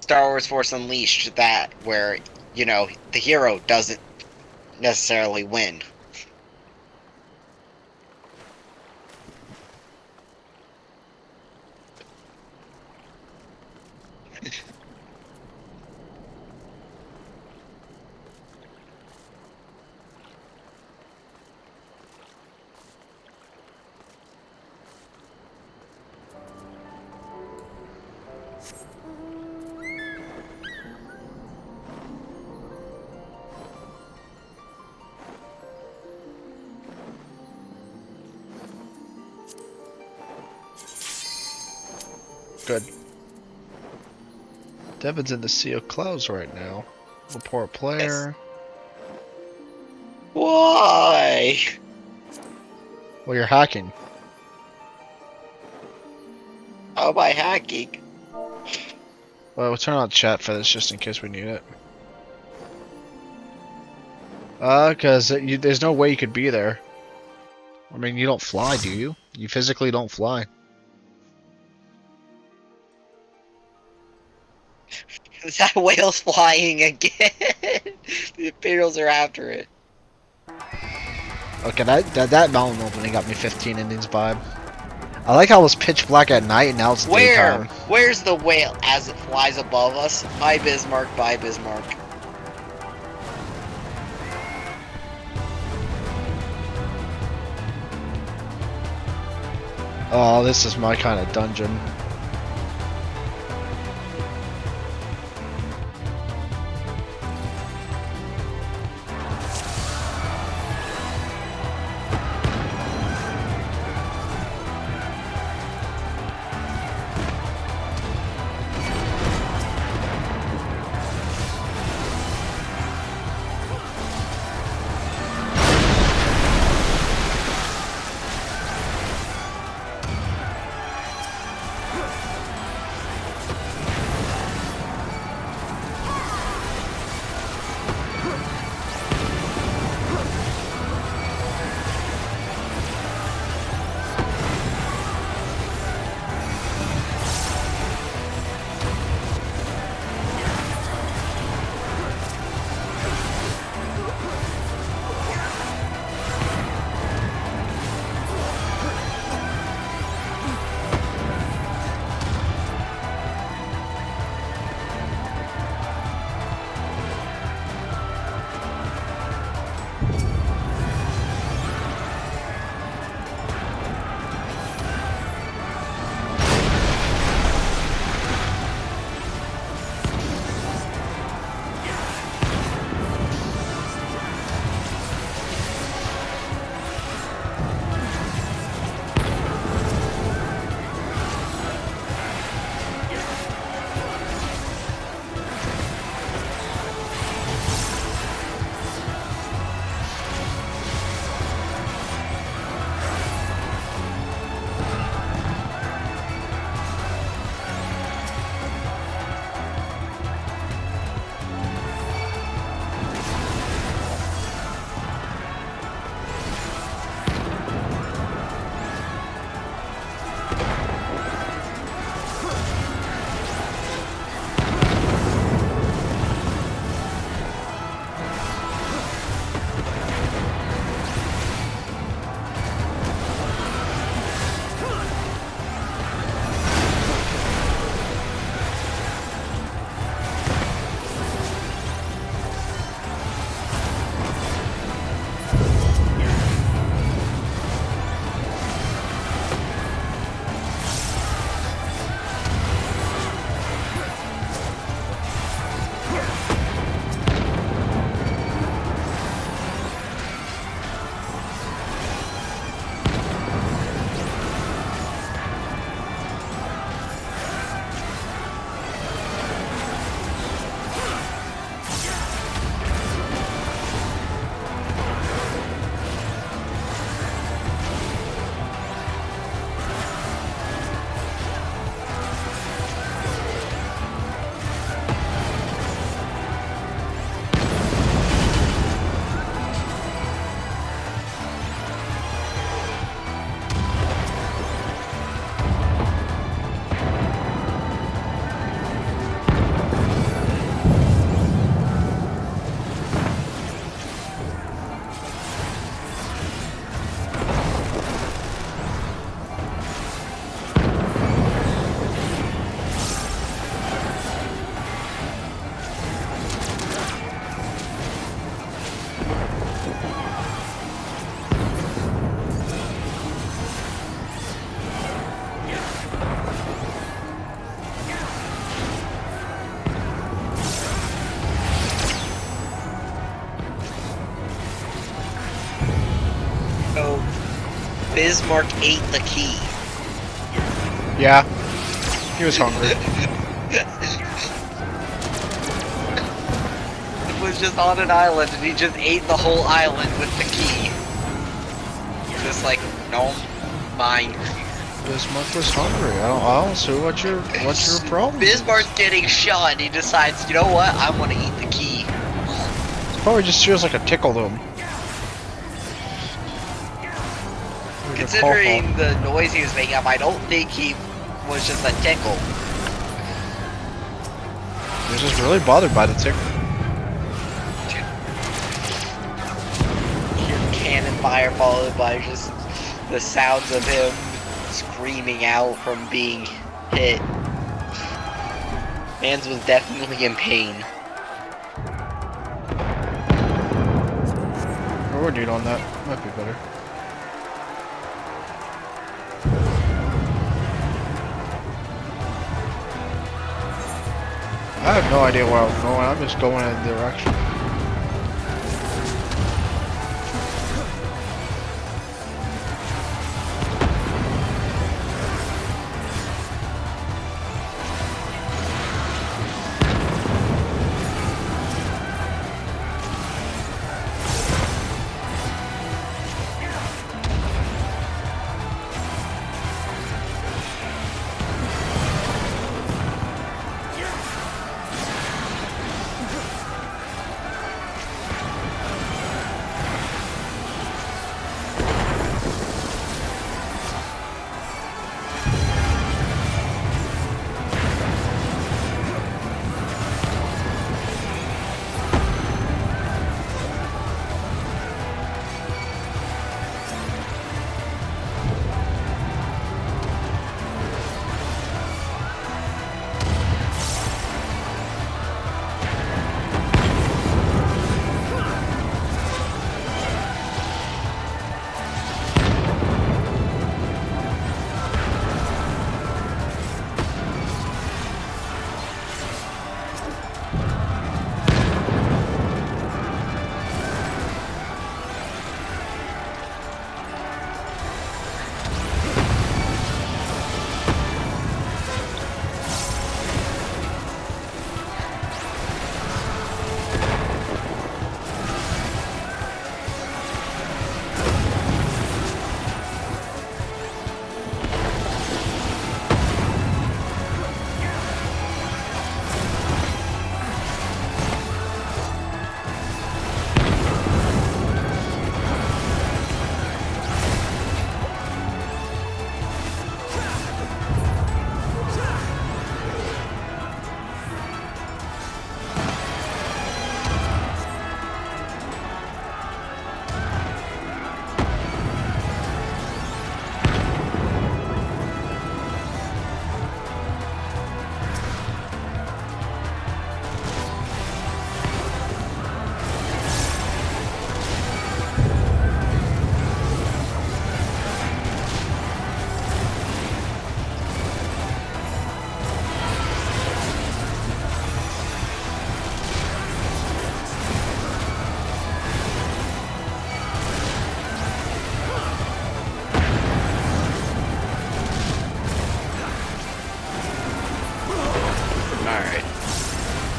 Star Wars Force Unleashed, that where, you know, the hero doesn't necessarily win. Good. Devin's in the Sea of Clouds right now. Report player. Why? Well, you're hacking. How am I hacking? Well, we'll turn on chat for this just in case we need it. Cause there's no way you could be there. I mean, you don't fly, do you? You physically don't fly. That whale's flying again. The Imperials are after it. Okay, that mountain opening got me 15 Indians vibe. I like how it was pitch black at night and now it's daytime. Where's the whale as it flies above us? Bye Bismarck, bye Bismarck. Oh, this is my kind of dungeon. Bismarck ate the key. Yeah. He was hungry. It was just on an island and he just ate the whole island with the key. Just like, no, mine. Bismarck was hungry. I don't see what's your problem. Bismarck's getting shot and he decides, you know what, I want to eat the key. Probably just feels like a tickle to him. Considering the noise he was making up, I don't think he was just a tickle. He was just really bothered by the tickle. Hear cannon fire followed by just the sounds of him screaming out from being hit. Mans was definitely in pain. Or dude on that might be better. I have no idea where I'm going. I'm just going in a direction.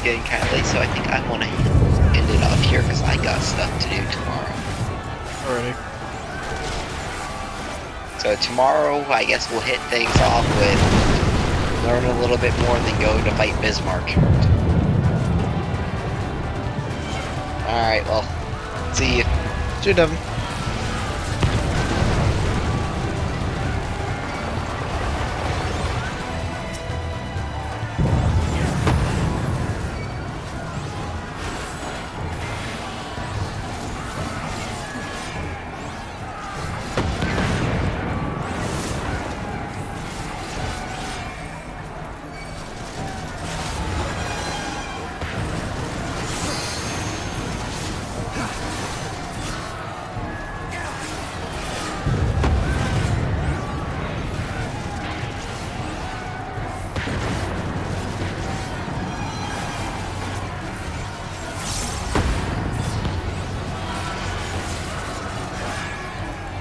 Getting kind of late, so I think I want to end it off here because I got stuff to do tomorrow. Alrighty. So tomorrow, I guess we'll hit things off with learn a little bit more and then go to fight Bismarck. Alright, well, see you. See you, Devin.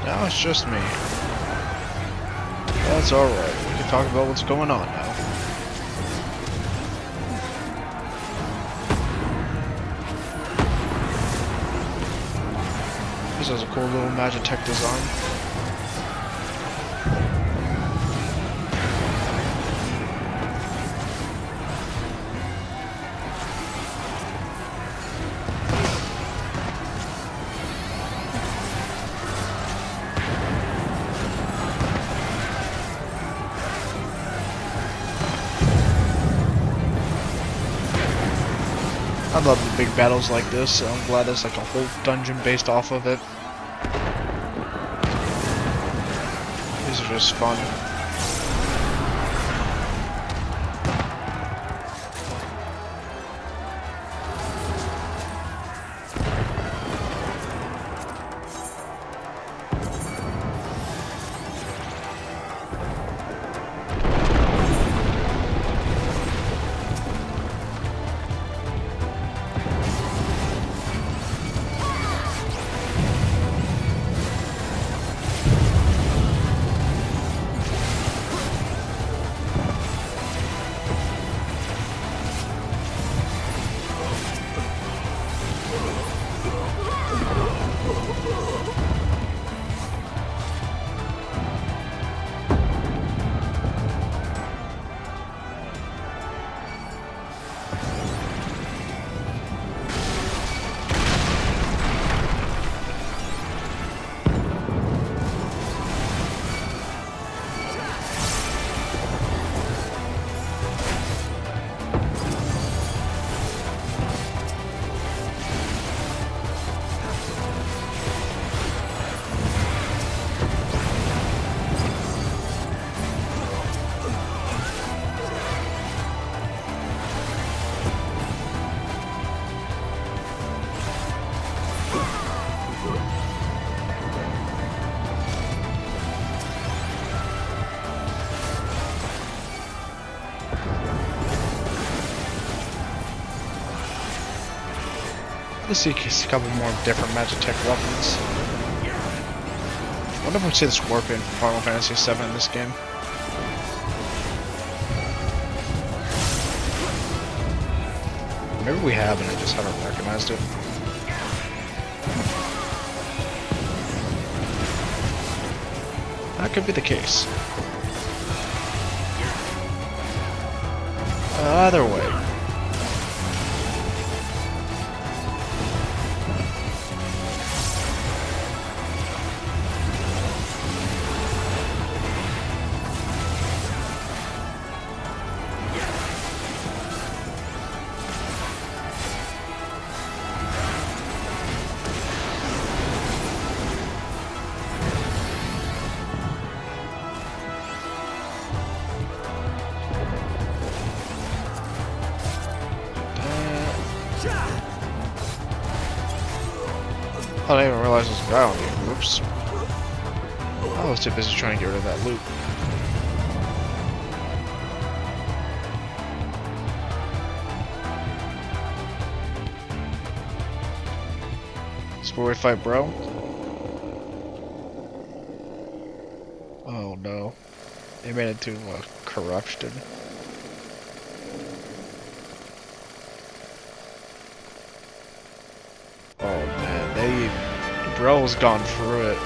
Now it's just me. That's alright. We can talk about what's going on now. This has a cool little Magitech design. I love the big battles like this, so I'm glad there's like a whole dungeon based off of it. These are just fun. Let's see a couple more different Magitech weapons. I wonder if we see this warp in Final Fantasy VII in this game. Maybe we have and I just haven't recognized it. That could be the case. Either way. Oh, I didn't even realize there's a guy on here. Whoops. I was too busy trying to get rid of that loot. Sport fight, bro. Oh no. They made it to corruption. Oh man, bro's gone through it.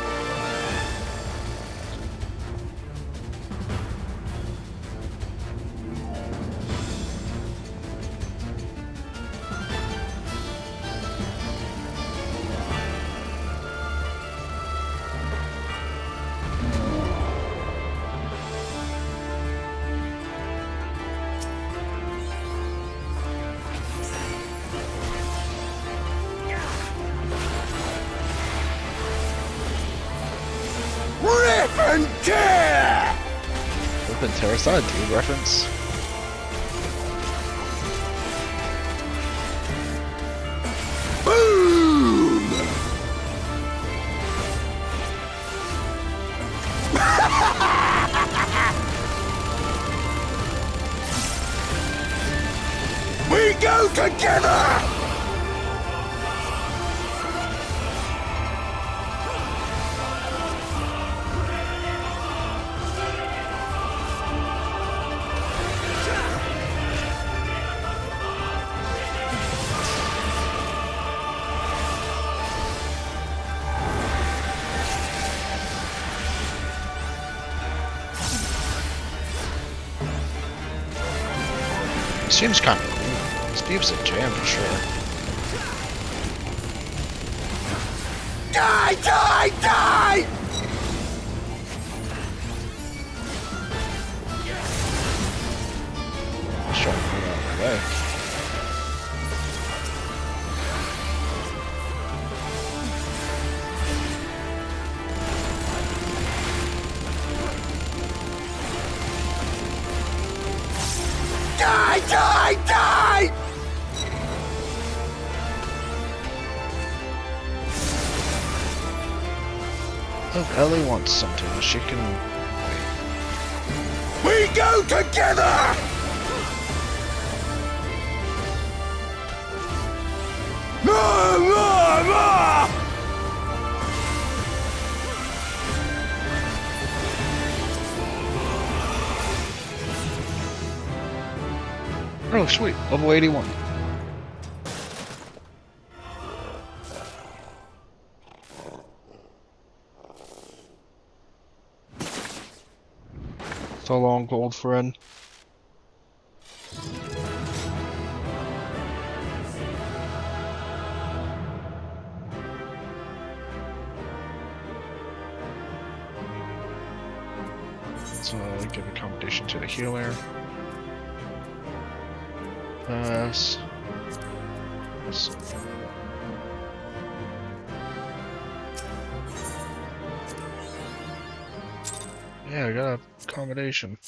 Open Terraside, dude, reference. Boom! We go together! seems kind of cool. This beef's a jam for sure. Die! Die! Die! Let's try to move out of the way. Die! Die! Die! If Ellie wants something, she can We go together! Oh, sweet. Level 81. So long, gold friend. Let's give accommodation to the healer. Yes. Yeah, I got a accommodation.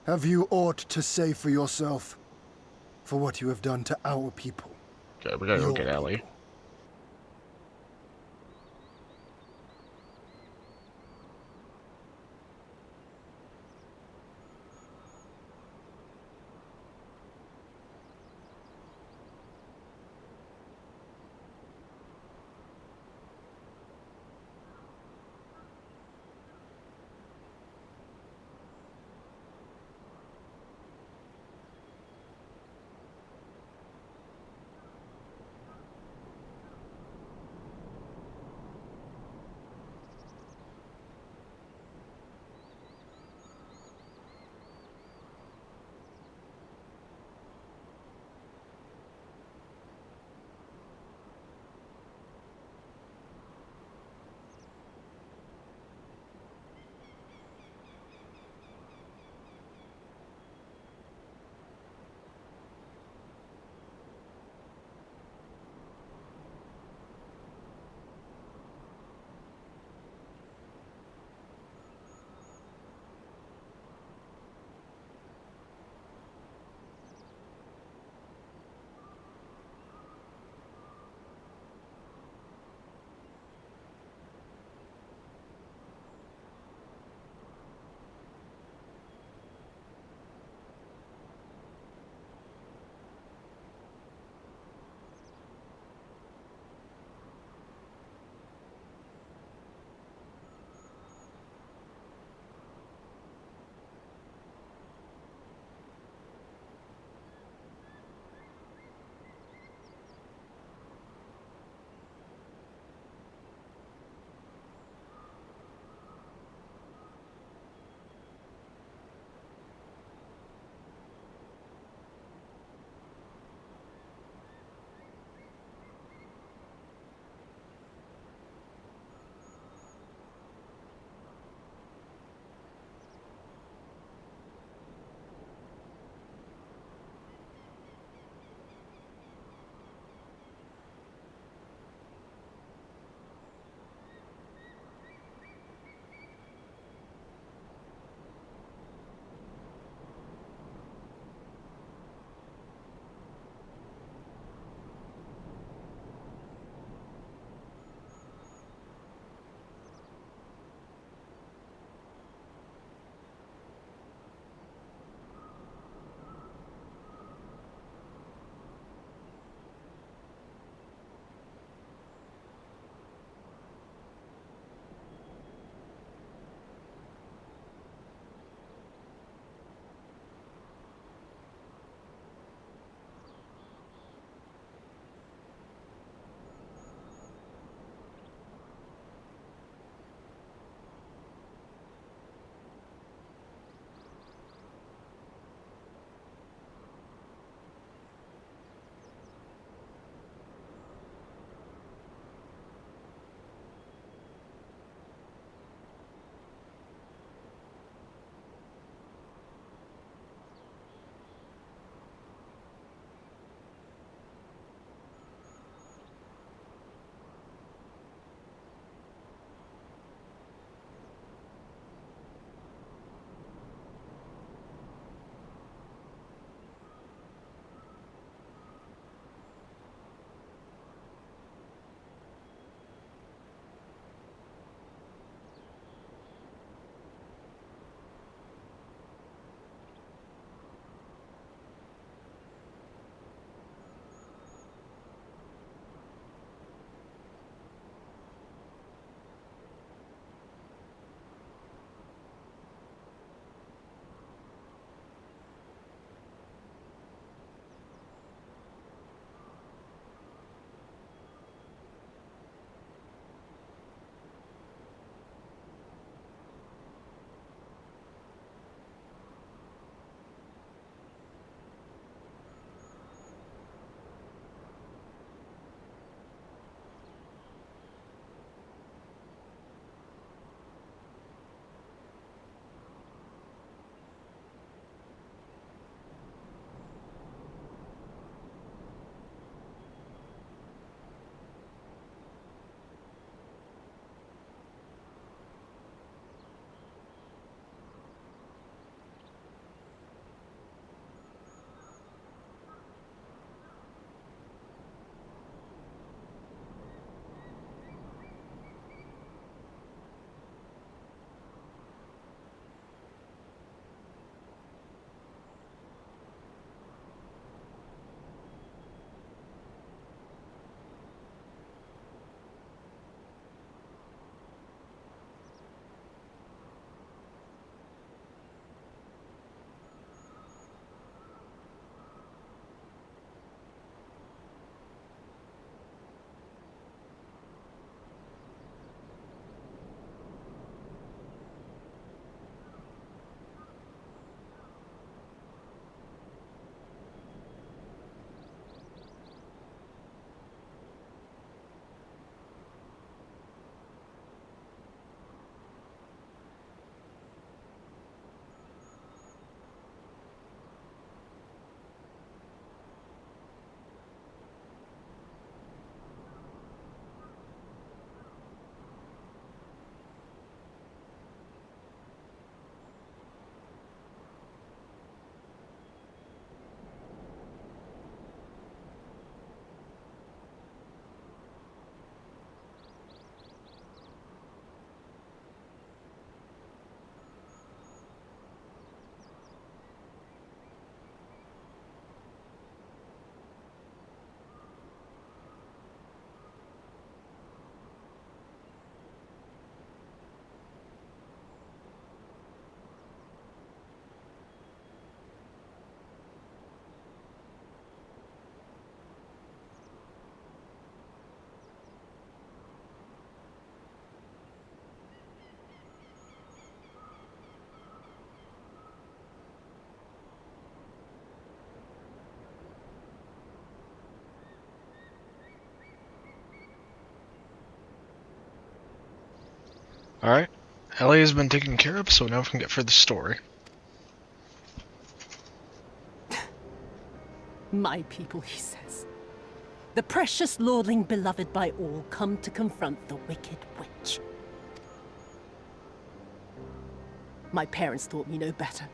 Have you aught to say for yourself? For what you have done to our people? Okay, we gotta go get Ellie. Alright. Ellie has been taken care of, so now we can get for the story. My people, he says. The precious lordling beloved by all come to confront the wicked witch. My parents taught me no better.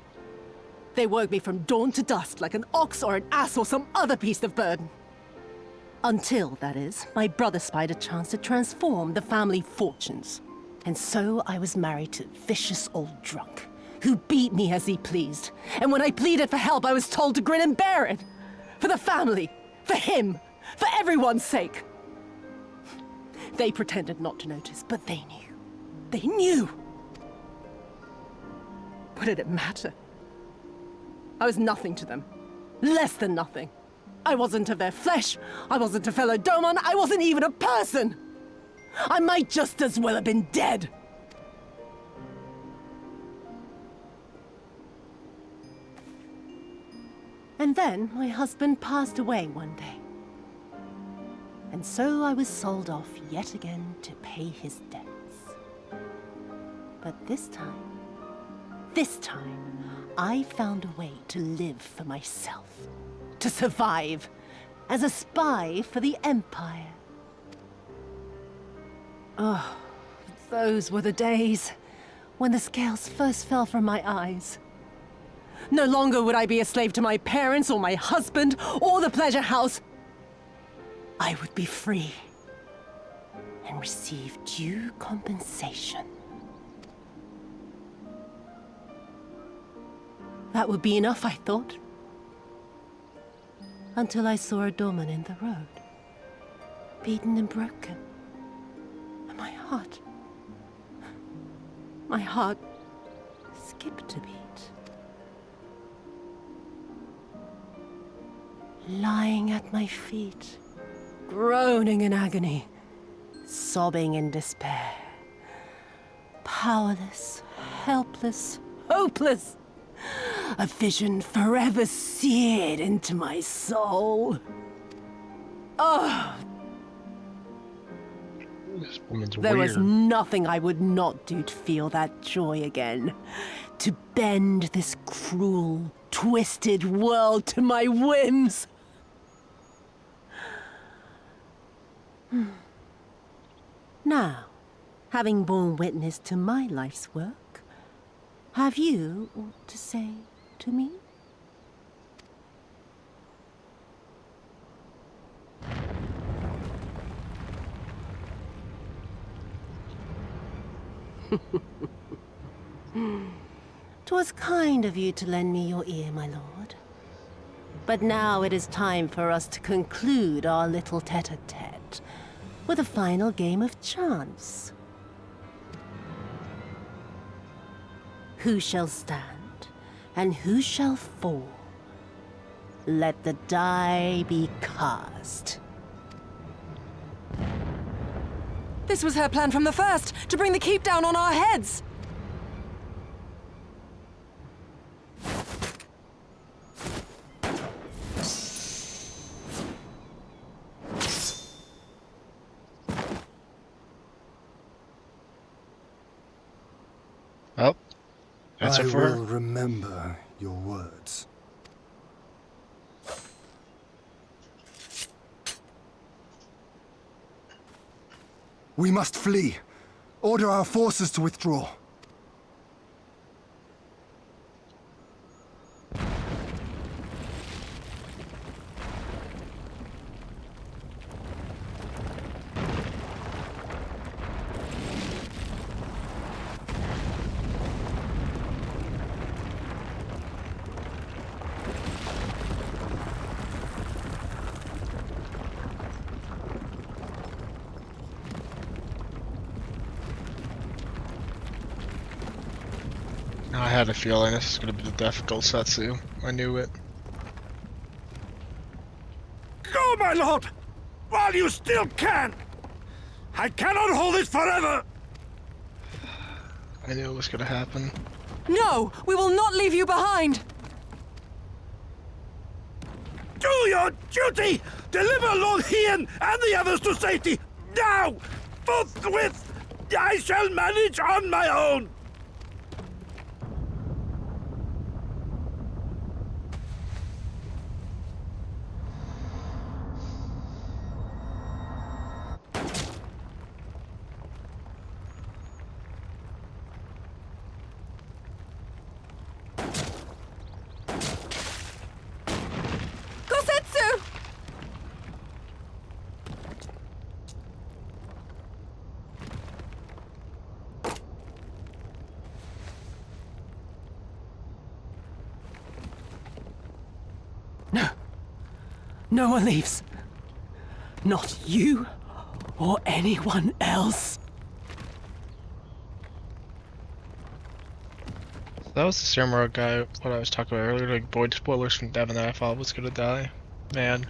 They worked me from dawn to dusk like an ox or an ass or some other beast of burden. Until, that is, my brother spied a chance to transform the family fortunes. And so I was married to a vicious old drunk, who beat me as he pleased. And when I pleaded for help, I was told to grin and bear it. For the family, for him, for everyone's sake. They pretended not to notice, but they knew. They knew! What did it matter? I was nothing to them. Less than nothing. I wasn't of their flesh. I wasn't a fellow Doman. I wasn't even a person. I might just as well have been dead. And then my husband passed away one day. And so I was sold off yet again to pay his debts. But this time, I found a way to live for myself. To survive as a spy for the Empire. Oh, those were the days when the scales first fell from my eyes. No longer would I be a slave to my parents or my husband or the pleasure house. I would be free and receive due compensation. That would be enough, I thought. Until I saw a Doman in the road, beaten and broken. And my heart skipped a beat. Lying at my feet, groaning in agony, sobbing in despair. Powerless, helpless, hopeless. A vision forever seared into my soul. Oh! This woman's There was weird. nothing I would not do to feel that joy again. To bend this cruel, twisted world to my whims. Now, having borne witness to my life's work, have you aught to say to me? "'Twas kind of you to lend me your ear, my lord. But now it is time for us to conclude our little tete-a-tete with a final game of chance. Who shall stand, and who shall fall? Let the die be cast." This was her plan from the first, to bring the keep down on our heads! Oh. That's it for I her. will remember your words. We must flee. Order our forces to withdraw. I had a feeling this was going to be the difficult Setsu. I knew it. Go, my lord! While you still can! I cannot hold it forever! I knew it was going to happen. No! We will not leave you behind! Do your duty! Deliver Lord Hien and the others to safety! Now! Forthwith! I shall manage on my own! Gosetsu! No one leaves. Not you or anyone else. That was the samurai guy, what I was talking about earlier, like void spoilers from Devon that I thought was gonna die. Man.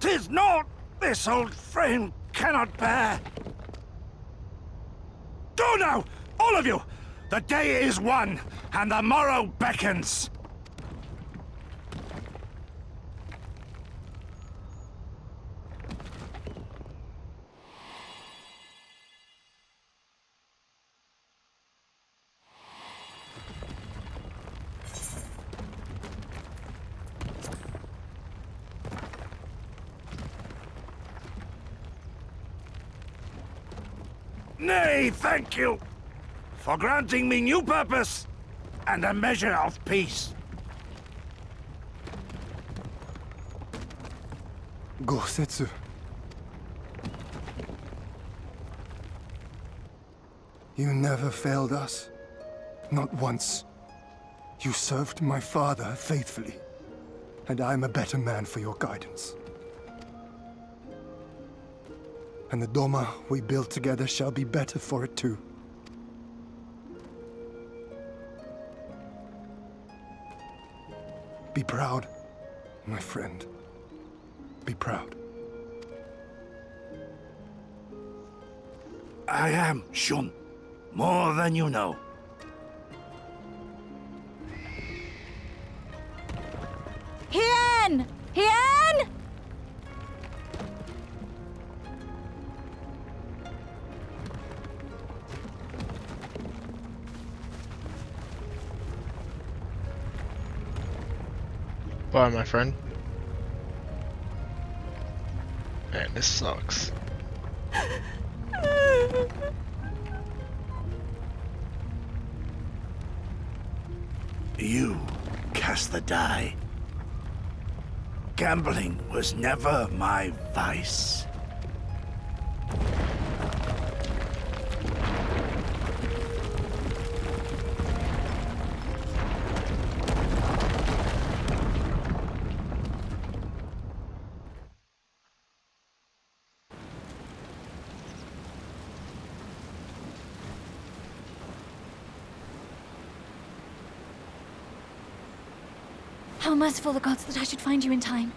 'Tis naught this old frame cannot bear. Go now, all of you! The day is won, and the morrow beckons. Nay, thank you for granting me new purpose and a measure of peace. Gosetsu. You never failed us. Not once. You served my father faithfully, and I'm a better man for your guidance. And the Doma we built together shall be better for it too. Be proud, my friend. Be proud. I am, Shun. More than you know. Hien! Hien! Bye, my friend. Man, this sucks. You cast the die. Gambling was never my vice. How merciful the gods that I should find you in time.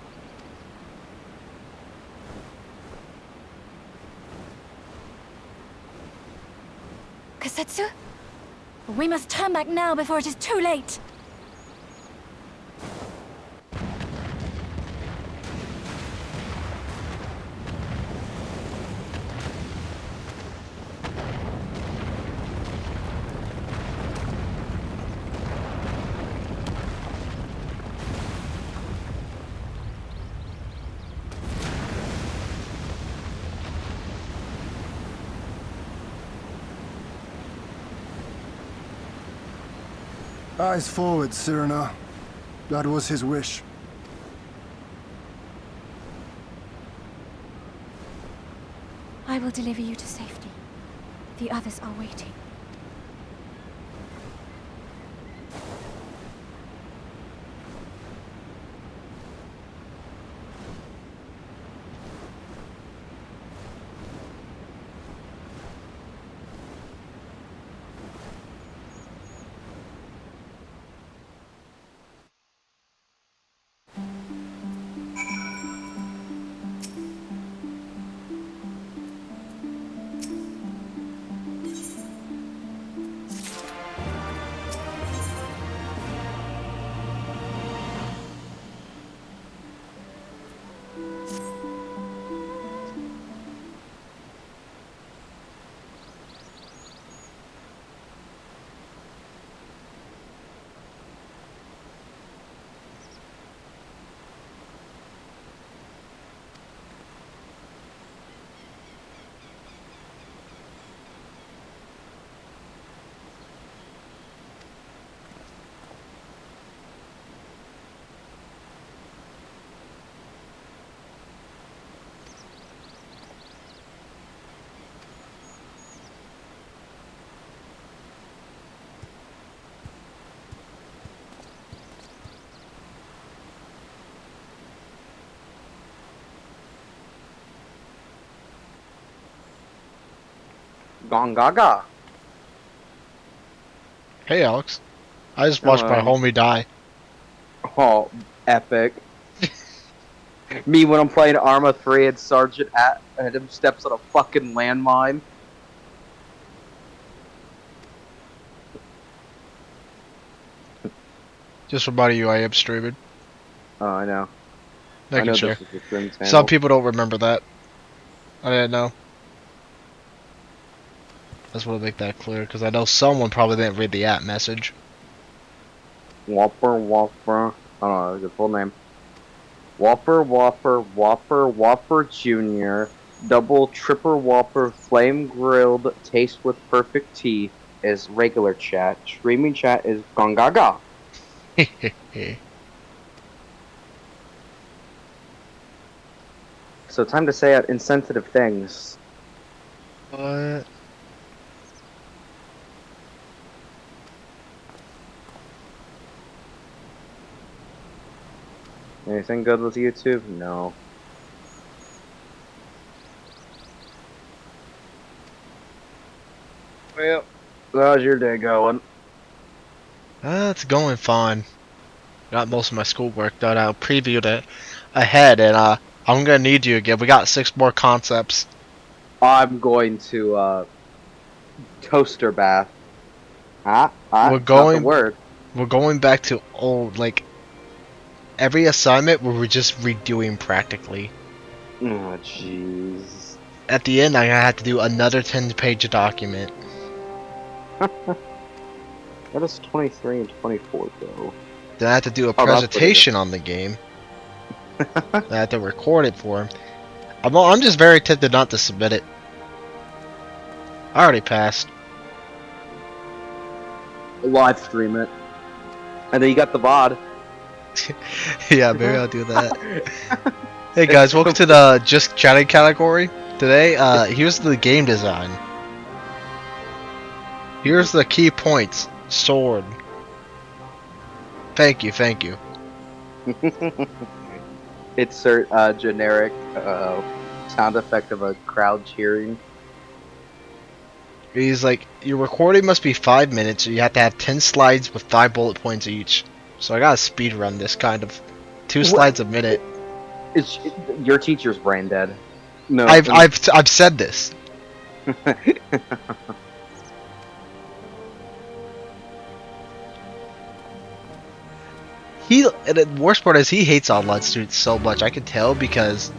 Gosetsu? We must turn back now before it is too late. Eyes forward, Cyrano. That was his wish. I will deliver you to safety. The others are waiting. Gongaga. Hey, Alex. I just watched my homie die. Oh, epic. Me when I'm playing Arma 3 and Sergeant Adam steps on a fucking landmine. Just reminding you, I am streaming. Oh, I know. Making sure. Some people don't remember that. I didn't know. I just want to make that clear, because I know someone probably didn't read the app message. Whopper. I don't know the full name. Whopper Jr. Double, triple Whopper, flame grilled, taste with perfect tea is regular chat. Streaming chat is Gongaga. So time to say out insensitive things. What? Anything good with YouTube? No. Well, how's your day going? It's going fine. Got most of my schoolwork done. I previewed it ahead, and I'm gonna need you again. We got 6 more concepts. I'm going to toaster bath. We're going. We're going back to old, like every assignment where we're just redoing practically. Oh jeez. At the end, I had to do another 10-page document. That is 23 and 24 though. Then I had to do a presentation on the game. I had to record it for him. I'm just very tempted not to submit it. I already passed. Live stream it. And then you got the VOD. Yeah, maybe I'll do that. Hey guys, welcome to the Just Chatting category. Today, here's the game design. Here's the key points. Sword. Thank you. Insert generic sound effect of a crowd cheering. He's like, your recording must be 5 minutes, so you have to have 10 slides with 5 bullet points each. So I gotta speed run this kind of. 2 slides a minute. Your teacher's brain dead. No, I've said this. And the worst part is he hates online students so much. I can tell because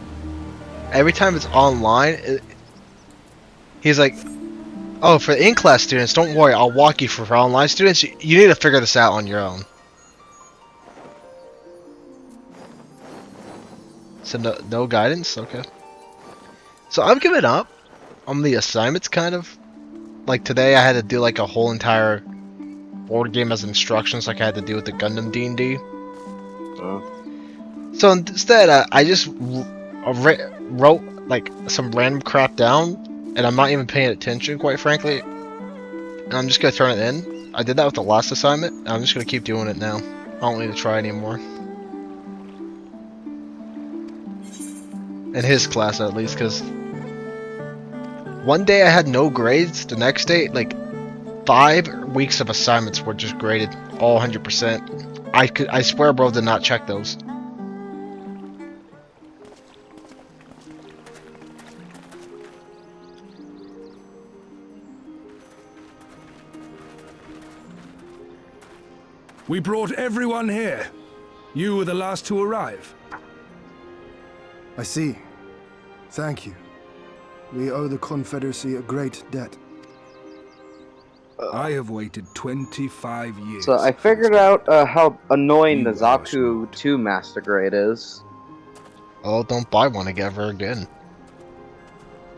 every time it's online, he's like, "Oh, for the in-class students, don't worry, I'll walk you. For online students, you need to figure this out on your own." So no guidance, okay. So I'm giving up on the assignments, kind of. Like today, I had to do like a whole entire board game as instructions, like I had to do with the Gundam D&D. So instead, I just wrote like some random crap down, and I'm not even paying attention, quite frankly. And I'm just gonna turn it in. I did that with the last assignment, and I'm just gonna keep doing it now. I don't need to try anymore. In his class, at least, because one day I had no grades. The next day, like 5 weeks of assignments were just graded all 100%. I swear, bro, did not check those. We brought everyone here. You were the last to arrive. I see. Thank you. We owe the Confederacy a great debt. I have waited 25 years. So I figured out how annoying the Zaku 2 Master Grade is. Oh, don't buy one ever again.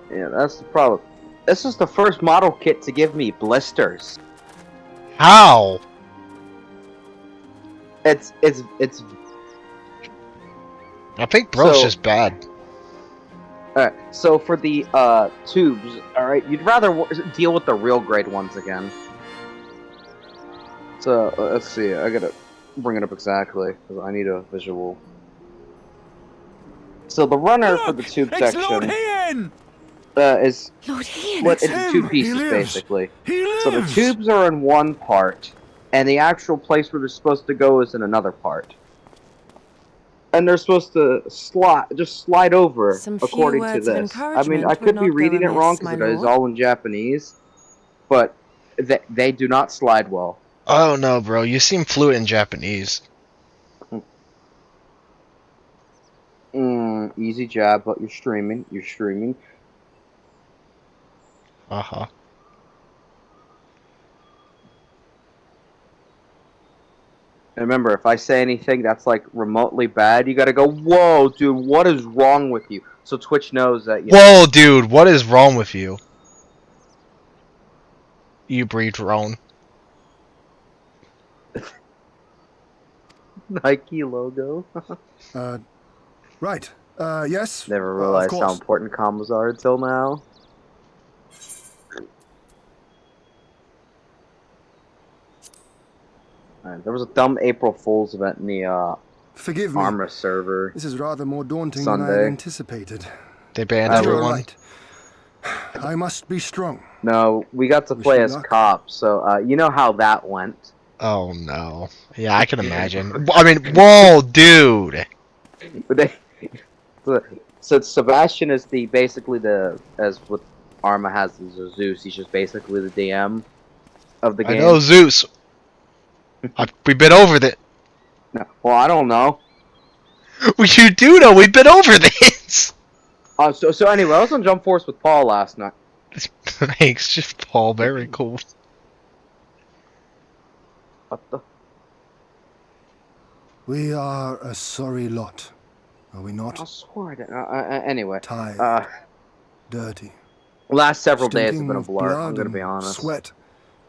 Yeah, that's the problem. This is the first model kit to give me blisters. How? It's. I think bro's just bad. Alright, so for the tubes, alright, you'd rather deal with the real grade ones again. So, let's see, I gotta bring it up exactly, because I need a visual. So the runner for the tube section... is Lord Ian, split it's into him. two He pieces, lives. basically. He So the lives. tubes are in one part, and the actual place where they're supposed to go is in another part. And they're supposed to slide over, Some few according to words of this. I mean, I encouragement could would be not go reading it wrong amiss, because my it is lord. all in Japanese, but they do not slide well. Oh no, bro, you seem fluent in Japanese. Easy jab, but you're streaming. You're streaming. Uh-huh. And remember, if I say anything that's like remotely bad, you gotta go, whoa, dude, what is wrong with you? So Twitch knows that, Whoa, dude, what is wrong with you? You breed drone. Nike logo. Right. Yes. Never Of realized how course. important combos are until now. There was a dumb April Fool's event in the Forgive me. Armor server. This is rather more daunting than I had Sunday. anticipated. They banned But you're everyone. right. I must be strong. No, we got to play as cops, so you know how that went. Oh no. Yeah, I can imagine. I mean, whoa, dude. So Sebastian is basically as what Arma has as Zeus. He's just basically the DM of the game. I know Zeus. We've been over that. No, well, I don't know. You do know we've been over this. So anyway, I was on Jump Force with Paul last night. Thanks, just Paul. Very cool. What the? We are a sorry lot, are we not? I swore I didn't. Anyway. Tired. Dirty. Last several days have Stinking been a of blur. I'm blood gonna be and honest. Sweat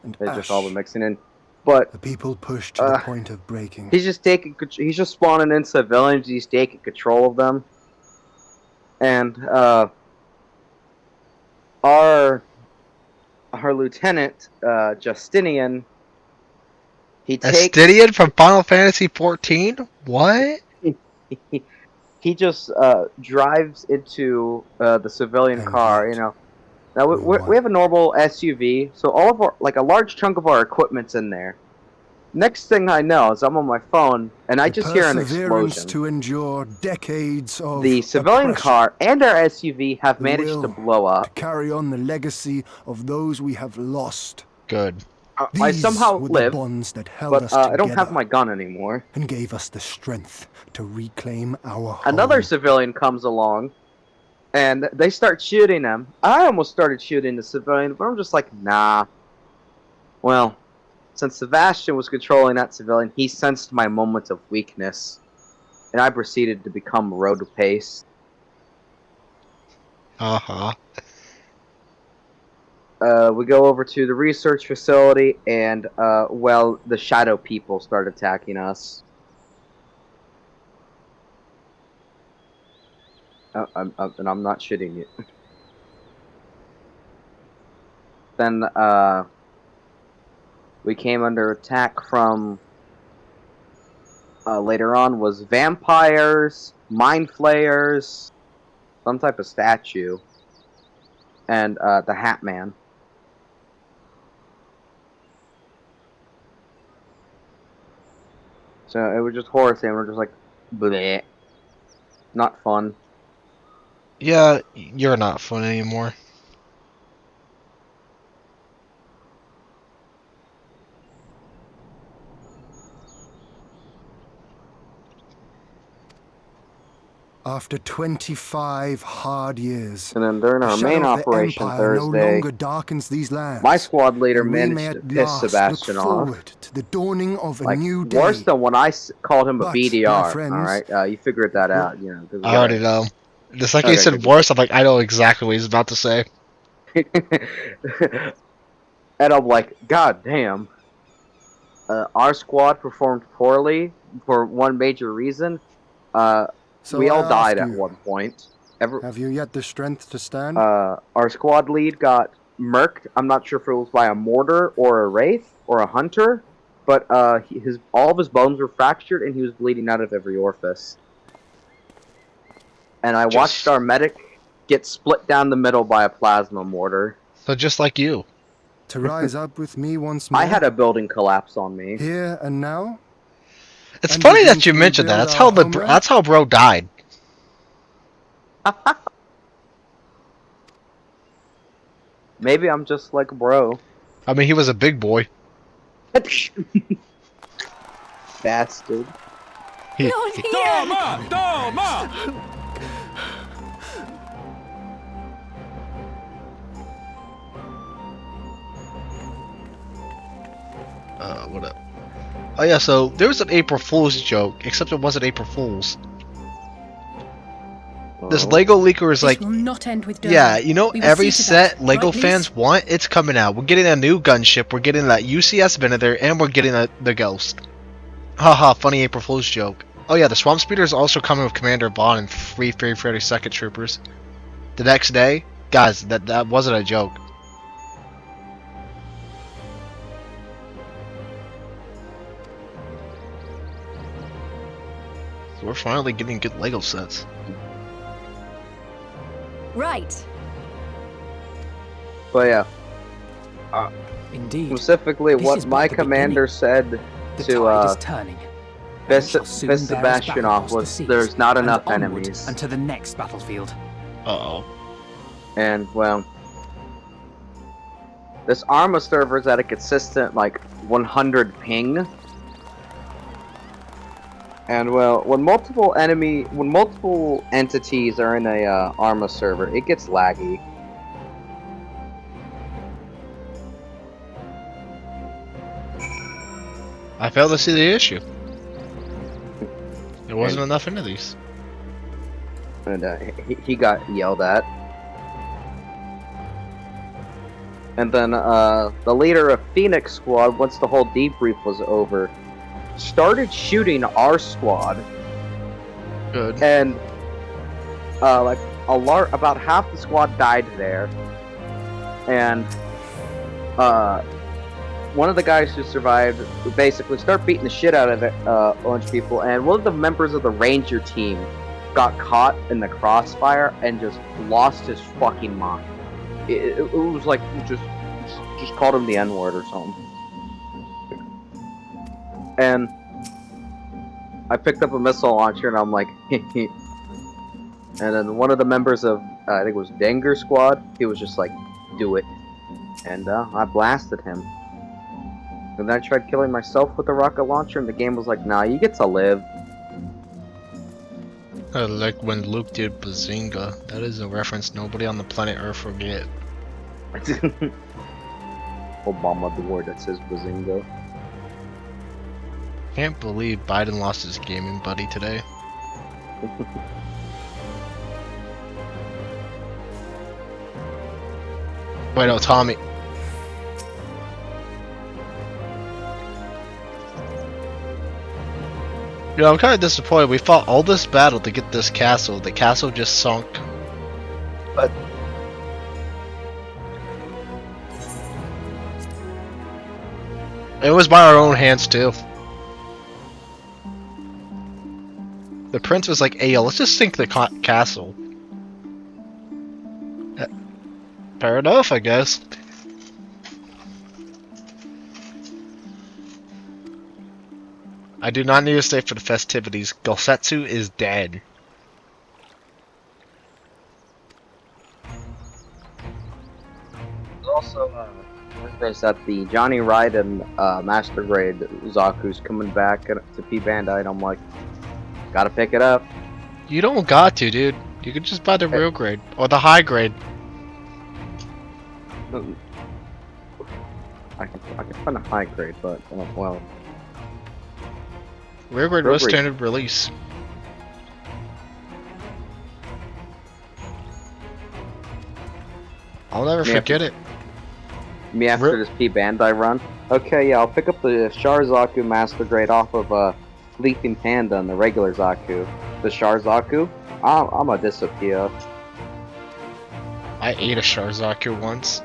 and They ash. just all been mixing in. But the people pushed to the point of breaking. he's just spawning in civilians. He's taking control of them. And our lieutenant Justinian, Justinian from Final Fantasy 14? What? he just drives into the civilian car. You know, now we have a normal SUV, so all of our a large chunk of our equipment's in there. Next thing I know is I'm on my phone and I just hear an explosion. To endure decades of The civilian oppression. car and our SUV have The managed will to blow up. To carry on the legacy of those we have lost. Good. I somehow were live, the bonds that held but us I don't have together my gun anymore. and gave us the strength to reclaim our home. Another civilian comes along, and they start shooting him. I almost started shooting the civilian, but I'm just like, nah. Well, since Sebastian was controlling that civilian, he sensed my moment of weakness, and I proceeded to become road pace. Uh-huh. We go over to the research facility, and, well, the shadow people start attacking us. And I'm not shitting you. Then, we came under attack from, later on was vampires, mind flayers, some type of statue, and, the Hat Man. So it was just horror and we're just like, bleh. Not fun. Yeah, you're not fun anymore. After 25 hard years, And then during the our shadow main of the operation Empire no Thursday, longer darkens these lands. my squad leader and we may managed to at piss last Sebastian look off. forward to the dawning of a Like, new day. worse than when I called him a But, BDR. my friends, Alright, you figured that out, you know. 'cause we I already know. The second he Okay, said good. worse, I'm like, I know exactly what he's about to say. And I'm like, god damn. Our squad performed poorly for one major reason. So We I all died ask at you, one point. have you yet the strength to stand? Our squad lead got murked. I'm not sure if it was by a mortar or a wraith or a hunter, but all of his bones were fractured and he was bleeding out of every orifice. And I watched our medic get split down the middle by a plasma mortar. So just like you. To rise up with me once more. I had a building collapse on me. Here and now. It's And funny begin that you to mentioned that. rebuild That's how bro died. Maybe I'm just like bro. I mean, he was a big boy. Bastard. Doma! Doma! What up? Oh yeah, so there was an April Fool's joke, except it wasn't April Fool's. This Lego leaker is like, This will not end with Doma. yeah, you know, We will every see to set that. Lego Right, fans Lise? want, it's coming out. We're getting a new gunship, we're getting that UCS Venator, and we're getting the Ghost. Haha, funny April Fool's joke. Oh yeah, the Swamp Speeder is also coming with Commander Vaughn and 3 32nd Troopers. The next day, guys, that wasn't a joke. So we're finally getting good Lego sets. Right. But yeah. Indeed. Specifically, This what is my but the commander said The to tide is turning. Sebastianov was there's not enough enemies. And to the next battlefield. Uh-oh. And, well, this Arma server is at a consistent, like, 100 ping. And, well, when multiple entities are in a Arma server, it gets laggy. I failed to see the issue. There wasn't enough into these. And he got yelled at. And then the leader of Phoenix Squad, once the whole debrief was over, started shooting our squad. Good. And like about half the squad died there. And one of the guys who survived would basically start beating the shit out of orange people, and one of the members of the ranger team got caught in the crossfire and just lost his fucking mind. It was like just called him the N-word or something. And I picked up a missile launcher and I'm like, and then one of the members of I think it was Denger Squad, he was just like, do it, and I blasted him. And then I tried killing myself with a rocket launcher, and the game was like, nah, you get to live. Like when Luke did Bazinga. That is a reference nobody on the planet Earth will get. Obama the word that says Bazinga. Can't believe Biden lost his gaming buddy today. Wait, no, Tommy. You know, I'm kind of disappointed. We fought all this battle to get this castle. The castle just sunk. But it was by our own hands too. The prince was like, "Hey, yo, let's just sink the castle." Fair enough, I guess. I do not need to stay for the festivities. Gosetsu is dead. Also, there's that the Johnny Raiden Master Grade Zaku's coming back to P Bandai, and I'm like, gotta pick it up. You don't got to, dude. You can just buy the real grade or the high grade. I can find a high grade, but well. Real grade was standard release. I'll never forget it. Me after this P Bandai run. Okay, yeah, I'll pick up the Char Zaku Master Grade off of Leaping Panda and the regular Zaku. The Char Zaku, I'm a disappear. I ate a Char Zaku once.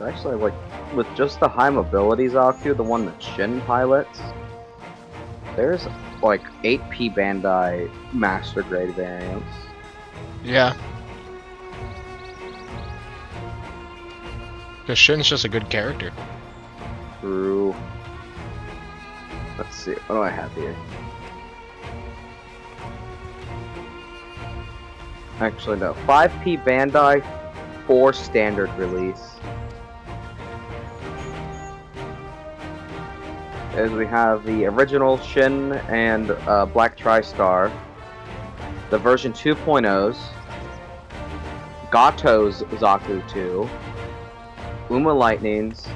Actually, like, with just the high mobility Zaku, the one that Shin pilots, There's like 8P Bandai Master Grade variants. Yeah. Because Shin's just a good character. True. Let's see, what do I have here? Actually, no. 5P Bandai, 4 standard release. As we have the original Shin and Black Tri-Star, the version 2.0s, Gato's Zaku 2, Uma Lightnings,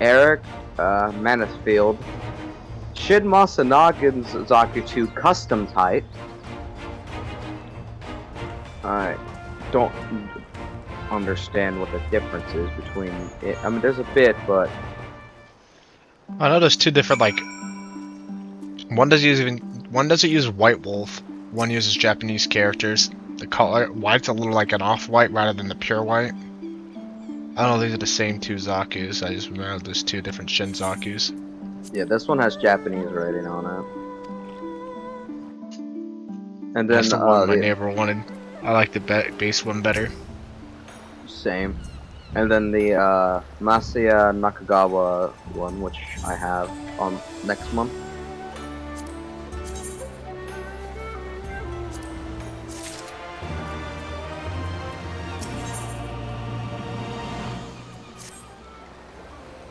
Eric Manisfield, Shin Masanagi's Zaku 2 Custom Type. I don't understand what the difference is between it. I mean, there's a bit, but I know there's two different, like, one doesn't use White Wolf, one uses Japanese characters. The color white's a little like an off-white rather than the pure white. I don't know, these are the same two Zakus. I just remember there's two different Shin Zakus. yeah, this one has Japanese writing on it. And then That's the one my neighbor wanted. I like the base one better. Same. And then the Masaya Nakagawa one, which I have on next month.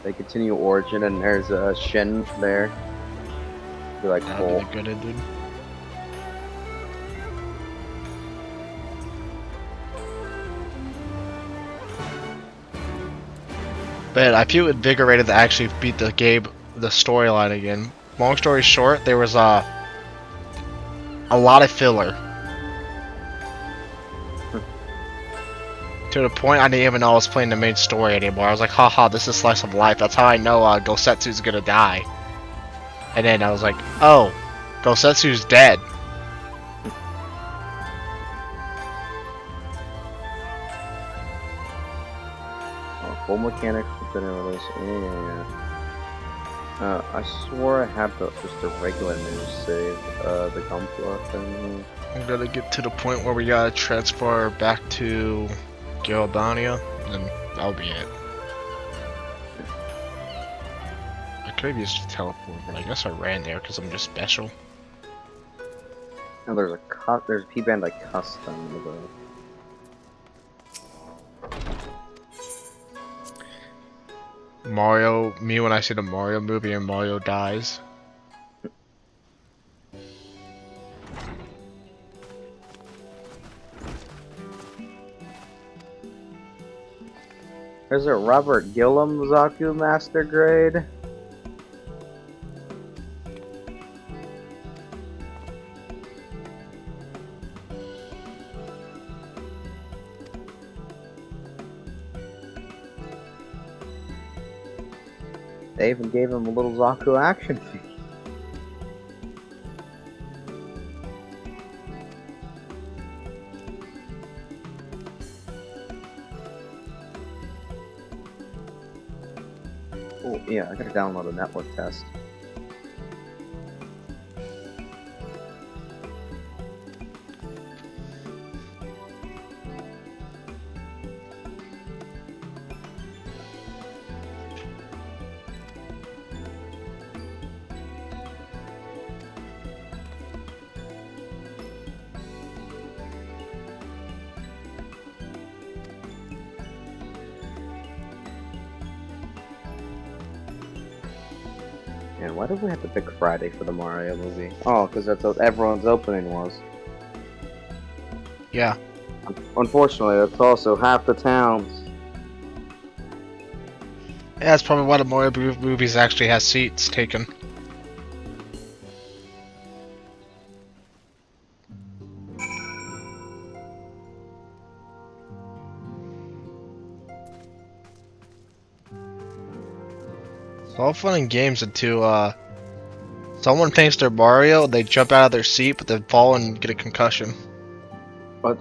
They continue Origin, and there's a Shin there. Be like full. That'd be good, dude. But I feel invigorated to actually beat the game, the storyline again. Long story short, there was a lot of filler. To the point I didn't even know I was playing the main story anymore. I was like, haha, this is slice of life. That's how I know Gosetsu's gonna die. And then I was like, oh, Gosetsu's dead. Full mechanics within a release. Yeah. I swore I had just a regular news save. The Gunpla thing. I'm gonna get to the point where we gotta transfer back to Gryhewaht, and that'll be it. I could have used teleport, but I guess I ran there because I'm just special. And there's a P Bandai custom with Mario, me when I see the Mario movie and Mario dies. There's a Robert Gillum Zaku Master Grade. They even gave him a little Zaku action figure. Oh yeah, I gotta download a network test. And why did we have to pick Friday for the Mario movie? Oh, because that's what everyone's opening was. Yeah. Unfortunately, that's also half the towns. Yeah, that's probably why the Mario movies actually has seats taken. It's all fun and games until someone thinks they're Mario, they jump out of their seat, but then fall and get a concussion. What?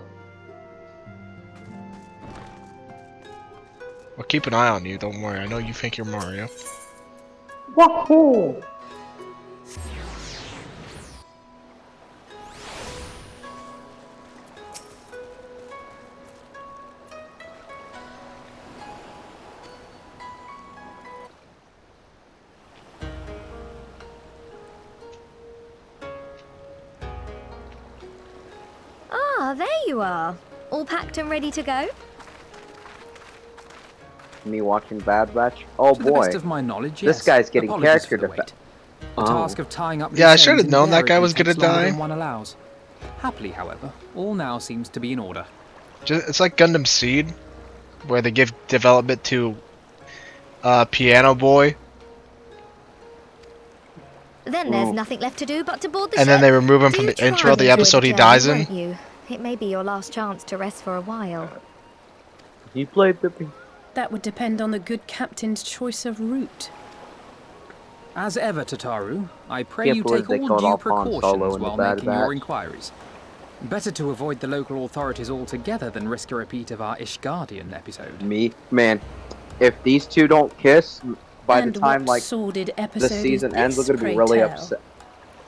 I'll keep an eye on you, don't worry. I know you think you're Mario. Wahoo! you are. All packed and ready to go? Me watching Bad Batch? Oh To boy. the best of my knowledge, This yes. guy's getting Apologies character for the defense. wait. The task of tying up Yeah, I loose should have ends known that guy invariably was gonna takes longer die. than one allows. Happily, however, all now seems to be in order. It's like Gundam Seed, where they give development to Piano Boy, Then there's nothing left to do but to board the and ship. then they remove him Do from the try intro of and the enjoy episode he journey, dies in. won't you? It may be your last chance to rest for a while. You played the. That would depend on the good captain's choice of route. As ever, Tataru, I pray Can't you believe take they all called due Alphonse Solo precautions in the while Bad making your Batch. inquiries. Better to avoid the local authorities altogether than risk a repeat of our Ishgardian episode. Me, man. If these two don't kiss by And the time what like sordid the episode season is ends, we're this, gonna be pray really tell? upset.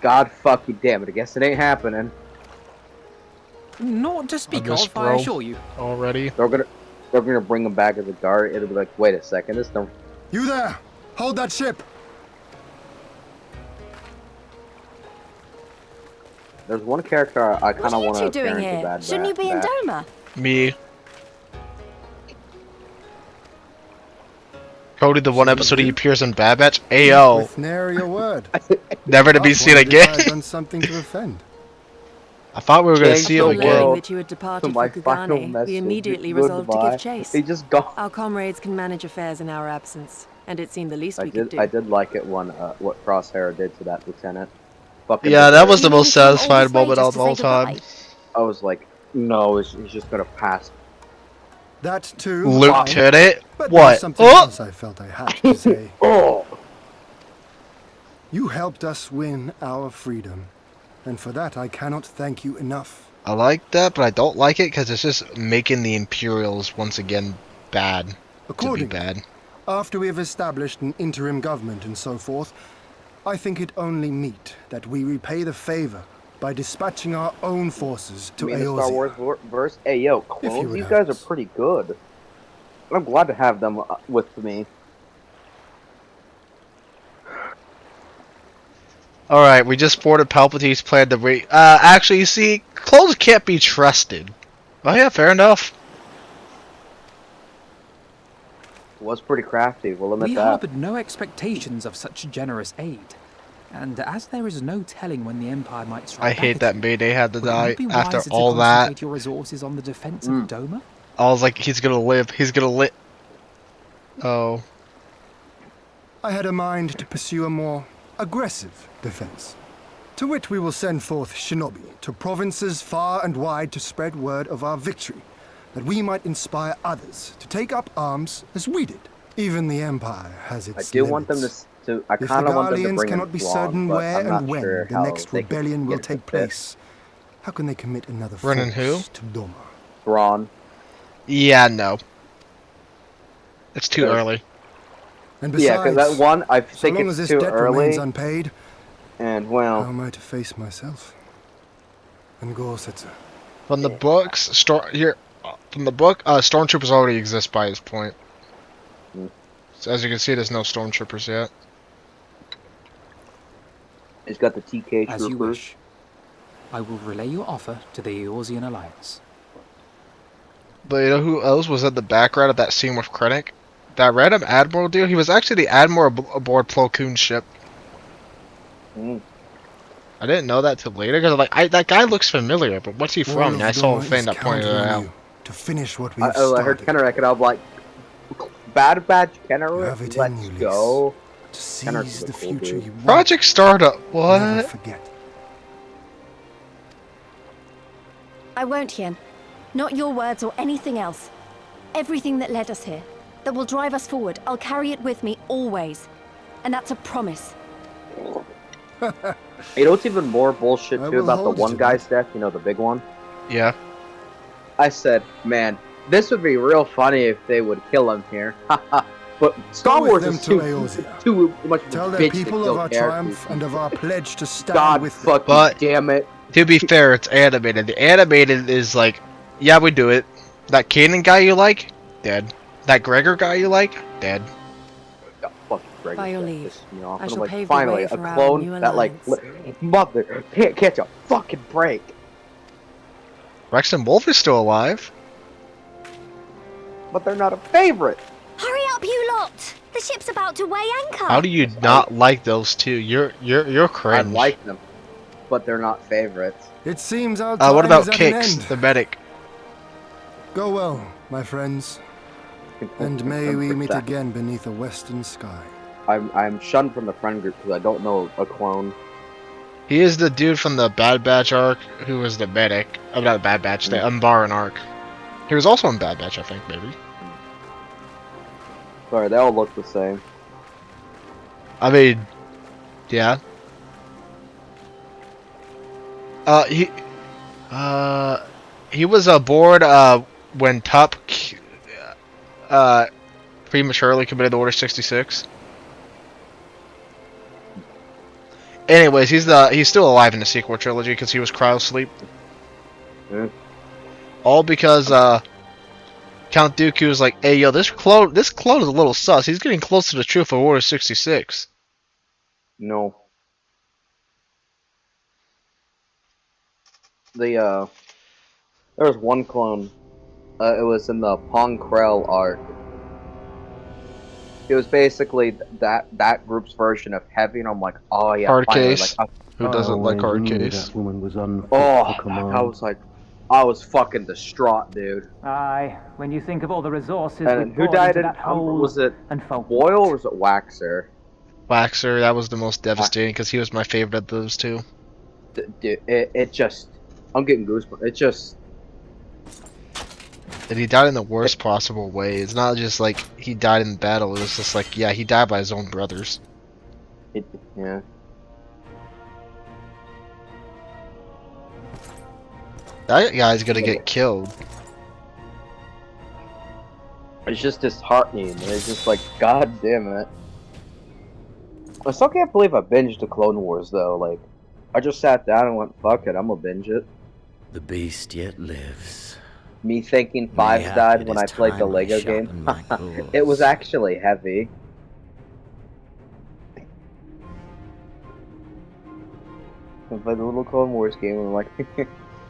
God fucking damn it! I guess it ain't happening. Not to speak miss of, I bro. assure you. Already. They're gonna bring him back as a guard. It'll be like, wait a second, this don't. You there! Hold that ship! There's one character I kind of What want are to you two doing appear into here? Bad Shouldn't you be in Batch. Doma? Me. Cody, the one episode he appears in Bad Batch. Ayo. With nary a word. Never to be I seen wondered if I had again. done something to offend. I thought we were gonna Change see him the again. world. Knowing that you had To departed my for final Kugane, message. we immediately resolved to Goodbye. give chase. He just gone. Our comrades can manage affairs in our absence, and it seemed the least we could do. I did like it when what Crosshair did to that lieutenant. Fucking Yeah, that was the You most mean come all satisfying this way moment just of to all say time. goodbye? I was like, no, he's just gonna pass. That too. Lieutenant? But What? there's something Oh! else I felt I had to say. Oh, You helped us win our freedom, and for that I cannot thank you enough. I like that, but I don't like it because it's just making the Imperials once again bad. To be Accordingly, bad. after we have established an interim government and so forth, I think it only meet that we repay the favor by dispatching our own forces to I mean, the Star Eorzea. Wars verse. Hey, yo, If clones, you would these have guys are us. pretty good. I'm glad to have them with me. Alright, we just boarded Palpatine's plan to actually, you see, clones can't be trusted. Oh yeah, fair enough. Was pretty crafty, we'll admit We that. harbored no expectations of such generous aid. And as there is no telling when the Empire might strike I back hate at that you, Mayday had to would it die not be after wiser to all that. concentrate your resources on the defense of Doma? I was like, he's gonna live, he's gonna live. Oh. I had a mind to pursue a more aggressive defense. To wit, we will send forth shinobi to provinces far and wide to spread word of our victory, that we might inspire others to take up arms as we did. Even the Empire has its I do want them limits. to. I If the kind of want them to Garleans bring cannot in be Thrawn, certain but where I'm not and when sure the how next they can rebellion will get take to place, how can they commit another Brennan force who? to Doma? Thrawn. Yeah, no. It's too early. And Yeah, because besides, that one, I so think long as it's this too debt remains early. unpaid, And how well, am I to face myself and Gosetsu? From the books, from the book, stormtroopers already exist by this point. So as you can see, there's no stormtroopers yet. he's got the TK As you troopers. wish. I will relay your offer to the Eorzean Alliance. But you know who else was at the background of that scene with Krennic? That random admiral dude. He was actually the admiral aboard Plo Koon's ship. I didn't know that till later because like that guy looks familiar, but what's he All from? of And I saw a Doma thing is that pointed it counting on out. you to finish what we I have heard started. Kenrick and I'm like, Bad Batch Kenrick, have it in let's you, Lys. go. To Kenrick's seize a the cool future dude. you want. Project Startup. Never What? forget. I won't, Hien. Not your words or anything else. Everything that led us here, that will drive us forward, I'll carry it with me always. And that's a promise. You know what's even more bullshit I too will about the hold one to guy's death? You know, the big one? Yeah. I said, man, this would be real funny if they would kill him here. Haha. But Star Go with Wars them is to too Eorzea. much of a Tell the bitch to people kill of our characters. triumph and of our pledge to stand God with them. fucking But- damn it. To be fair, it's animated. The animated is like, yeah, we do it. That Kanan guy you like, dead. That Gregor guy you like, dead. Oh, fucking Gregor By your death leave, pissed me off. I And I'm shall like, pave the finally, way a for our clone new that like, alliance. mother can't catch a fucking break. Rex and Wolf is still alive. But they're not a favorite. Hurry up, you lot! The ship's about to weigh anchor. How do you not like those two? You're cringe. I like them, but they're not favorites. It seems our What time about is at an Kix, end. the medic? Go well, my friends, and may we meet again beneath a western sky. I'm shunned from the friend group because I don't know a clone. He is the dude from the Bad Batch arc who was the medic. Oh, not the Bad Batch, the Umbaran arc. He was also in Bad Batch, I think, maybe. Sorry, they all look the same. I mean, yeah. He was aboard when Tup prematurely committed Order 66. Anyways, he's still alive in the sequel trilogy because he was cryosleep. Yeah. All because Count Dooku was like, "Hey, yo, this clone is a little sus. He's getting close to the truth of Order 66." No. There was one clone. It was in the Pong Krell arc. It was basically that group's version of Heavy, and I'm like, oh yeah, hard finally. case. Like, Who doesn't like hard case? That woman was unfit oh, for command. I was fucking distraught, dude. Aye, when you think of all the resources And we who poured died into in? that hole Was it and felt Boyle or was it Waxer? Waxer, that was the most devastating because he was my favorite of those two. Dude, it just, I'm getting goosebumps. It just. And he died in the worst possible way. It's not just like he died in battle. It was just like, yeah, he died by his own brothers. Yeah. That guy's gonna get killed. It's just disheartening. It's just like, god damn it. I still can't believe I binged the Clone Wars though. Like, I just sat down and went, fuck it, I'm gonna binge it. The beast yet lives. Me thinking Fives Mayhap died it when is I played the time I Lego sharpen game. my claws. It was actually heavy. I played the little Clone Wars game and I'm like,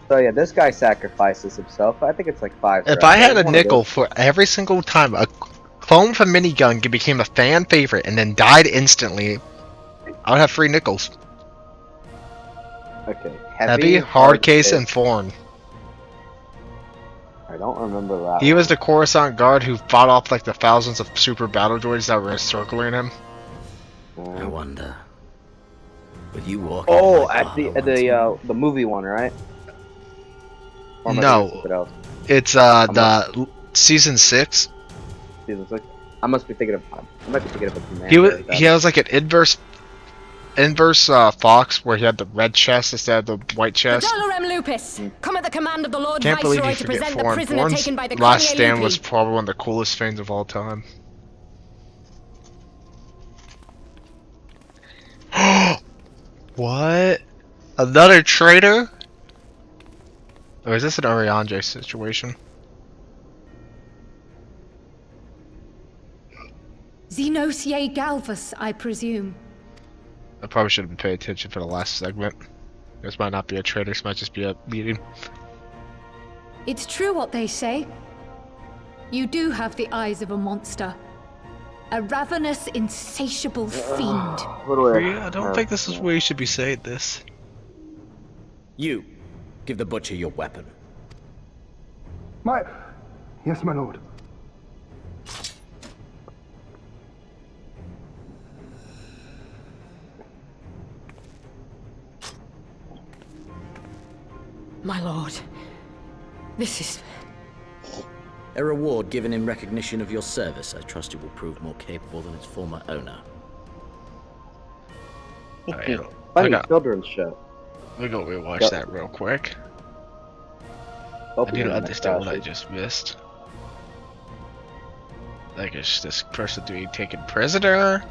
so yeah, this guy sacrifices himself. I think it's like 5. If I had a nickel for every single time a clone from Minigun became a fan favorite and then died instantly, I would have 3 nickels. Okay. Heavy, hard case, and Thorn. I don't remember that. He was the Coruscant guard who fought off like the thousands of super battle droids that were encircling him. I wonder. Will you walk? Oh, at the movie one, right? Or am I thinking of something No, else? it's the season 6. Season 6. I must be thinking of. I might be thinking of a Commander. He has like an inverse Fox where he had the red chest instead of the white chest. Dolorem Lupus, come at the command of the Lord Can't believe Viceroy you to forget present the Thorn. prisoner Thorn's taken by the last Cormier stand Lupi. was probably one of the coolest things of all time. What? Another traitor? Or is this an Ariandre situation? Xenosier Galvus, I presume. I probably should have been paying attention for the last segment. This might not be a traitor, this might just be a meeting. It's true what they say. You do have the eyes of a monster. A ravenous, insatiable fiend. I don't think this is where you should be saying this. You, give the butcher your weapon. Yes, my lord. My lord, this is... A reward given in recognition of your service. I trust it will prove more capable than its former owner. Funny children's show. Let me go rewatch Yep. that real quick. Hope I you didn't get understand what I nostalgia. just missed. Like, is this person being taken prisoner?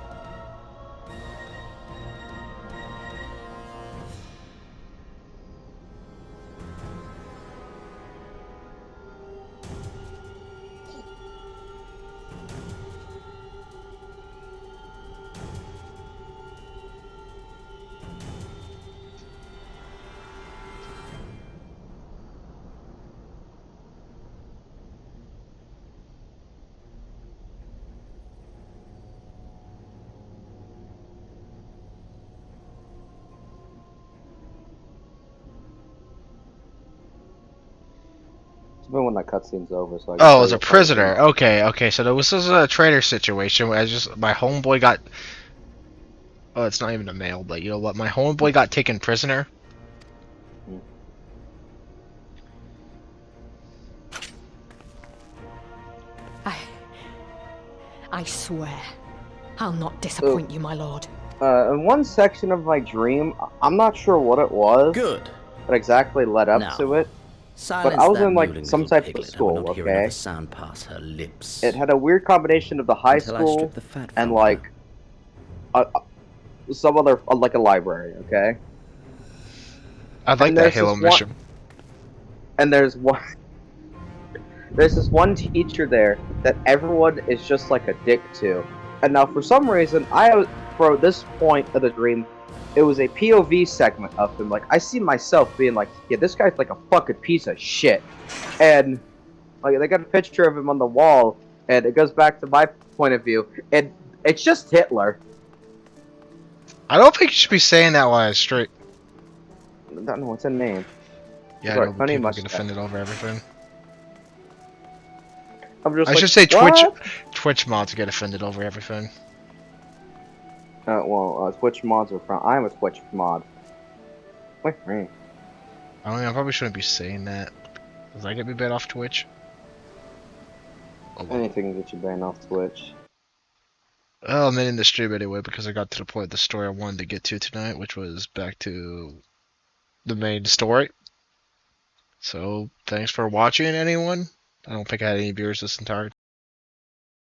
Even when that cutscene's over, so I can Oh, tell as you a if I was prisoner. in- Okay. So this was a traitor situation where my homeboy got. Oh, it's not even a male, but you know what? My homeboy got taken prisoner. I swear, I'll not disappoint you, my lord. In one section of my dream, I'm not sure what it was. Good. What exactly led up Now, to it. Silence But I was that in like mewling some little type of piglet. I school, will not hear another okay? sound pass her lips. It had a weird combination of the high Until I school strip the fat and from like some other like a library, okay? I like that Halo mission. And there's this one teacher there that everyone is just like a dick to. And now for some reason, for this point of the dream, it was a POV segment of him. Like, I see myself being like, yeah, this guy's like a fucking piece of shit. And like, they got a picture of him on the wall, and it goes back to my point of view, and it's just Hitler. I don't think you should be saying that while it's straight. I don't know what's a name. Yeah, Sorry, I know, but funny people mustache. get offended over everything. I should say what? Twitch mods get offended over everything. Twitch mods are from. I'm a Twitch mod. Wait, right. I probably shouldn't be saying that. Does I get me banned off Twitch? Anything can get you banned off Twitch. Well, I'm in the stream anyway because I got to the point of the story I wanted to get to tonight, which was back to the main story. So, thanks for watching, anyone. I don't think I had any viewers this entire